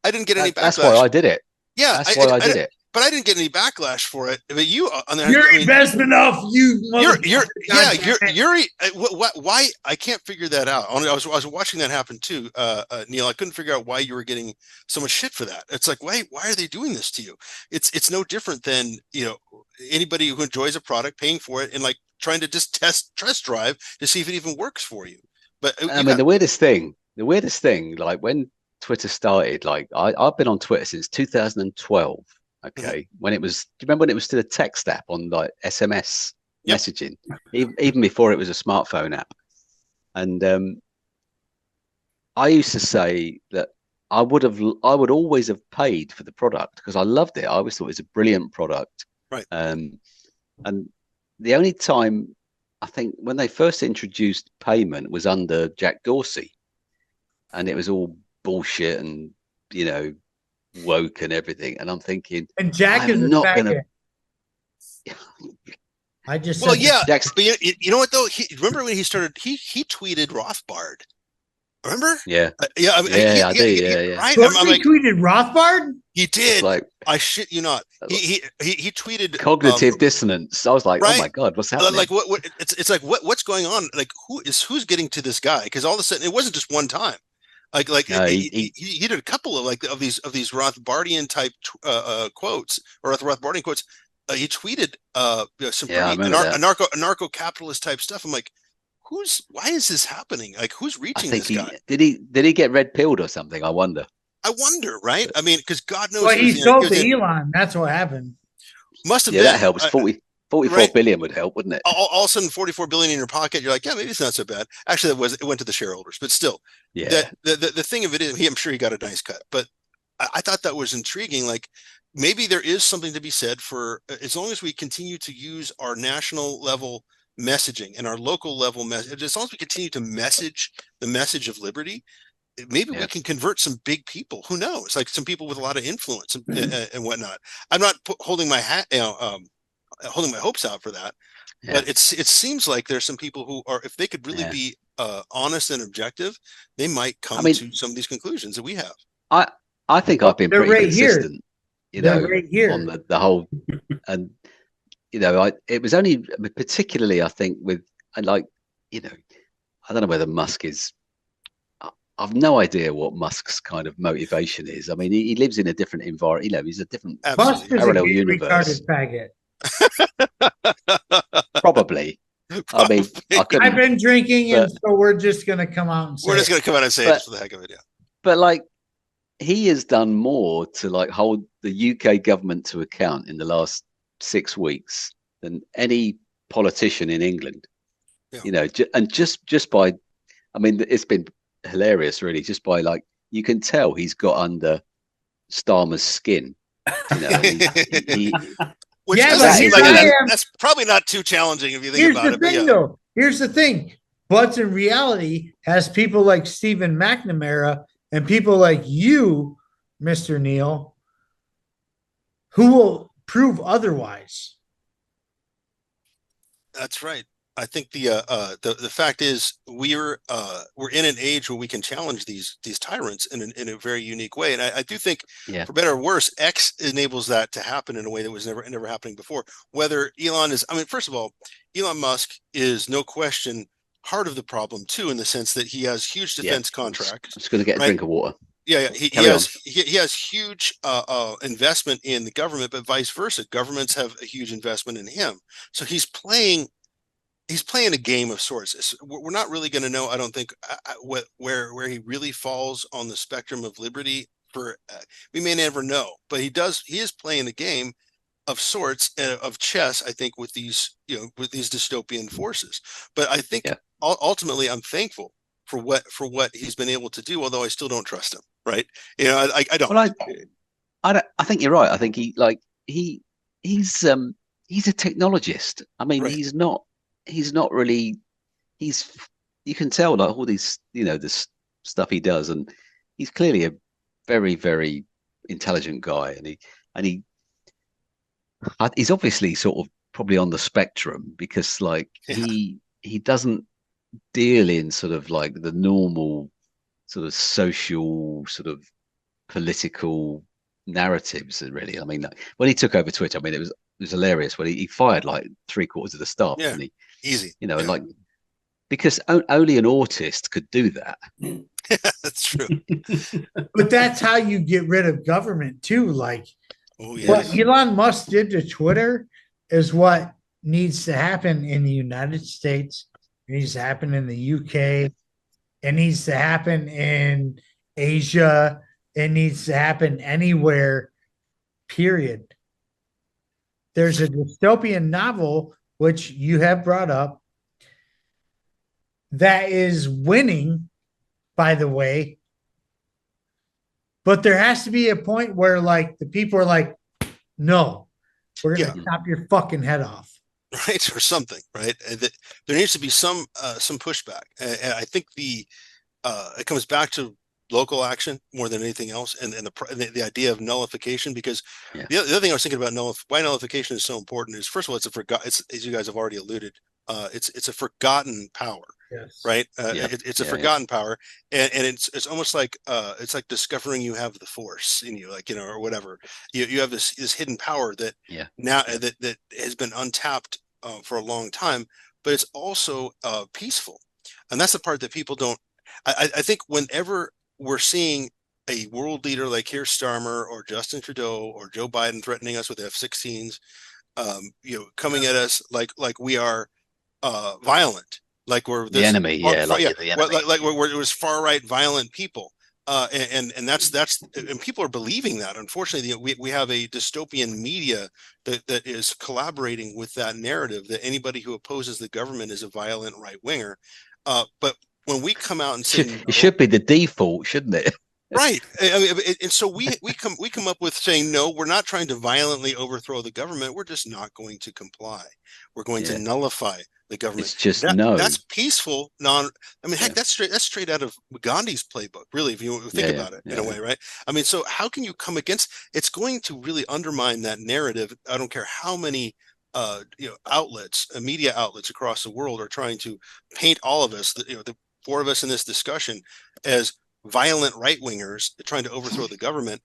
didn't get any backlash. That's why I did it. Yeah, that's why I did it. But I didn't get any backlash for it. But you, on the you're investment off you. Why? I can't figure that out. I was watching that happen too, Neil. I couldn't figure out why you were getting so much shit for that. It's like, why are they doing this to you? It's no different than anybody who enjoys a product paying for it and like trying to just test drive to see if it even works for you. But the weirdest thing, like when Twitter started, like I've been on Twitter since 2012. Okay, when it was, do you remember when it was still a text app on like SMS messaging, even before it was a smartphone app? And I used to say that I would always have paid for the product because I loved it. I always thought it was a brilliant product. Right. And the only time I think when they first introduced payment was under Jack Dorsey, and it was all bullshit and woke and everything, and I'm thinking, and Jack is not gonna. I just Jack's, but you know what though? Remember when he started? He tweeted Rothbard. Remember? Yeah, I do. Yeah. Right? I'm like, tweeted Rothbard. He did. Like, I shit you not. He tweeted cognitive dissonance. I was like, right? Oh my God, what's happening? Like what? It's like what's going on? Like who's getting to this guy? Because all of a sudden it wasn't just one time. He did a couple of these Rothbardian type quotes or Rothbardian quotes. He tweeted some anarcho capitalist type stuff. I'm like, why is this happening? Like, who's reaching this guy? Did he get red pilled or something? I wonder, right? I mean, because God knows. Well, he sold to Elon. That's what happened. Must have been. That helps. 44 billion would help, wouldn't it? All of a sudden, 44 billion in your pocket. You're like, yeah, maybe it's not so bad. Actually, it went to the shareholders, but still, the thing of it is, I'm sure he got a nice cut. But I thought that was intriguing. Like, maybe there is something to be said for as long as we continue to use our national level messaging and our local level message, as long as we continue to message the message of liberty, maybe we can convert some big people. Who knows? Like some people with a lot of influence and whatnot. I'm not holding my holding my hopes out for that, but it seems like there's some people who are, if they could really be honest and objective, they might come to some of these conclusions that we have. I think I've been pretty consistent, you know, on the whole, and you know, it was only particularly, I think, with like, you know, I don't know whether Musk is. I've no idea what Musk's kind of motivation is. I mean, he lives in a different environment. You know, he's a different parallel universe. Probably. I mean, I've been drinking, and so we're just going to come out and say we're just going to come out and say it for the heck of it. Yeah. But like, he has done more to like hold the UK government to account in the last 6 weeks than any politician in England. Yeah. You know, and just by, I mean, it's been hilarious, really. Just by like, you can tell he's got under Starmer's skin. You know, which that's probably not too challenging if you think about it. Here's the thing. But in reality, has people like Stephen McNamara and people like you, Mr. Neil, who will prove otherwise. That's right. I think the fact is we're in an age where we can challenge these tyrants in a very unique way, and I do think, for better or worse, X enables that to happen in a way that was never happening before. Whether Elon is, I mean, first of all, Elon Musk is no question part of the problem too, in the sense that he has huge defense contracts. Just going to get a drink of water. Yeah, he has huge investment in the government, but vice versa, governments have a huge investment in him. So he's playing a game of sorts. We're not really going to know, I don't think, where he really falls on the spectrum of liberty. We may never know, but he is playing a game of sorts, of chess, I think, with these dystopian forces. But I think ultimately, I'm thankful for what he's been able to do, although I still don't trust him. Right? You know, I don't. Well, I think you're right. I think he's a technologist. I mean, he's not really, you can tell like all these, you know, this stuff he does, and he's clearly a very, very intelligent guy, and he's obviously sort of probably on the spectrum, because like he doesn't deal in sort of like the normal sort of social, sort of political narratives, really. I mean, like, when he took over Twitter, I mean, it was hilarious when he fired like 3/4 of the staff. Yeah, and easy. You know, and like, because only an autist could do that. That's true. But that's how you get rid of government too. Like, what Elon Musk did to Twitter is what needs to happen in the United States. It needs to happen in the UK. It needs to happen in Asia. It needs to happen anywhere, period. There's a dystopian novel, which you have brought up, that is winning, by the way. But there has to be a point where, like, the people are like, no, we're going to chop your fucking head off. Right, or something, right? There needs to be some pushback, and I think it comes back to local action more than anything else, and the idea of nullification. Because the other thing I was thinking about why nullification is so important is, first of all, it's as you guys have already alluded, it's a forgotten power. Yes. Right. It's a forgotten power, and it's almost like it's like discovering you have the force in you, like, you know, or whatever. You have this hidden power that now that has been untapped for a long time, but it's also peaceful, and that's the part that people don't. I think whenever we're seeing a world leader like Keir Starmer or Justin Trudeau or Joe Biden threatening us with F-16s, coming at us like we are violent. Like we're the enemy, the enemy. Like it was far right violent people, and that's and people are believing that. Unfortunately, we have a dystopian media that is collaborating with that narrative that anybody who opposes the government is a violent right winger. But when we come out and say it should be the default, shouldn't it? Right. I mean, and so we come up with saying, no, we're not trying to violently overthrow the government. We're just not going to comply. We're going to nullify the government. It's just that's peaceful. Heck, Yeah. that's straight out of Gandhi's playbook, really, if you think about it in a way, right? I mean, so how can you come against? It's going to really undermine that narrative. I don't care how many outlets, media outlets across the world are trying to paint all of us, the four of us in this discussion, as violent right-wingers trying to overthrow the government,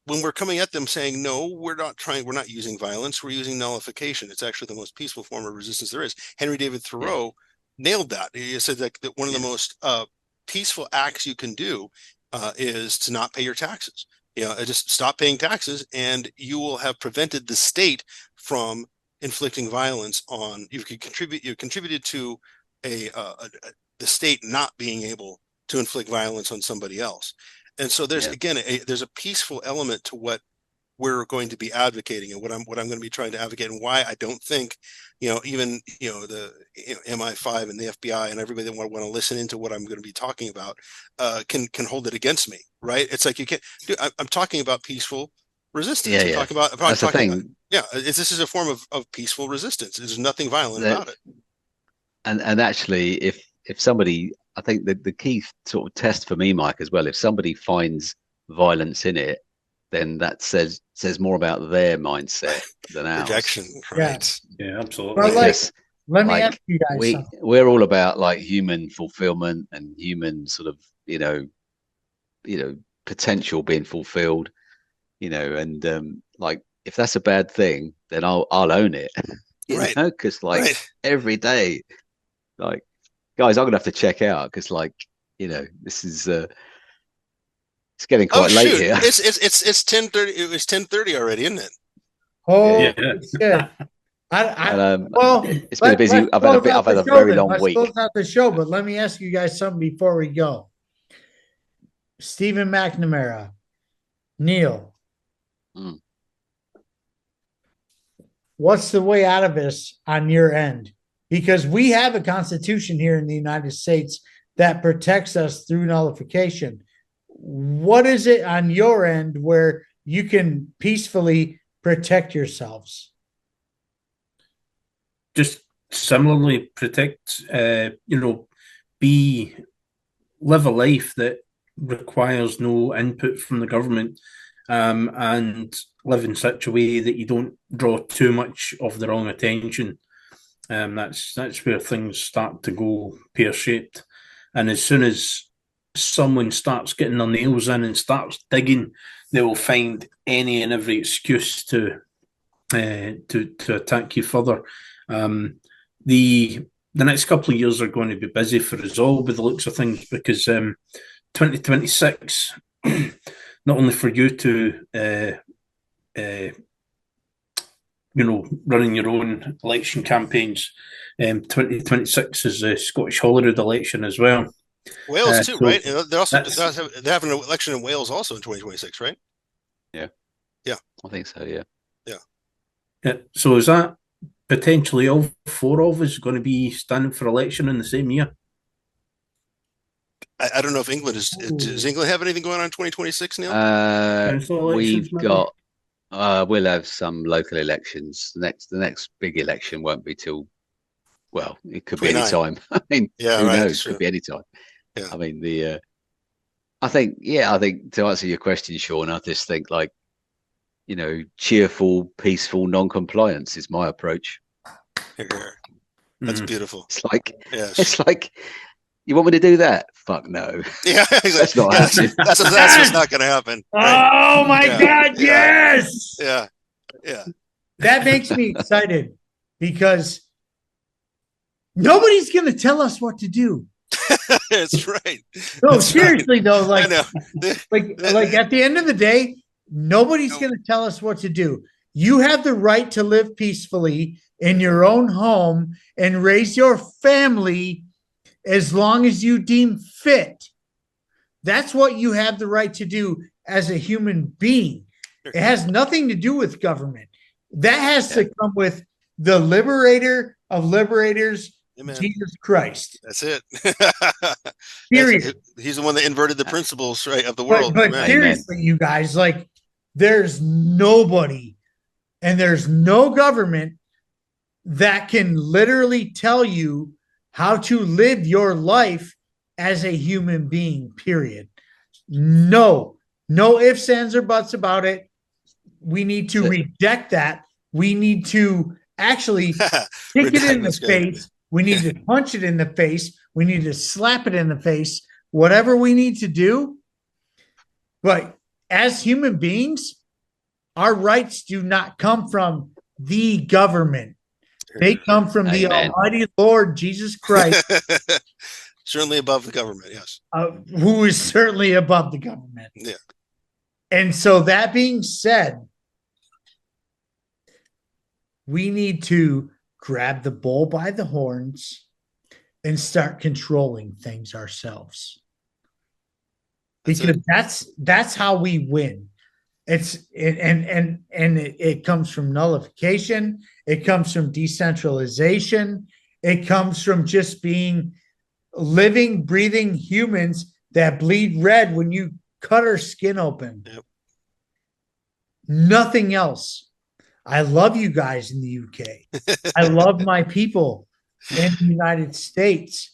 when we're coming at them saying, no, we're not using violence, we're using nullification. It's actually the most peaceful form of resistance there is. Henry David Thoreau nailed that. He said that one of the most peaceful acts you can do is to not pay your taxes. Just stop paying taxes, and you will have prevented the state from inflicting violence on you. Contributed to the state not being able to inflict violence on somebody else. And so there's again there's a peaceful element to what we're going to be advocating, and what I'm going to be trying to advocate, and why I don't think even the MI5 and the FBI and everybody that want to listen into what I'm going to be talking about can hold it against me, right? It's like you can't do. I'm talking about peaceful resistance. I'm talking about that's the thing. This is a form of peaceful resistance. There's nothing violent about it. And actually, if somebody, I think that the key sort of test for me, Mike, as well, if somebody finds violence in it, then that says more about their mindset than ours. Projection, right? Yeah, absolutely. Well, let me ask you guys something. We're all about like human fulfillment and human sort of potential being fulfilled, and like if that's a bad thing, then I'll own it, because every day, like, guys, I'm gonna have to check out because this is it's getting quite late here. It's 10:30. It was 10:30 already, isn't it? Oh, yeah. It's been a busy. I've had a very long week. Let's close out the show, but let me ask you guys something before we go. Stephen McNamara, Neil, what's the way out of this on your end? Because we have a constitution here in the United States that protects us through nullification. What is it on your end where you can peacefully protect yourselves? Just similarly protect, live a life that requires no input from the government, and live in such a way that you don't draw too much of the wrong attention. That's where things start to go pear-shaped. And as soon as someone starts getting their nails in and starts digging, they will find any and every excuse to attack you further. The next couple of years are going to be busy for us all by the looks of things, because 2026, not only for you to running your own election campaigns, 2026 is the Scottish Holyrood election as well. Wales too, right? They have an election in Wales also in 2026, right? Yeah, I think so. Yeah. So is that potentially all four of us going to be standing for election in the same year? I don't know if England is. Does England have anything going on in 2026, Neil? We've got. We'll have some local elections. The next big election won't be till. Well, it could be any time. I mean, who knows? Could be any time. Yeah. I mean, I think to answer your question, Sean, I just think cheerful, peaceful non-compliance is my approach. That's beautiful. It's like, you want me to do that? Fuck no. Yeah, exactly. That's not happening. That's what's not going to happen. Right? Oh my God! Yes. Yeah. That makes me excited because nobody's going to tell us what to do. That's right. No, That's seriously right. though, like at the end of the day, nobody's going to tell us what to do. You have the right to live peacefully in your own home and raise your family as long as you deem fit. That's what you have the right to do as a human being. It has nothing to do with government. That has to come with the liberator of liberators, Amen. Jesus Christ. That's it. Period. He's the one that inverted the principles, right, of the world. But seriously, you guys, like, there's nobody and there's no government that can literally tell you how to live your life as a human being, period. No ifs, ands, or buts about it. We need to reject that. We need to actually kick it in the face. We need to punch it in the face. We need to slap it in the face, whatever we need to do. But as human beings, our rights do not come from the government. They come from the Almighty Lord Jesus Christ. Certainly above the government, yes. Who is certainly above the government. Yeah. And so that being said, we need to grab the bull by the horns and start controlling things ourselves. Because that's how we win. It comes from nullification. It comes from decentralization. It comes from just being living, breathing humans that bleed red when you cut our skin open. Yep. Nothing else. I love you guys in the UK. I love my people in the United States.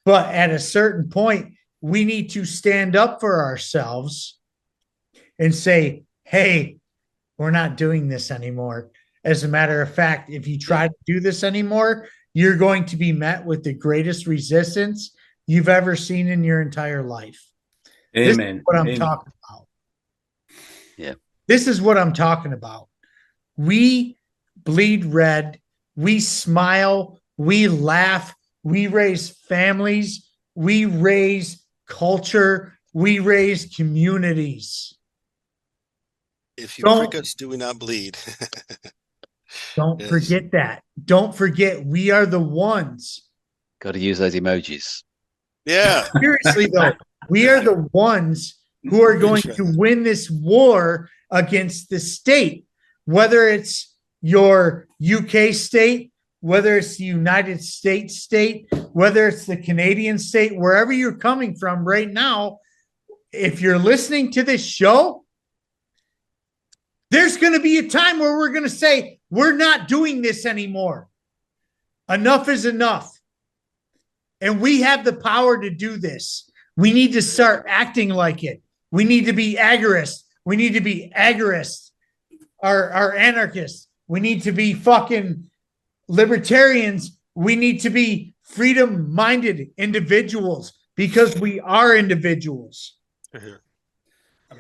But at a certain point, we need to stand up for ourselves and say, hey, we're not doing this anymore. As a matter of fact, if you try to do this anymore, you're going to be met with the greatest resistance you've ever seen in your entire life. Amen. This is what I'm talking about. Yeah. This is what I'm talking about. We bleed red. We smile. We laugh. We raise families. We raise culture. We raise communities. If you prick us, do we not bleed? Don't forget that. Don't forget, we are the ones. Got to use those emojis. Yeah. Seriously, though, we are the ones who are going to win this war against the state, whether it's your UK state, whether it's the United States state, whether it's the Canadian state, wherever you're coming from right now. If you're listening to this show, there's going to be a time where we're going to say, we're not doing this anymore. Enough is enough. And we have the power to do this. We need to start acting like it. We need to be agorists. We need to be agorists, our anarchists. We need to be fucking libertarians. We need to be freedom-minded individuals because we are individuals.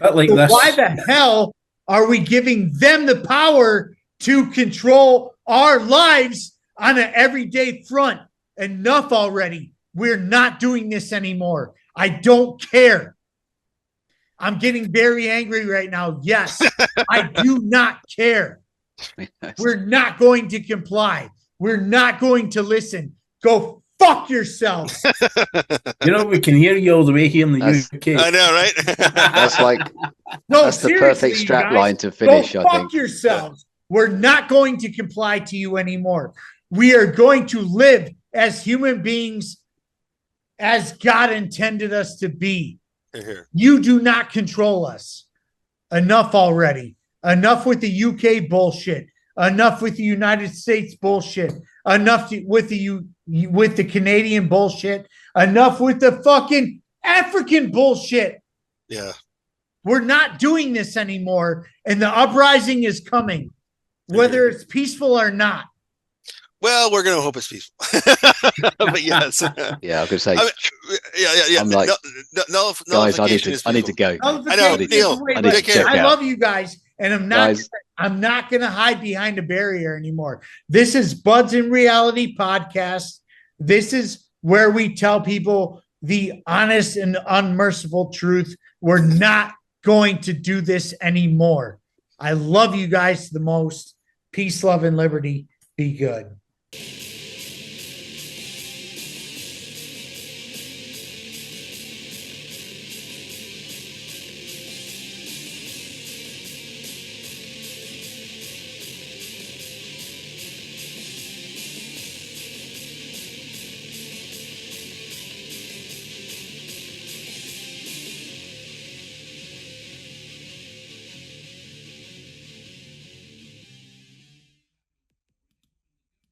Like So this. why the hell are we giving them the power to control our lives on an everyday front? Enough already. We're not doing this anymore. I don't care. I'm getting very angry right now. Yes, I do not care. We're not going to comply. We're not going to listen. Go fuck yourselves. You know, we can hear you all the way here in the UK. I know, right? That's like that's the perfect strap line to finish. Go I fuck think yourselves. We're not going to comply to you anymore. We are going to live as human beings as God intended us to be. You do not control us. Enough already. Enough with the UK bullshit. Enough with the United States bullshit. Enough with the Canadian bullshit. Enough with the fucking African bullshit. Yeah. We're not doing this anymore, and the uprising is coming, whether it's peaceful or not. Well, we're going to hope it's peaceful. But yes. Yeah, I could say. Yeah. I'm like, guys, I need to go. I know, Neil. I need to check I out. love you guys, and I'm not going to hide behind a barrier anymore. This is Buds in Reality podcast. This is where we tell people the honest and unmerciful truth. We're not going to do this anymore. I love you guys the most. Peace, love, and liberty. Be good.